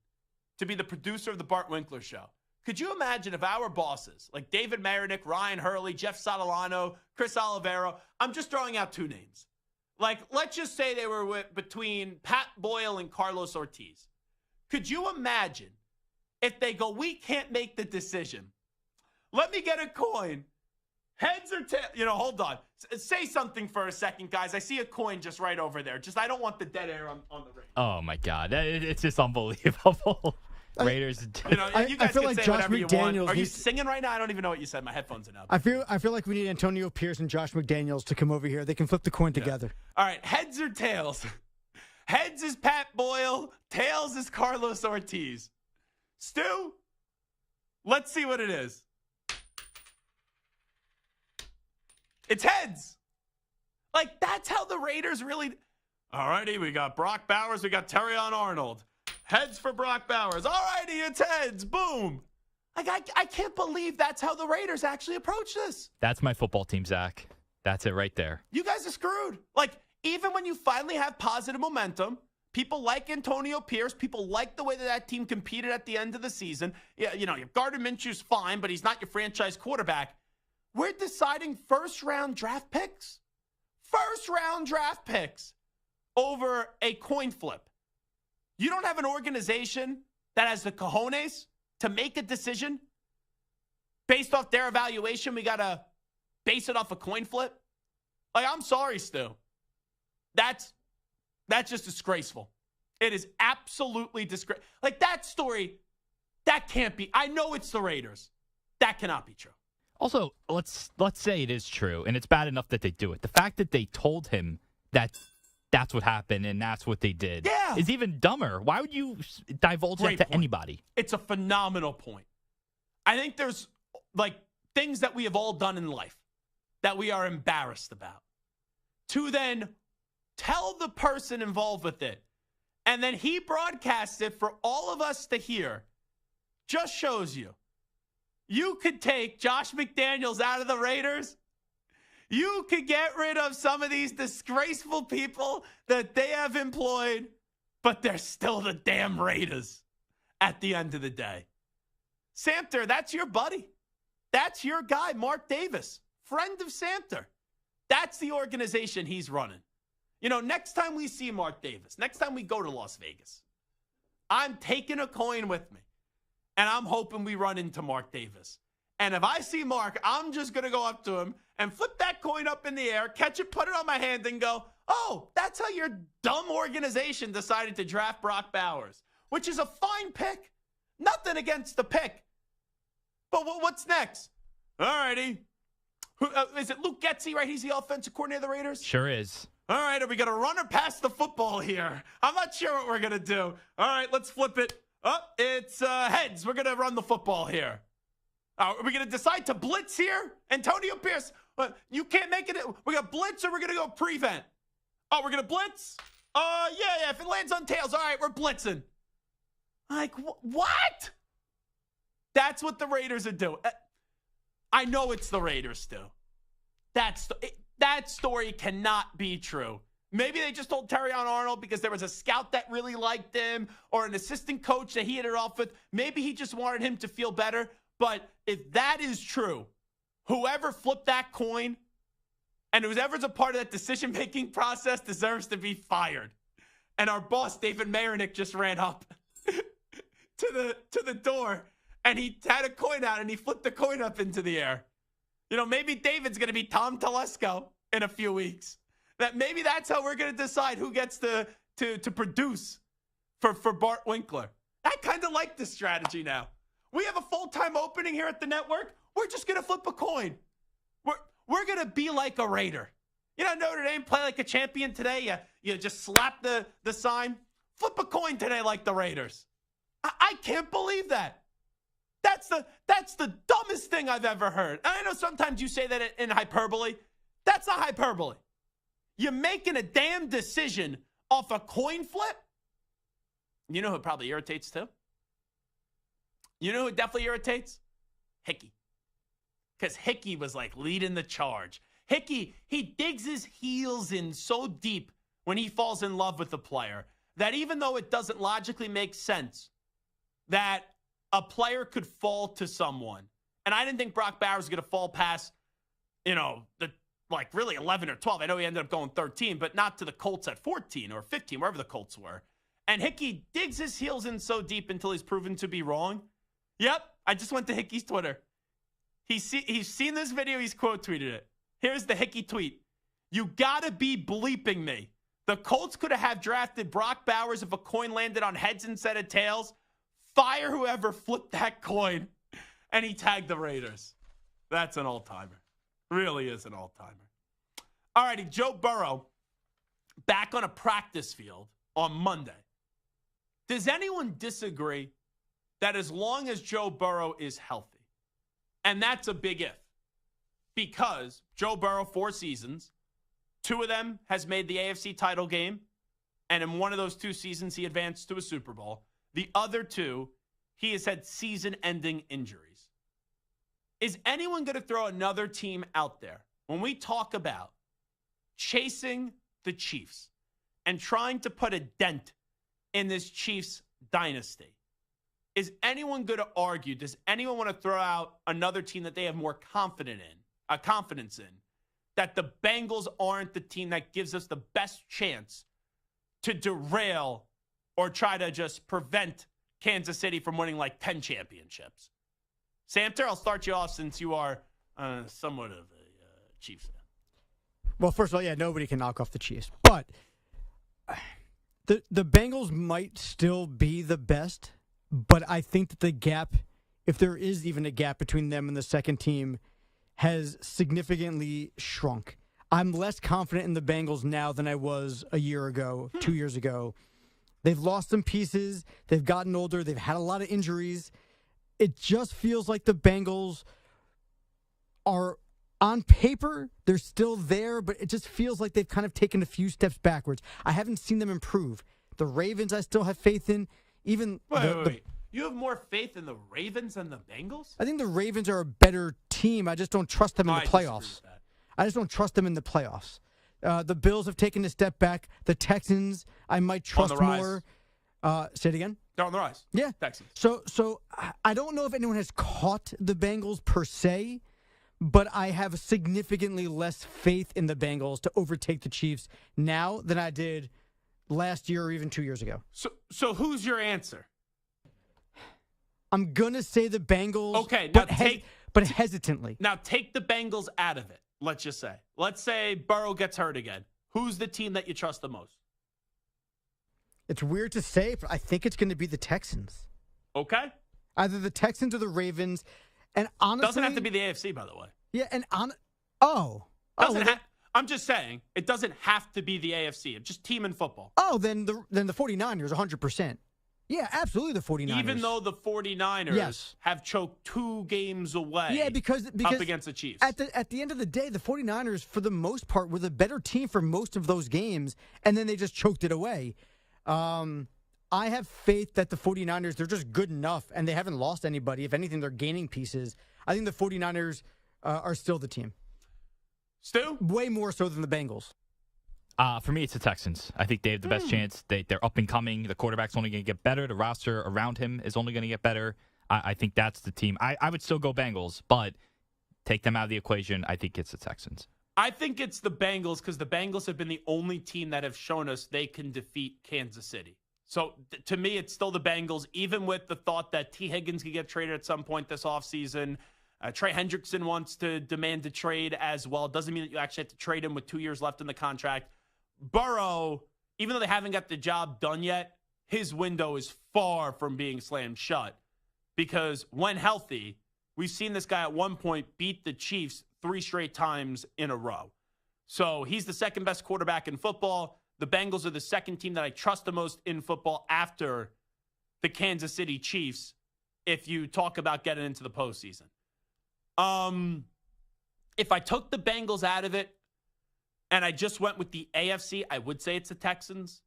to be the producer of the Bart Winkler show? Could you imagine if our bosses, like David Mayernick, Ryan Hurley, Jeff Sotolano, Chris Olivero, I'm just throwing out 2 names. Like, let's just say they were between Pat Boyle and Carlos Ortiz. Could you imagine if they go, we can't make the decision. Let me get a coin. Heads or tails? You know, hold on. Say something for a second, guys. I see a coin just right over there. Just, I don't want the dead air on the ring. Oh, my God. It's just unbelievable. Raiders. You know, you guys I feel can like say Josh whatever you McDaniels want. Are you singing right now? I don't even know what you said. My headphones are now. I feel like we need Antonio Pierce and Josh McDaniels to come over here. They can flip the coin together. All right, heads or tails? Heads is Pat Boyle. Tails is Carlos Ortiz. Stu, let's see what it is. It's heads. Like, that's how the Raiders really... All righty, we got Brock Bowers. We got Terrion Arnold. Heads for Brock Bowers. All righty, it's heads. Boom. Like, I can't believe that's how the Raiders actually approach this. That's my football team, Zach. That's it right there. You guys are screwed. Like, even when you finally have positive momentum, people like Antonio Pierce. People like the way that team competed at the end of the season. Yeah, you know, Gardner Minshew's fine, but he's not your franchise quarterback. We're deciding first-round draft picks. First-round draft picks over a coin flip. You don't have an organization that has the cojones to make a decision based off their evaluation. We got to base it off a coin flip. Like, I'm sorry, Stu. That's That's just disgraceful. It is absolutely disgraceful. Like, that story, that can't be. I know it's the Raiders. That cannot be true. Also, let's say it is true, and it's bad enough that they do it. The fact that they told him that that's what happened and that's what they did is even dumber. Why would you divulge that to anybody? It's a phenomenal point. I think there's, like, things that we have all done in life that we are embarrassed about. To then tell the person involved with it, and then he broadcasts it for all of us to hear, just shows you. You could take Josh McDaniels out of the Raiders. You could get rid of some of these disgraceful people that they have employed, but they're still the damn Raiders at the end of the day. Samter, that's your buddy. That's your guy, Mark Davis, friend of Samter. That's the organization he's running. You know, next time we see Mark Davis, next time we go to Las Vegas, I'm taking a coin with me, and I'm hoping we run into Mark Davis. And if I see Mark, I'm just going to go up to him and flip that coin up in the air, catch it, put it on my hand, and go, oh, that's how your dumb organization decided to draft Brock Bowers, which is a fine pick. Nothing against the pick. But what's next? All righty. Is it Luke Getsy, right? He's the offensive coordinator of the Raiders? Sure is. All right, are we going to run or pass the football here? I'm not sure what we're going to do. All right, let's flip it. Oh, it's heads. We're going to run the football here. Are we going to decide to blitz here? Antonio Pierce, you can't make it. We got blitz or we're going to go prevent? Oh, we're going to blitz? Yeah. If it lands on tails, all right, we're blitzing. Like, what? That's what the Raiders are doing. I know it's the Raiders still. That story cannot be true. Maybe they just told Terrion Arnold because there was a scout that really liked him or an assistant coach that he hit it off with. Maybe he just wanted him to feel better. But if that is true, whoever flipped that coin and whoever's a part of that decision-making process deserves to be fired. And our boss, David Marinick, just ran up to the door, and he had a coin out, and he flipped the coin up into the air. You know, maybe David's going to be Tom Telesco in a few weeks. That maybe that's how we're going to decide who gets to produce for Bart Winkler. I kind of like this strategy now. We have a full-time opening here at the network. We're just going to flip a coin. We're going to be like a Raider. You know, Notre Dame play like a champion today. You just slap the sign. Flip a coin today like the Raiders. I can't believe that. That's the dumbest thing I've ever heard. And I know sometimes you say that in hyperbole. That's not hyperbole. You're making a damn decision off a coin flip. You know who it probably irritates too? You know who it definitely irritates? Hickey. Because Hickey was like leading the charge. Hickey, he digs his heels in so deep when he falls in love with a player that even though it doesn't logically make sense that a player could fall to someone, and I didn't think Brock Bowers was going to fall past, really 11 or 12. I know he ended up going 13, but not to the Colts at 14 or 15, wherever the Colts were. And Hickey digs his heels in so deep until he's proven to be wrong. Yep, I just went to Hickey's Twitter. He's seen this video. He's quote tweeted it. Here's the Hickey tweet. You gotta be bleeping me. The Colts could have drafted Brock Bowers if a coin landed on heads instead of tails. Fire whoever flipped that coin. And he tagged the Raiders. That's an all-timer. Really is an all-timer. All righty, Joe Burrow back on a practice field on Monday. Does anyone disagree that as long as Joe Burrow is healthy, and that's a big if, because Joe Burrow, 4 seasons, 2 of them has made the AFC title game, and in one of those 2 seasons, he advanced to a Super Bowl. The other 2, he has had season-ending injuries. Is anyone going to throw another team out there when we talk about chasing the Chiefs and trying to put a dent in this Chiefs dynasty? Is anyone going to argue? Does anyone want to throw out another team that they have more confidence in, that the Bengals aren't the team that gives us the best chance to derail or try to just prevent Kansas City from winning like 10 championships? Samter, I'll start you off since you are somewhat of a Chiefs fan. Well, first of all, yeah, nobody can knock off the Chiefs. But The Bengals might still be the best, but I think that the gap, if there is even a gap between them and the second team, has significantly shrunk. I'm less confident in the Bengals now than I was a year ago, 2 years ago. They've lost some pieces. They've gotten older. They've had a lot of injuries. It just feels like the Bengals are, on paper, they're still there, but it just feels like they've kind of taken a few steps backwards. I haven't seen them improve. The Ravens, I still have faith in. Even Wait. You have more faith in the Ravens than the Bengals? I think the Ravens are a better team. I just don't trust them in the playoffs. I just don't trust them in the playoffs. The Bills have taken a step back. The Texans, I might trust more. Say it again? They're on the rise. Yeah. Texans. So I don't know if anyone has caught the Bengals per se, but I have significantly less faith in the Bengals to overtake the Chiefs now than I did last year or even 2 years ago. So who's your answer? I'm going to say the Bengals, okay, now but hesitantly. Now take the Bengals out of it, let's just say. Let's say Burrow gets hurt again. Who's the team that you trust the most? It's weird to say, but I think it's going to be the Texans. Okay. Either the Texans or the Ravens. And honestly, doesn't have to be the AFC, by the way. Yeah, and I'm just saying, it doesn't have to be the AFC. It's just team in football. Oh, then the 49ers, 100%. Yeah, absolutely the 49ers. Even though the 49ers have choked 2 games away because up against the Chiefs. At the end of the day, the 49ers, for the most part, were the better team for most of those games, and then they just choked it away. I have faith that the 49ers, they're just good enough, and they haven't lost anybody. If anything, they're gaining pieces. I think the 49ers are still the team. Stu? Way more so than the Bengals. For me, it's the Texans. I think they have the best chance. They're up and coming. The quarterback's only going to get better. The roster around him is only going to get better. I think that's the team. I would still go Bengals, but take them out of the equation. I think it's the Texans. I think it's the Bengals because the Bengals have been the only team that have shown us they can defeat Kansas City. So to me, it's still the Bengals, even with the thought that T. Higgins could get traded at some point this offseason. Trey Hendrickson wants to demand a trade as well. Doesn't mean that you actually have to trade him with 2 years left in the contract. Burrow, even though they haven't got the job done yet, his window is far from being slammed shut because when healthy, we've seen this guy at one point beat the Chiefs 3 straight times in a row. So he's the second best quarterback in football. The Bengals are the second team that I trust the most in football after the Kansas City Chiefs if you talk about getting into the postseason. If I took the Bengals out of it and I just went with the AFC, I would say it's the Texans.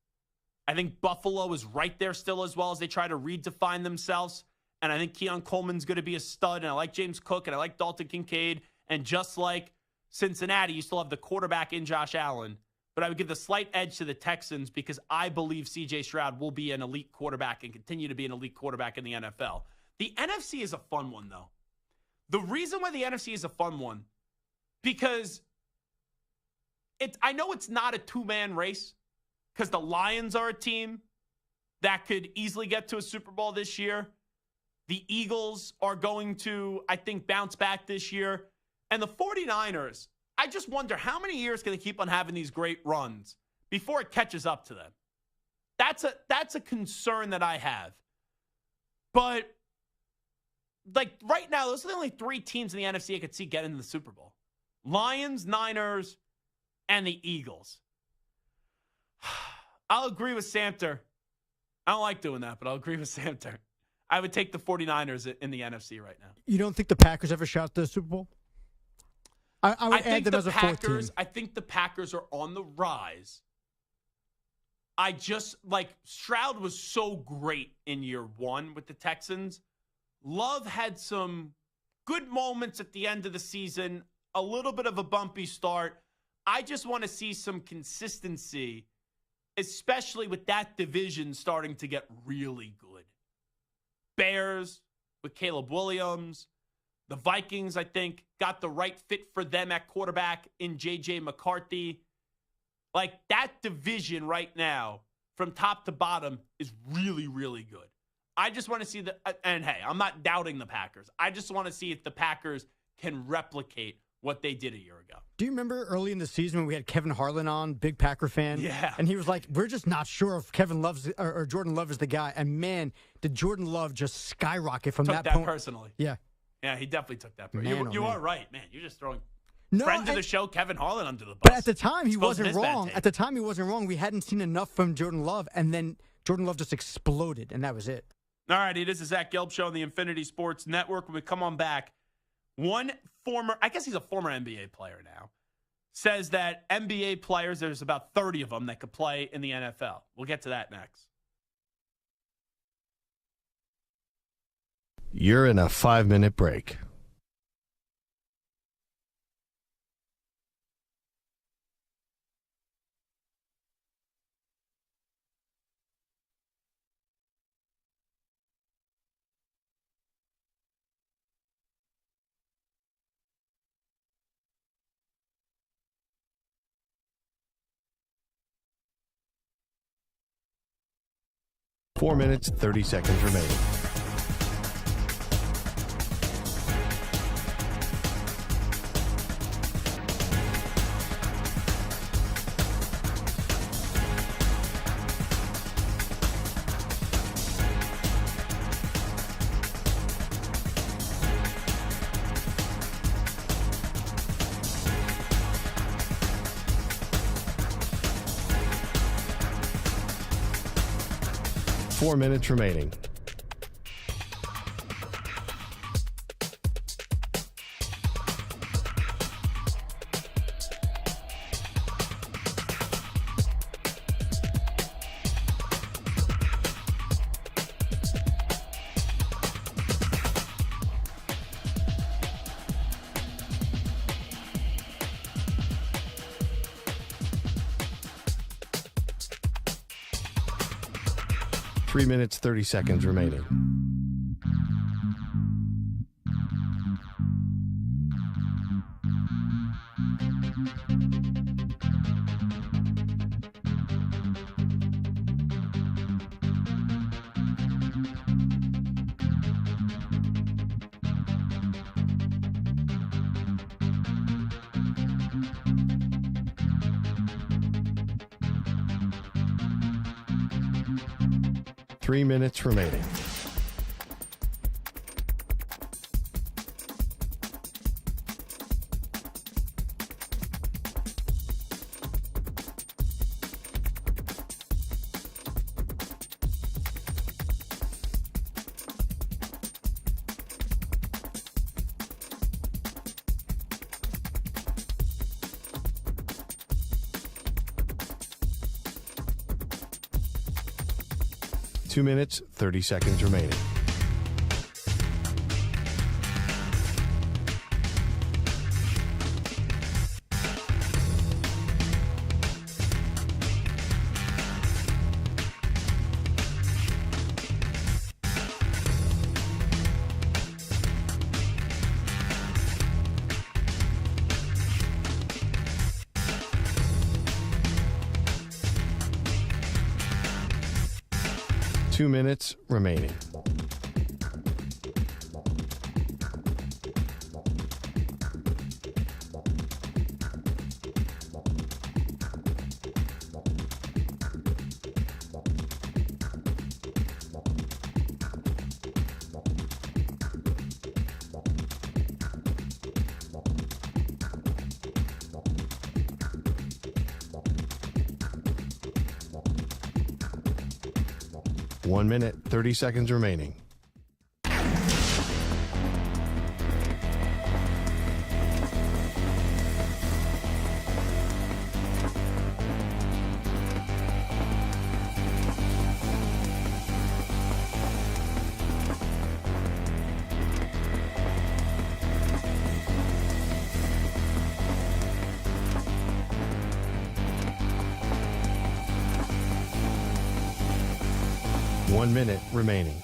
I think Buffalo is right there still as well as they try to redefine themselves. And I think Keon Coleman's going to be a stud. And I like James Cook and I like Dalton Kincaid. And just like Cincinnati, you still have the quarterback in Josh Allen. But I would give the slight edge to the Texans because I believe C.J. Stroud will be an elite quarterback and continue to be an elite quarterback in the NFL. The NFC is a fun one, though. The reason why the NFC is a fun one, because I know it's not a 2-man race, because the Lions are a team that could easily get to a Super Bowl this year. The Eagles are going to, I think, bounce back this year. And the 49ers, I just wonder how many years can they keep on having these great runs before it catches up to them? That's a concern that I have. But like right now, those are the only 3 teams in the NFC I could see getting to the Super Bowl. Lions, Niners, and the Eagles. I'll agree with Samter. I don't like doing that, but I'll agree with Samter. I would take the 49ers in the NFC right now. You don't think the Packers have a shot at the Super Bowl? I would add them as a fourth team. I think the Packers are on the rise. I just, Stroud was so great in year 1 with the Texans. Love had some good moments at the end of the season, a little bit of a bumpy start. I just want to see some consistency, especially with that division starting to get really good. Bears with Caleb Williams. The Vikings, I think, got the right fit for them at quarterback in J.J. McCarthy. Like, that division right now, from top to bottom, is really, really good. I just want to see and hey, I'm not doubting the Packers. I just want to see if the Packers can replicate what they did a year ago. Do you remember early in the season when we had Kevin Harlan on, big Packer fan? Yeah. And he was like, we're just not sure if Kevin Love's or Jordan Love is the guy. And man, did Jordan Love just skyrocket from that point. Personally. Yeah. Yeah, he definitely took that. Man, You are right, man. You're just throwing No, friend of the show, Kevin Harlan, under the bus. But at the time, he Exposing wasn't his bad wrong. take. At the time, he wasn't wrong. We hadn't seen enough from Jordan Love, and then Jordan Love just exploded, and that was it. All righty, this is Zach Gelb Show on the Infinity Sports Network. When we come on back, one former, I guess he's a former NBA player now, says that NBA players, there's about 30 of them that could play in the NFL. We'll get to that next. You're in a 5-minute break. Four minutes, 30 seconds remaining. Four minutes remaining. Three minutes, 30 seconds remaining. Three minutes remaining. Two minutes, 30 seconds remaining. Two minutes remaining. One minute, 30 seconds remaining. One minute remaining.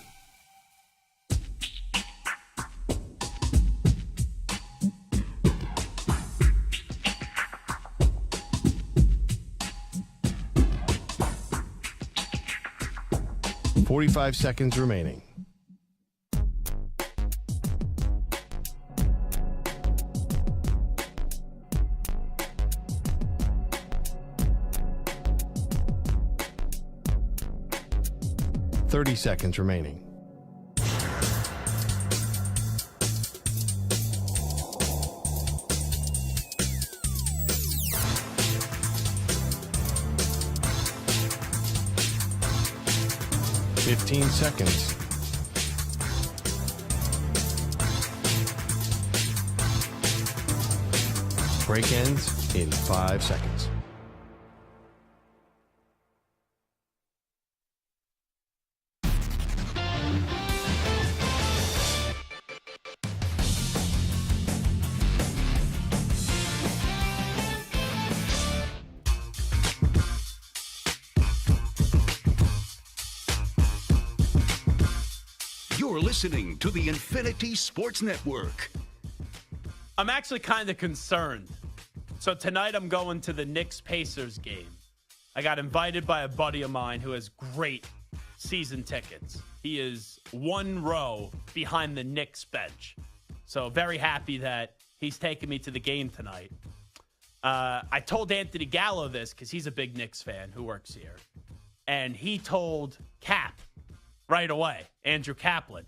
.45 seconds remaining. 30 seconds remaining. Fifteen seconds. Break ends in 5 seconds. You're listening to the Infinity Sports Network. I'm actually kind of concerned. So tonight I'm going to the Knicks-Pacers game. I got invited by a buddy of mine who has great season tickets. He is one row behind the Knicks bench. So very happy that he's taking me to the game tonight. I told Anthony Gallo this because he's a big Knicks fan who works here. And he told Cap right away, Andrew Kaplan.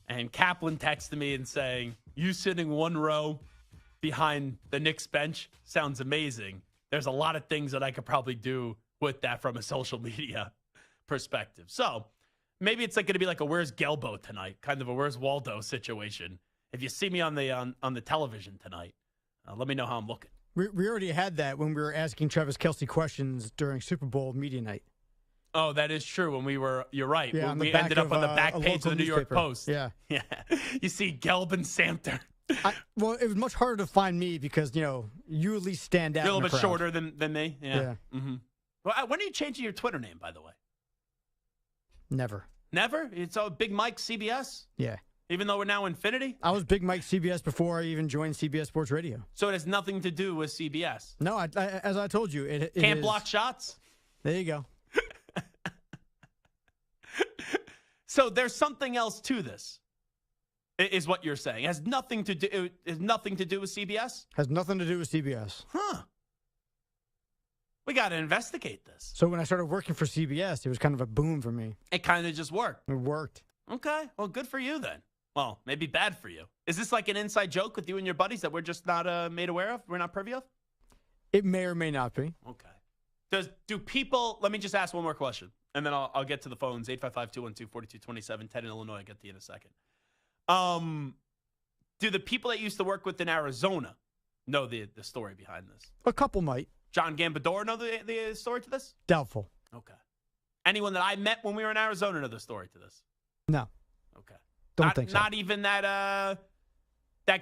And Kaplan texted me and saying, you sitting one row behind the Knicks bench sounds amazing. There's a lot of things that I could probably do with that from a social media perspective. So maybe it's like going to be like a Where's Gelbo tonight, kind of a Where's Waldo situation. If you see me on the television tonight, let me know how I'm looking. We already had that when we were asking Travis Kelce questions during Super Bowl media night. Oh, that is true. When you're right. Yeah, When we ended up on the back page of the New York Post. Yeah. Yeah. You see Gelb and Samter. Well, it was much harder to find me because, you at least stand out. You're a little bit crowd. shorter than me. Yeah. Mm-hmm. Well, when are you changing your Twitter name, by the way? Never. Never? It's Big Mike CBS? Yeah. Even though we're now Infinity? I was Big Mike CBS before I even joined CBS Sports Radio. So it has nothing to do with CBS? No, as I told you, it Can't is... block shots? There you go. So there's something else to this, is what you're saying. It has nothing to do with CBS? Has nothing to do with CBS. Huh. We got to investigate this. So when I started working for CBS, it was kind of a boom for me. It kind of just worked. It worked. Okay. Well, good for you then. Well, maybe bad for you. Is this like an inside joke with you and your buddies that we're just not made aware of? We're not privy of? It may or may not be. Okay. Do people, let me just ask one more question, and then I'll get to the phones, 855-212-4227, Ted in Illinois, I'll get to you in a second. Do the people that used to work with in Arizona know the story behind this? A couple might. John Gambador know the story to this? Doubtful. Okay. Anyone that I met when we were in Arizona know the story to this? No. Okay. Don't think so. Not even that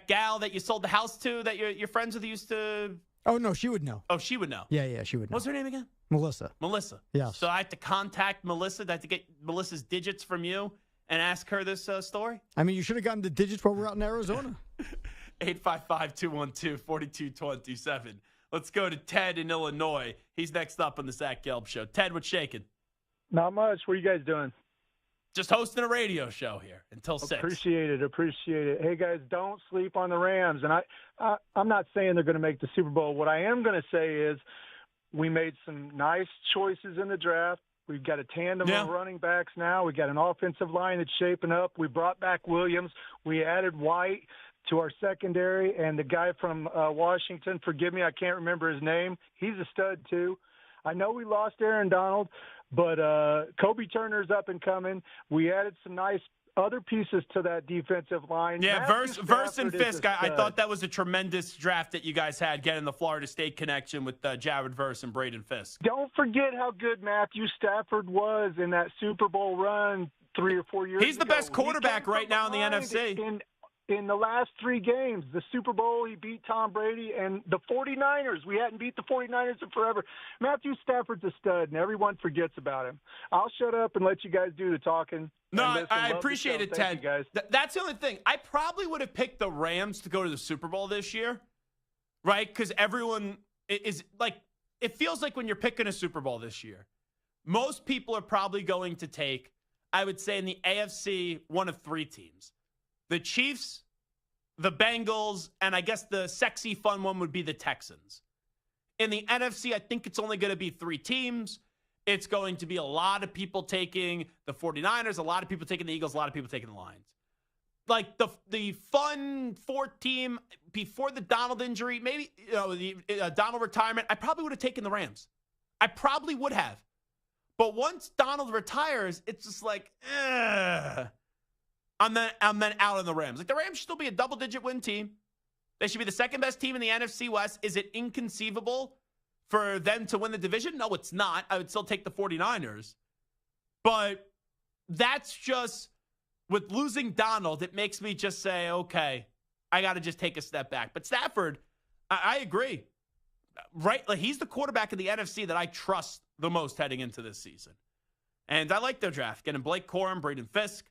gal that you sold the house to that your friends with used to... Oh, no, she would know. Oh, she would know. Yeah, she would know. What's her name again? Melissa. Yes. So I have to contact Melissa. I have to get Melissa's digits from you and ask her this story? I mean, you should have gotten the digits while we're out in Arizona. 855-212-4227. Let's go to Ted in Illinois. He's next up on the Zach Gelb Show. Ted, what's shaking? Not much. What are you guys doing? Just hosting a radio show here until 6. Appreciate it. Hey, guys, don't sleep on the Rams. And I'm not saying they're going to make the Super Bowl. What I am going to say is we made some nice choices in the draft. We've got a tandem of running backs now. We've got an offensive line that's shaping up. We brought back Williams. We added White to our secondary. And the guy from Washington, forgive me, I can't remember his name. He's a stud, too. I know we lost Aaron Donald, but Kobe Turner's up and coming. We added some nice other pieces to that defensive line. Yeah, Verse and Fisk. I thought that was a tremendous draft that you guys had, getting the Florida State connection with Jared Verse and Braden Fisk. Don't forget how good Matthew Stafford was in that Super Bowl run 3 or 4 years ago. He's the best quarterback right now in the NFC. In the last 3 games, the Super Bowl, he beat Tom Brady, and the 49ers. We hadn't beat the 49ers in forever. Matthew Stafford's a stud, and everyone forgets about him. I'll shut up and let you guys do the talking. No, I appreciate it, Ted. Guys. That's the only thing. I probably would have picked the Rams to go to the Super Bowl this year, right? Because everyone is like, it feels like when you're picking a Super Bowl this year, most people are probably going to take, I would say in the AFC, one of 3 teams. The Chiefs, the Bengals, and I guess the sexy fun one would be the Texans. In the NFC, I think it's only going to be 3 teams. it's going to be a lot of people taking the 49ers, a lot of people taking the Eagles, a lot of people taking the Lions. Like the fun fourth team before the Donald injury, maybe the Donald retirement, I probably would have taken the Rams. I probably would have. But once Donald retires, it's just like, I'm then out on the Rams. Like the Rams should still be a double-digit win team. They should be the second best team in the NFC West. Is it inconceivable for them to win the division? No, it's not. I would still take the 49ers. But that's just, with losing Donald, it makes me just say, okay, I got to just take a step back. But Stafford, I agree. Right? Like he's the quarterback in the NFC that I trust the most heading into this season. And I like their draft, getting Blake Corum, Braden Fisk,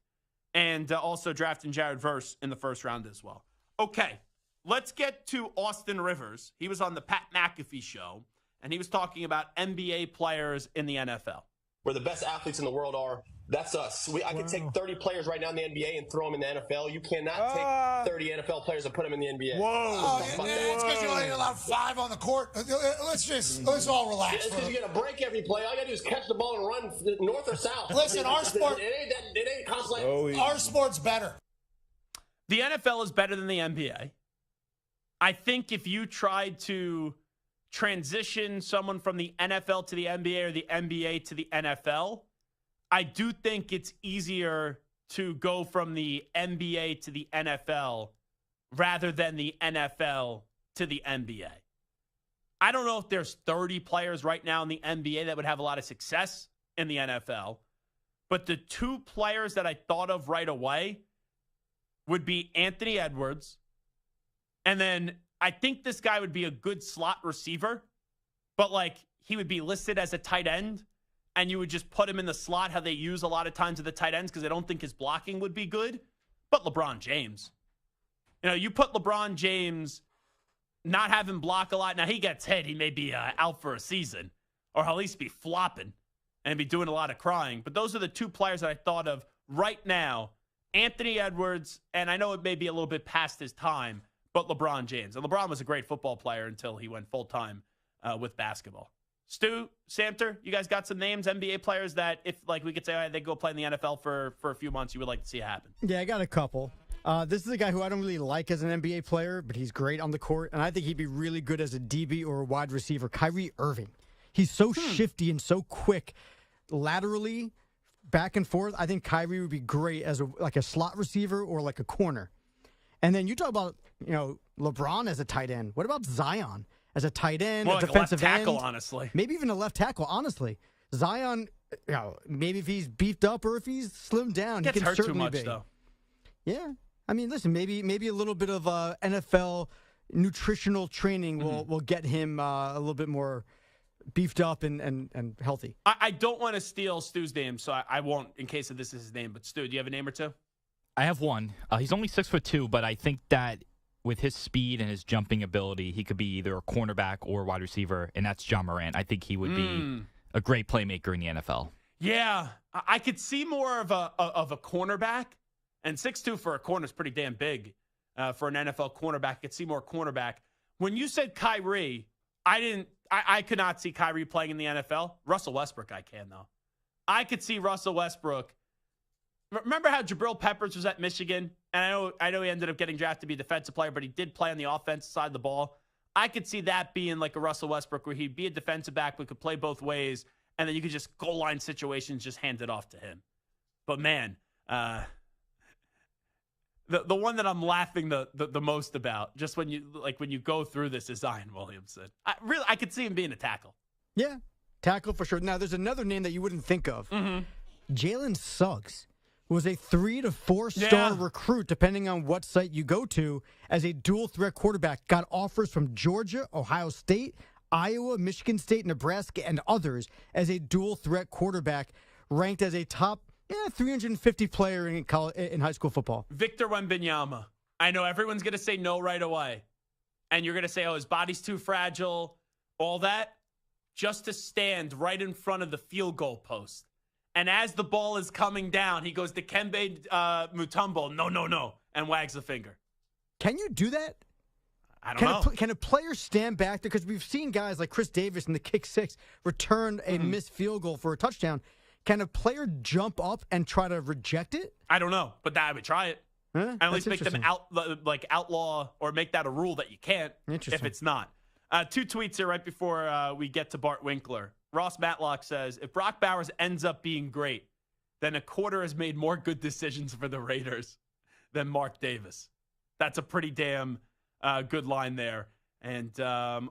and also drafting Jared Verse in the first round as well. Okay, let's get to Austin Rivers. He was on the Pat McAfee show, and he was talking about NBA players in the NFL. Where the best athletes in the world are, that's us. I could take 30 players right now in the NBA and throw them in the NFL. You cannot take 30 NFL players and put them in the NBA. It's because you're only allowed 5 on the court. Let's all relax. It's because you're going to break every play. All you got to do is catch the ball and run north or south. Listen, our sport, it ain't complex. Our sport's better. The NFL is better than the NBA. I think if you tried to transition someone from the NFL to the NBA or the NBA to the NFL, I do think it's easier to go from the NBA to the NFL rather than the NFL to the NBA. I don't know if there's 30 players right now in the NBA that would have a lot of success in the NFL, but the 2 players that I thought of right away would be Anthony Edwards, and then I think this guy would be a good slot receiver, but like he would be listed as a tight end, and you would just put him in the slot, how they use a lot of times of the tight ends, because I don't think his blocking would be good. But LeBron James. You put LeBron James, not have him block a lot. Now, he gets hit. He may be out for a season, or at least be flopping and be doing a lot of crying. But those are the 2 players that I thought of right now. Anthony Edwards, and I know it may be a little bit past his time, but LeBron James. And LeBron was a great football player until he went full-time with basketball. Stu, Samter, you guys got some names, NBA players that if like we could say they go play in the NFL for a few months, you would like to see it happen? Yeah, I got a couple. This is a guy who I don't really like as an NBA player, but he's great on the court, and I think he'd be really good as a DB or a wide receiver. Kyrie Irving. He's so shifty and so quick laterally, back and forth. I think Kyrie would be great as a slot receiver or like a corner. And then you talk about, LeBron as a tight end. What about Zion as a tight end, more a like defensive a left tackle, end? honestly. Maybe even a left tackle, honestly. Zion, maybe if he's beefed up or if he's slimmed down, Gets he can hurt certainly too much, be. though. Yeah. I mean, listen, maybe a little bit of NFL nutritional training will get him a little bit more beefed up and healthy. I don't want to steal Stu's name, so I won't in case this is his name. But Stu, do you have a name or two? I have one. He's only 6'2", but I think that with his speed and his jumping ability, he could be either a cornerback or a wide receiver, and that's John Morant. I think he would be a great playmaker in the NFL. Yeah, I could see more of a cornerback, and 6'2" for a corner is pretty damn big for an NFL cornerback. I could see more cornerback. When you said Kyrie, I could not see Kyrie playing in the NFL. Russell Westbrook, I can though. I could see Russell Westbrook. Remember how Jabril Peppers was at Michigan? And I know he ended up getting drafted to be a defensive player, but he did play on the offensive side of the ball. I could see that being like a Russell Westbrook where he'd be a defensive back but could play both ways, and then you could just goal line situations, just hand it off to him. But man, the one that I'm laughing the most about, just when you go through this, is Zion Williamson. I could see him being a tackle. Yeah, tackle for sure. Now, there's another name that you wouldn't think of. Jalen Suggs was a 3 to 4 star recruit, depending on what site you go to, as a dual threat quarterback. Got offers from Georgia, Ohio State, Iowa, Michigan State, Nebraska, and others as a dual threat quarterback, ranked as a top 350 player in high school football. Victor Wembanyama. I know everyone's going to say no right away. And you're going to say, his body's too fragile, all that. Just to stand right in front of the field goal post. And as the ball is coming down, he goes to Dikembe Mutombo, no, and wags the finger. Can you do that? I don't know. Can a player stand back there? Because we've seen guys like Chris Davis in the kick six return a missed field goal for a touchdown. Can a player jump up and try to reject it? I don't know, but I would try it. At least make them outlaw or make that a rule that you can't if it's not. 2 tweets here right before we get to Bart Winkler. Ross Matlock says, if Brock Bowers ends up being great, then a quarter has made more good decisions for the Raiders than Mark Davis. That's a pretty damn good line there. And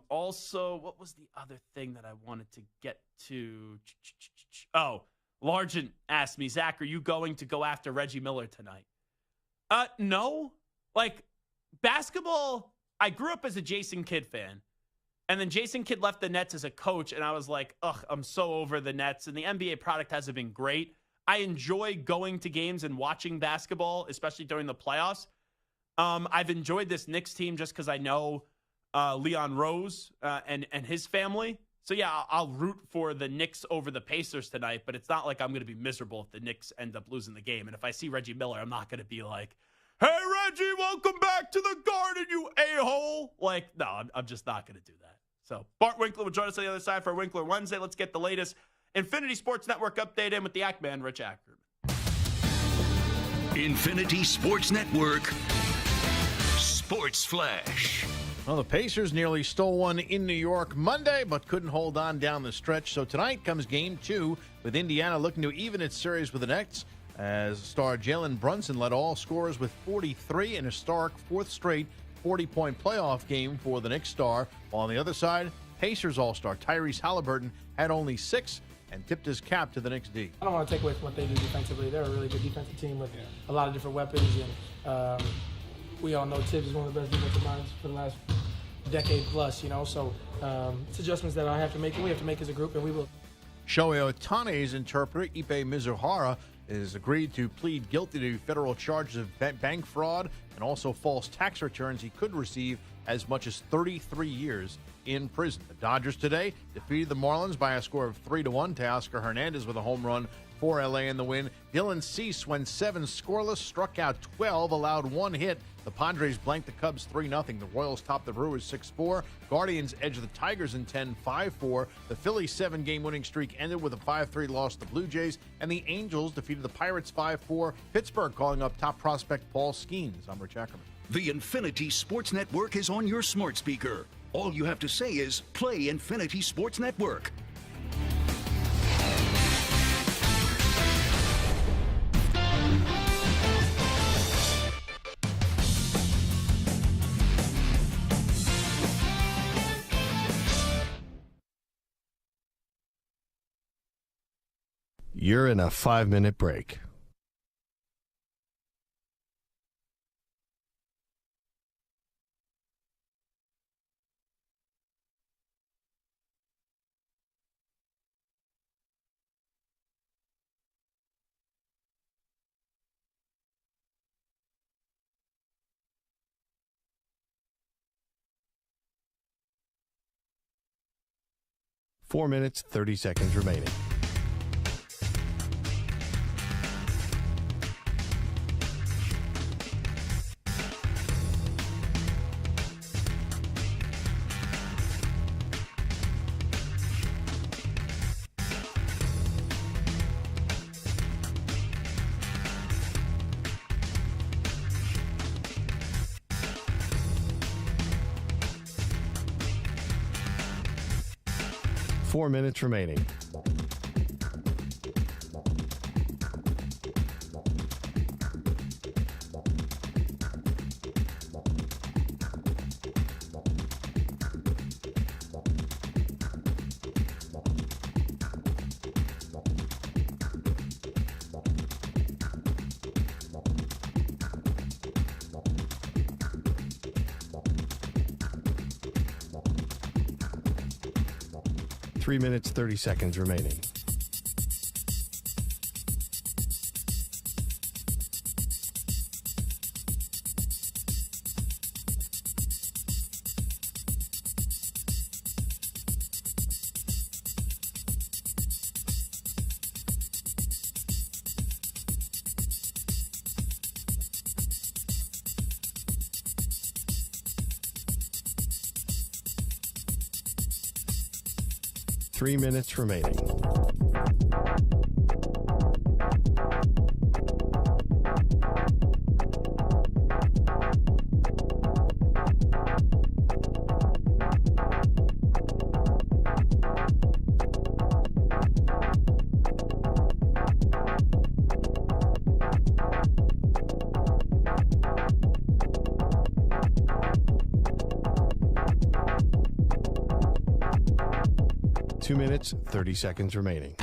also, what was the other thing that I wanted to get to? Oh, Largent asked me, Zach, are you going to go after Reggie Miller tonight? No. Like, basketball, I grew up as a Jason Kidd fan. And then Jason Kidd left the Nets as a coach, and I was like, ugh, I'm so over the Nets. And the NBA product hasn't been great. I enjoy going to games and watching basketball, especially during the playoffs. I've enjoyed this Knicks team just because I know Leon Rose and his family. So, yeah, I'll root for the Knicks over the Pacers tonight, but it's not like I'm going to be miserable if the Knicks end up losing the game. And if I see Reggie Miller, I'm not going to be like, hey, Reggie, welcome back to the Garden, you a-hole. Like, no, I'm just not going to do that. So, Bart Winkler will join us on the other side for Winkler Wednesday. Let's get the latest Infinity Sports Network update in with the Ackman, Rich Ackerman. Infinity Sports Network Sports Flash. Well, the Pacers nearly stole one in New York Monday, but couldn't hold on down the stretch. So tonight comes Game 2 with Indiana looking to even its series with the Nets, as star Jalen Brunson led all scorers with 43, an historic fourth straight 40-point playoff game for the Knicks star. While on the other side, Pacers all-star Tyrese Halliburton had only 6 and tipped his cap to the Knicks D. I don't want to take away from what they do defensively. They're a really good defensive team with a lot of different weapons, and we all know Tibbs is one of the best defensive minds for the last decade plus, so it's adjustments that I have to make and we have to make as a group, and we will. Shohei Ohtani's interpreter, Ipe Mizuhara, has agreed to plead guilty to federal charges of bank fraud and also false tax returns. He could receive as much as 33 years in prison. The Dodgers today defeated the Marlins by a score of 3-1. Teoscar Hernandez with a home run for LA in the win. Dylan Cease went 7 scoreless, struck out 12, allowed 1 hit. The Padres blanked the Cubs 3-0. The Royals topped the Brewers 6-4. Guardians edged the Tigers in 10, 5-4. The Phillies' 7-game winning streak ended with a 5-3 loss to the Blue Jays. And the Angels defeated the Pirates 5-4. Pittsburgh calling up top prospect Paul Skeens. I'm Rich Ackerman. The Infinity Sports Network is on your smart speaker. All you have to say is play Infinity Sports Network. You're in a 5-minute break. Four minutes, 30 seconds remaining. Four minutes remaining. Three minutes, 30 seconds remaining. 3 minutes remaining. Two minutes, 30 seconds remaining.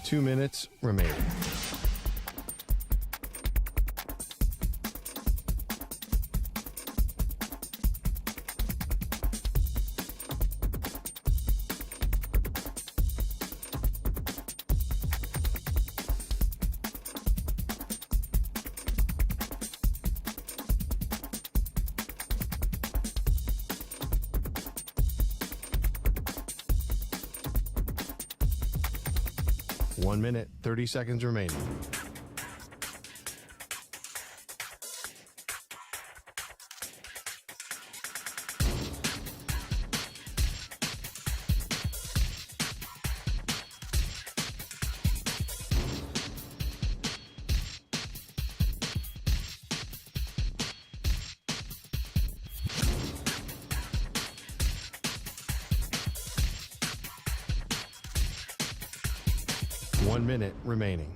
Two minutes remaining. One minute, 30 seconds remaining. One minute remaining.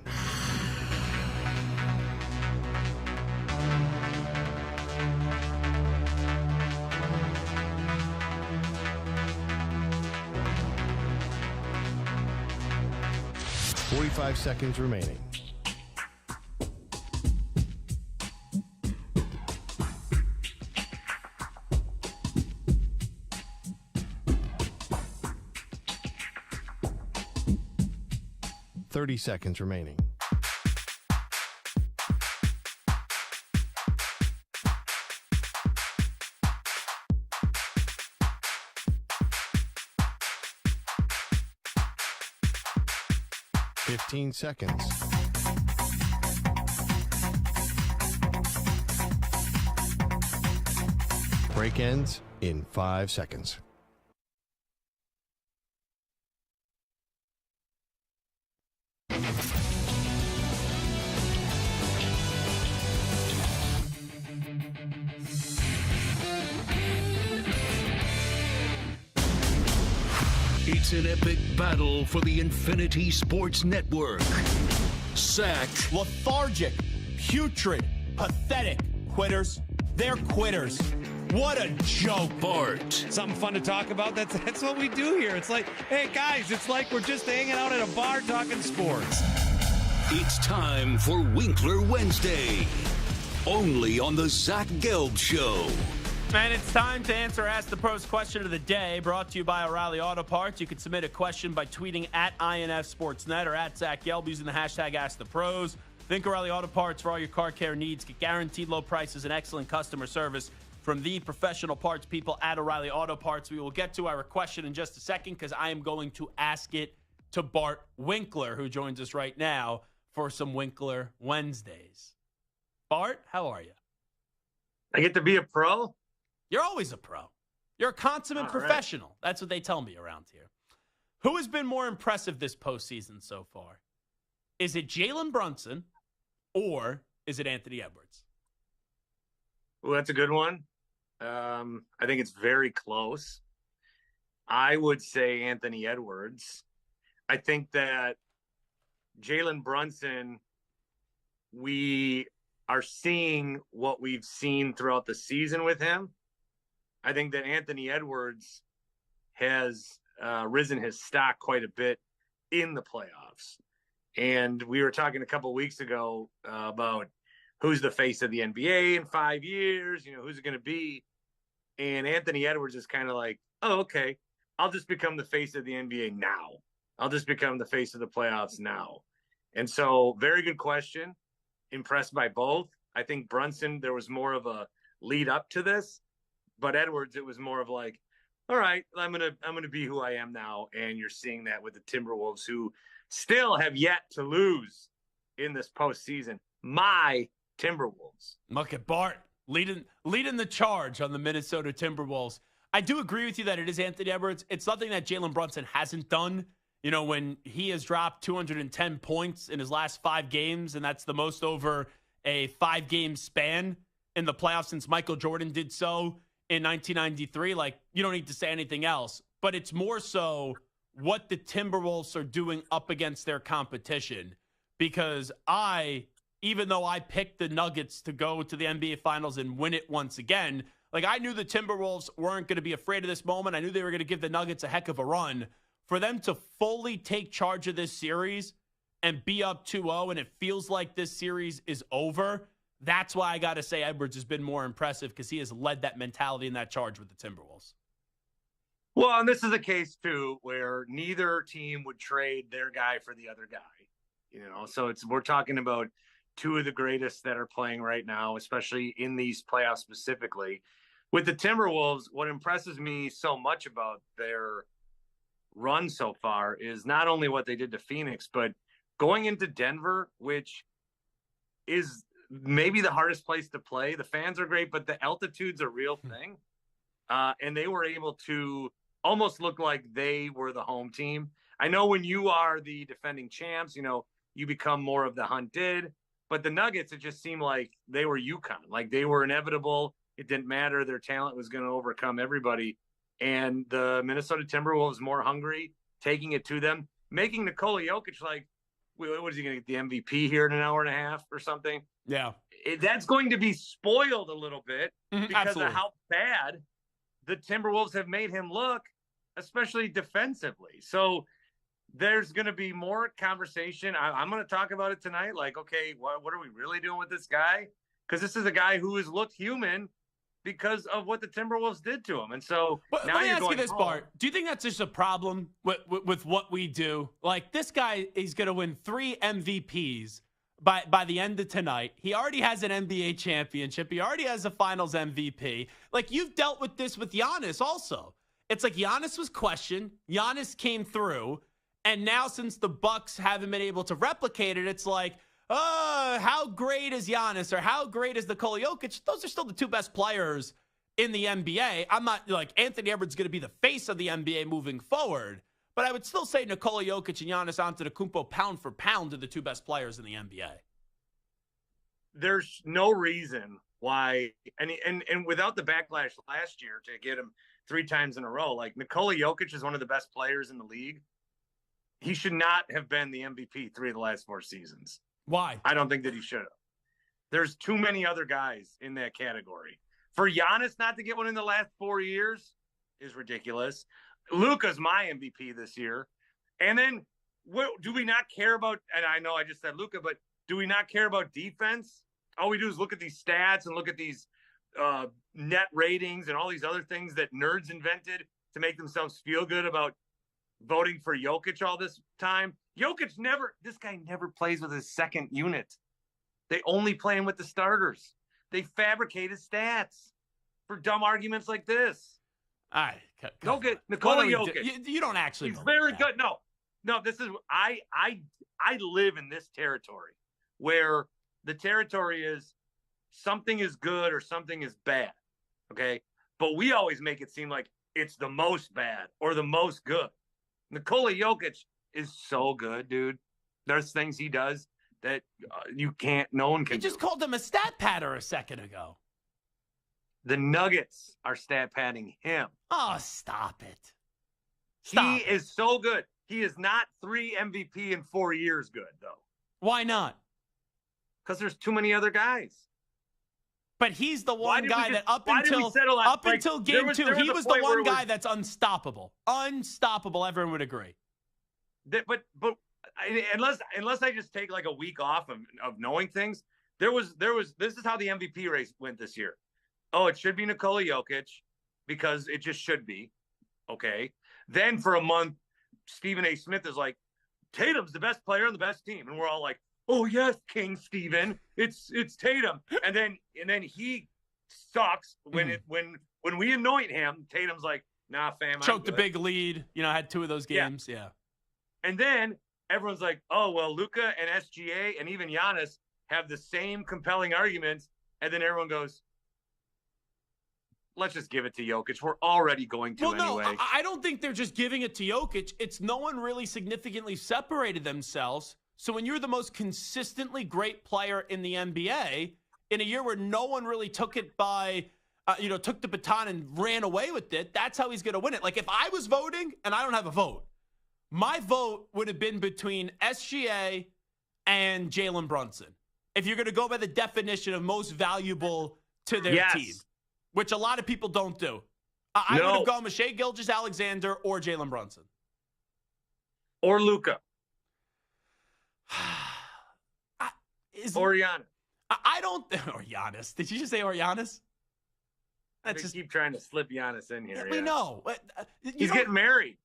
Forty-five seconds remaining. Thirty seconds remaining. Fifteen seconds. Break ends in 5 seconds. It's an epic battle for the Infinity Sports Network. Sacked. Lethargic, putrid, pathetic. Quitters. They're quitters. What a joke. Bart. Something fun to talk about. That's what we do here. It's like, hey, guys, it's like we're just hanging out at a bar talking sports. It's time for Winkler Wednesday. Only on the Zach Gelb Show. And it's time to answer Ask the Pros question of the day, brought to you by O'Reilly Auto Parts. You can submit a question by tweeting at INF Sportsnet or at Zach Gelb using the hashtag Ask the Pros. Think O'Reilly Auto Parts for all your car care needs. Get guaranteed low prices and excellent customer service from the professional parts people at O'Reilly Auto Parts. We will get to our question in just a second because I am going to ask it to Bart Winkler, who joins us right now for some Winkler Wednesdays. Bart, how are you? I get to be a pro? You're always a pro. You're a consummate professional. Right. That's what they tell me around here. Who has been more impressive this postseason so far? Is it Jalen Brunson or is it Anthony Edwards? Well, that's a good one. I think it's very close. I would say Anthony Edwards. I think that Jalen Brunson, we are seeing what we've seen throughout the season with him. I think that Anthony Edwards has risen his stock quite a bit in the playoffs. And we were talking a couple of weeks ago about who's the face of the NBA in 5 years, who's it going to be? And Anthony Edwards is kind of like, oh, okay, I'll just become the face of the NBA now. I'll just become the face of the playoffs now. And so, very good question. Impressed by both. I think Brunson, there was more of a lead up to this, but Edwards, it was more of like, all right, I'm gonna be who I am now. And you're seeing that with the Timberwolves, who still have yet to lose in this postseason. My Timberwolves. Look at Bart leading the charge on the Minnesota Timberwolves. I do agree with you that it is Anthony Edwards. It's something that Jalen Brunson hasn't done. You know, when he has dropped 210 points in his last 5 games, and that's the most over a 5-game span in the playoffs since Michael Jordan did so in 1993. Like, you don't need to say anything else. But it's more so what the Timberwolves are doing up against their competition. Because even though I picked the Nuggets to go to the NBA Finals and win it once again, like, I knew the Timberwolves weren't going to be afraid of this moment. I knew they were going to give the Nuggets a heck of a run. For them to fully take charge of this series and be up 2-0, and it feels like this series is over, that's why I got to say Edwards has been more impressive, because he has led that mentality and that charge with the Timberwolves. Well, and this is a case, too, where neither team would trade their guy for the other guy. You know, so we're talking about two of the greatest that are playing right now, especially in these playoffs specifically. With the Timberwolves, what impresses me so much about their run so far is not only what they did to Phoenix, but going into Denver, which is maybe the hardest place to play. The fans are great, but the altitude's a real thing. And they were able to almost look like they were the home team. I know when you are the defending champs, you know, you become more of the hunted, but the Nuggets, it just seemed like they were UConn. Like, they were inevitable. It didn't matter. Their talent was going to overcome everybody. And the Minnesota Timberwolves more hungry, taking it to them, making Nikola Jokic like, what is he going to get, the MVP here in an hour and a half or something? Yeah. That's going to be spoiled a little bit because absolutely. of how bad the Timberwolves have made him look, especially defensively. So there's going to be more conversation. I'm going to talk about it tonight. Like, okay, what are we really doing with this guy? Because this is a guy who has looked human because of what the Timberwolves did to him. And so but now let me you're ask you going this, home. Bart. Do you think that's just a problem with what we do? Like, this guy is going to win 3 MVPs by the end of tonight. He already has an NBA championship. He already has a finals MVP. Like, you've dealt with this with Giannis also. It's like Giannis was questioned. Giannis came through. And now, since the Bucks haven't been able to replicate it, it's like, how great is Giannis or how great is Nikola Jokic? Those are still the 2 best players in the NBA. I'm not like Anthony Edwards going to be the face of the NBA moving forward, but I would still say Nikola Jokic and Giannis Antetokounmpo, pound for pound, are the 2 best players in the NBA. There's no reason why, and without the backlash last year to get him 3 times in a row, like Nikola Jokic is one of the best players in the league. He should not have been the MVP 3 of the last 4 seasons. Why? I don't think that he should have. There's too many other guys in that category. For Giannis not to get one in the last 4 years is ridiculous. Luka's my MVP this year. And then do we not care about, and I know I just said Luka, but do we not care about defense? All we do is look at these stats and look at these net ratings and all these other things that nerds invented to make themselves feel good about voting for Jokic all this time. This guy never plays with his second unit. They only play him with the starters. They fabricate his stats for dumb arguments like this. All right. Go get Nikola Jokic. You don't actually. He's very good. No, this is, I live in this territory where the territory is something is good or something is bad. Okay. But we always make it seem like it's the most bad or the most good. Nikola Jokic is so good, dude. There's things he does that no one can do. You just called him a stat patter a second ago. The Nuggets are stat padding him. Oh, stop it. He is so good. He is not 3 MVP in 4 years good, though. Why not? Because there's too many other guys. But he's the one guy that up until game 2, he was the one guy that's unstoppable. Unstoppable, everyone would agree. But unless I just take like a week off of knowing things, this is how the MVP race went this year. Oh, it should be Nikola Jokic because it just should be. Okay. Then for a month, Stephen A. Smith is like, Tatum's the best player on the best team. And we're all like, oh, yes, King Stephen. It's Tatum. And then he sucks when we anoint him. Tatum's like, nah, fam. Choked a big lead. Had 2 of those games. Yeah. And then everyone's like, oh, well, Luka and SGA and even Giannis have the same compelling arguments. And then everyone goes, let's just give it to Jokic. We're already going to anyway. No, I don't think they're just giving it to Jokic. It's no one really significantly separated themselves. So when you're the most consistently great player in the NBA, in a year where no one really took it by, took the baton and ran away with it, that's how he's going to win it. Like if I was voting and I don't have a vote, my vote would have been between SGA and Jalen Brunson. If you're going to go by the definition of most valuable to their team, which a lot of people don't do. I would have gone with Shai Gilgeous-Alexander or Jalen Brunson. Or Luka. Or Giannis. I don't. Or Giannis. Did you just say or Giannis? Keep trying to slip Giannis in here. We know. He's getting married.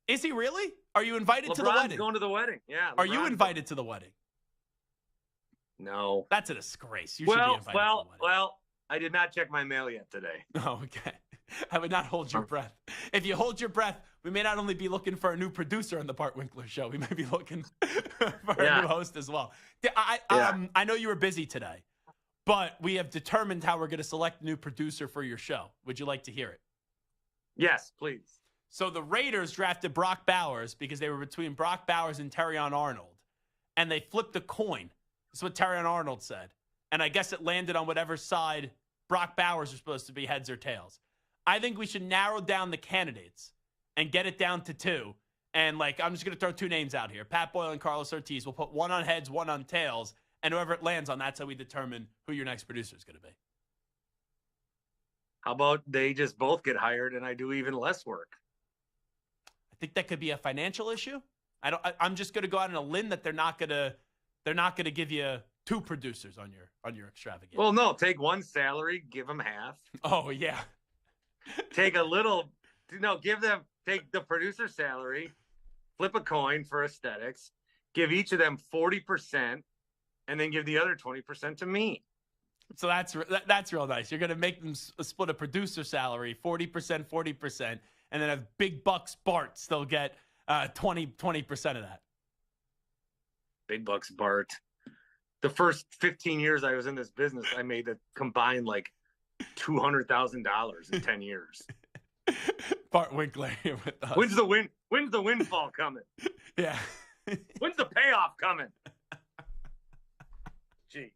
Is he really? Are you invited to the LeBron's wedding? Going to the wedding. Yeah. Are you invited to the wedding? No. That's a disgrace. You should be invited to the wedding. Well, I did not check my mail yet today. Oh, okay. I would not hold your breath. If you hold your breath, we may not only be looking for a new producer on the Bart Winkler Show, we may be looking for a new host as well. I know you were busy today, but we have determined how we're going to select a new producer for your show. Would you like to hear it? Yes, please. So the Raiders drafted Brock Bowers because they were between Brock Bowers and Terrion Arnold, and they flipped a coin. That's what Terrion Arnold said. And I guess it landed on whatever side Brock Bowers was supposed to be, heads or tails. I think we should narrow down the candidates and get it down to 2. And, I'm just going to throw 2 names out here. Pat Boyle and Carlos Ortiz. We'll put one on heads, one on tails. And whoever it lands on, that's how we determine who your next producer is going to be. How about they just both get hired and I do even less work? I think that could be a financial issue. I'm just going to go out on a limb that they're not going to give you 2 producers on your extravaganza. Well, no, take one salary, give them half. Oh, yeah. Take take the producer salary, flip a coin for aesthetics, give each of them 40%, and then give the other 20% to me. So that's real nice. You're going to make them split a producer salary, 40%, and then have big bucks Bart still get 20% of that. Big bucks Bart. The first 15 years I was in this business, I made a combined $200,000 in 10 years. Bart Winkler here with us. When's the windfall coming? Yeah. When's the payoff coming? Gee.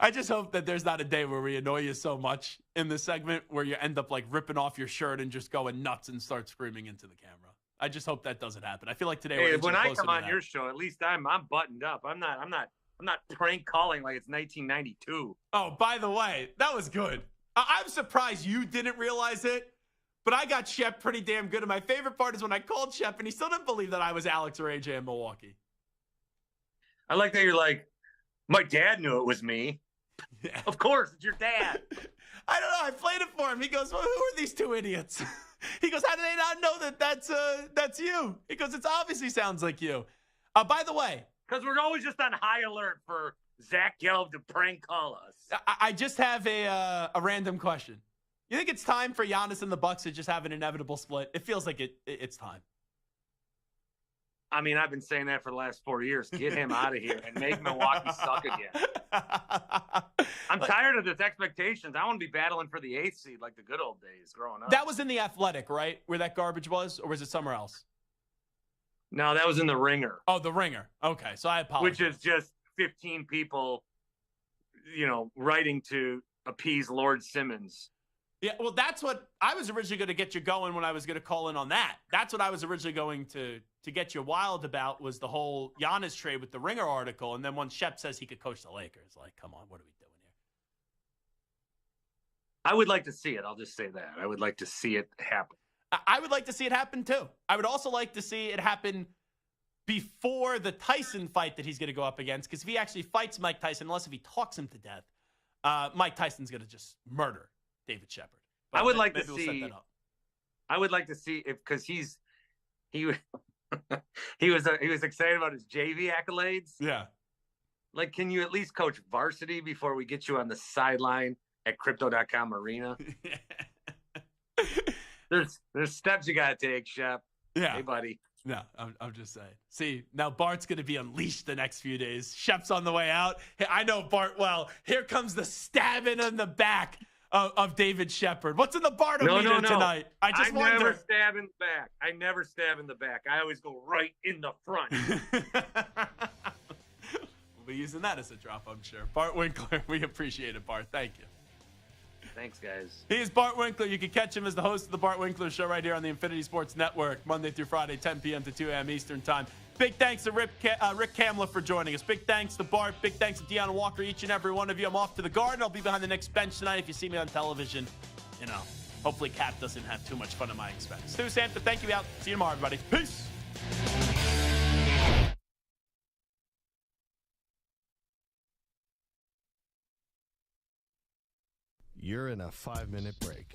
I just hope that there's not a day where we annoy you so much in this segment where you end up ripping off your shirt and just going nuts and start screaming into the camera. I just hope that doesn't happen. I feel like today when I come on your show, at least I'm buttoned up. I'm not prank calling like it's 1992. Oh, by the way, that was good. I'm surprised you didn't realize it, but I got Shep pretty damn good. And my favorite part is when I called Shep and he still didn't believe that I was Alex or AJ in Milwaukee. I like that you're like, my dad knew it was me. Yeah. Of course, it's your dad. I don't know. I played it for him. He goes, well, who are these 2 idiots? He goes, how do they not know that that's you? He goes, it obviously sounds like you. By the way. Because we're always just on high alert for Zach Gelb to prank call us. I just have a random question. You think it's time for Giannis and the Bucks to just have an inevitable split? It feels like it's time. I mean, I've been saying that for the last 4 years. Get him out of here and make Milwaukee suck again. I'm tired of this expectations. I want to be battling for the 8th seed like the good old days growing up. That was in The Athletic, right? Where that garbage was? Or was it somewhere else? No, that was in The Ringer. Oh, The Ringer. Okay, so I apologize. Which is just 15 people, writing to appease Lord Simmons. Yeah, well, that's what I was originally going to get you going when I was going to call in on that. That's what I was originally going to get you wild about was the whole Giannis trade with the Ringer article. And then when Shep says he could coach the Lakers, come on, what are we doing here? I would like to see it. I'll just say that. I would like to see it happen. I would like to see it happen, too. I would also like to see it happen before the Tyson fight that he's going to go up against. Because if he actually fights Mike Tyson, unless if he talks him to death, Mike Tyson's going to just murder David Shepard. I would like to see. I would like to see because he's he he was excited about his JV accolades. Yeah. Like, can you at least coach varsity before we get you on the sideline at Crypto.com Arena? There's steps you gotta take, Shep. Yeah. Hey, buddy. No, I'm just saying. See, now Bart's going to be unleashed the next few days. Shep's on the way out. Hey, I know Bart well. Here comes the stabbing in the back of David Shepard. What's in the Bartometer tonight? I never stab in the back. I never stab in the back. I always go right in the front. We'll be using that as a drop, I'm sure. Bart Winkler, we appreciate it, Bart. Thank you. Thanks, guys. He is Bart Winkler. You can catch him as the host of the Bart Winkler Show right here on the Infinity Sports Network, Monday through Friday, 10 p.m. to 2 a.m. Eastern Time. Big thanks to Rick Kamla for joining us. Big thanks to Bart. Big thanks to Deanna Walker, each and every one of you. I'm off to the Garden. I'll be behind the next bench tonight. If you see me on television, hopefully Cap doesn't have too much fun at my expense. Stu Santa, thank you out. See you tomorrow, everybody. Peace. You're in a 5-minute break.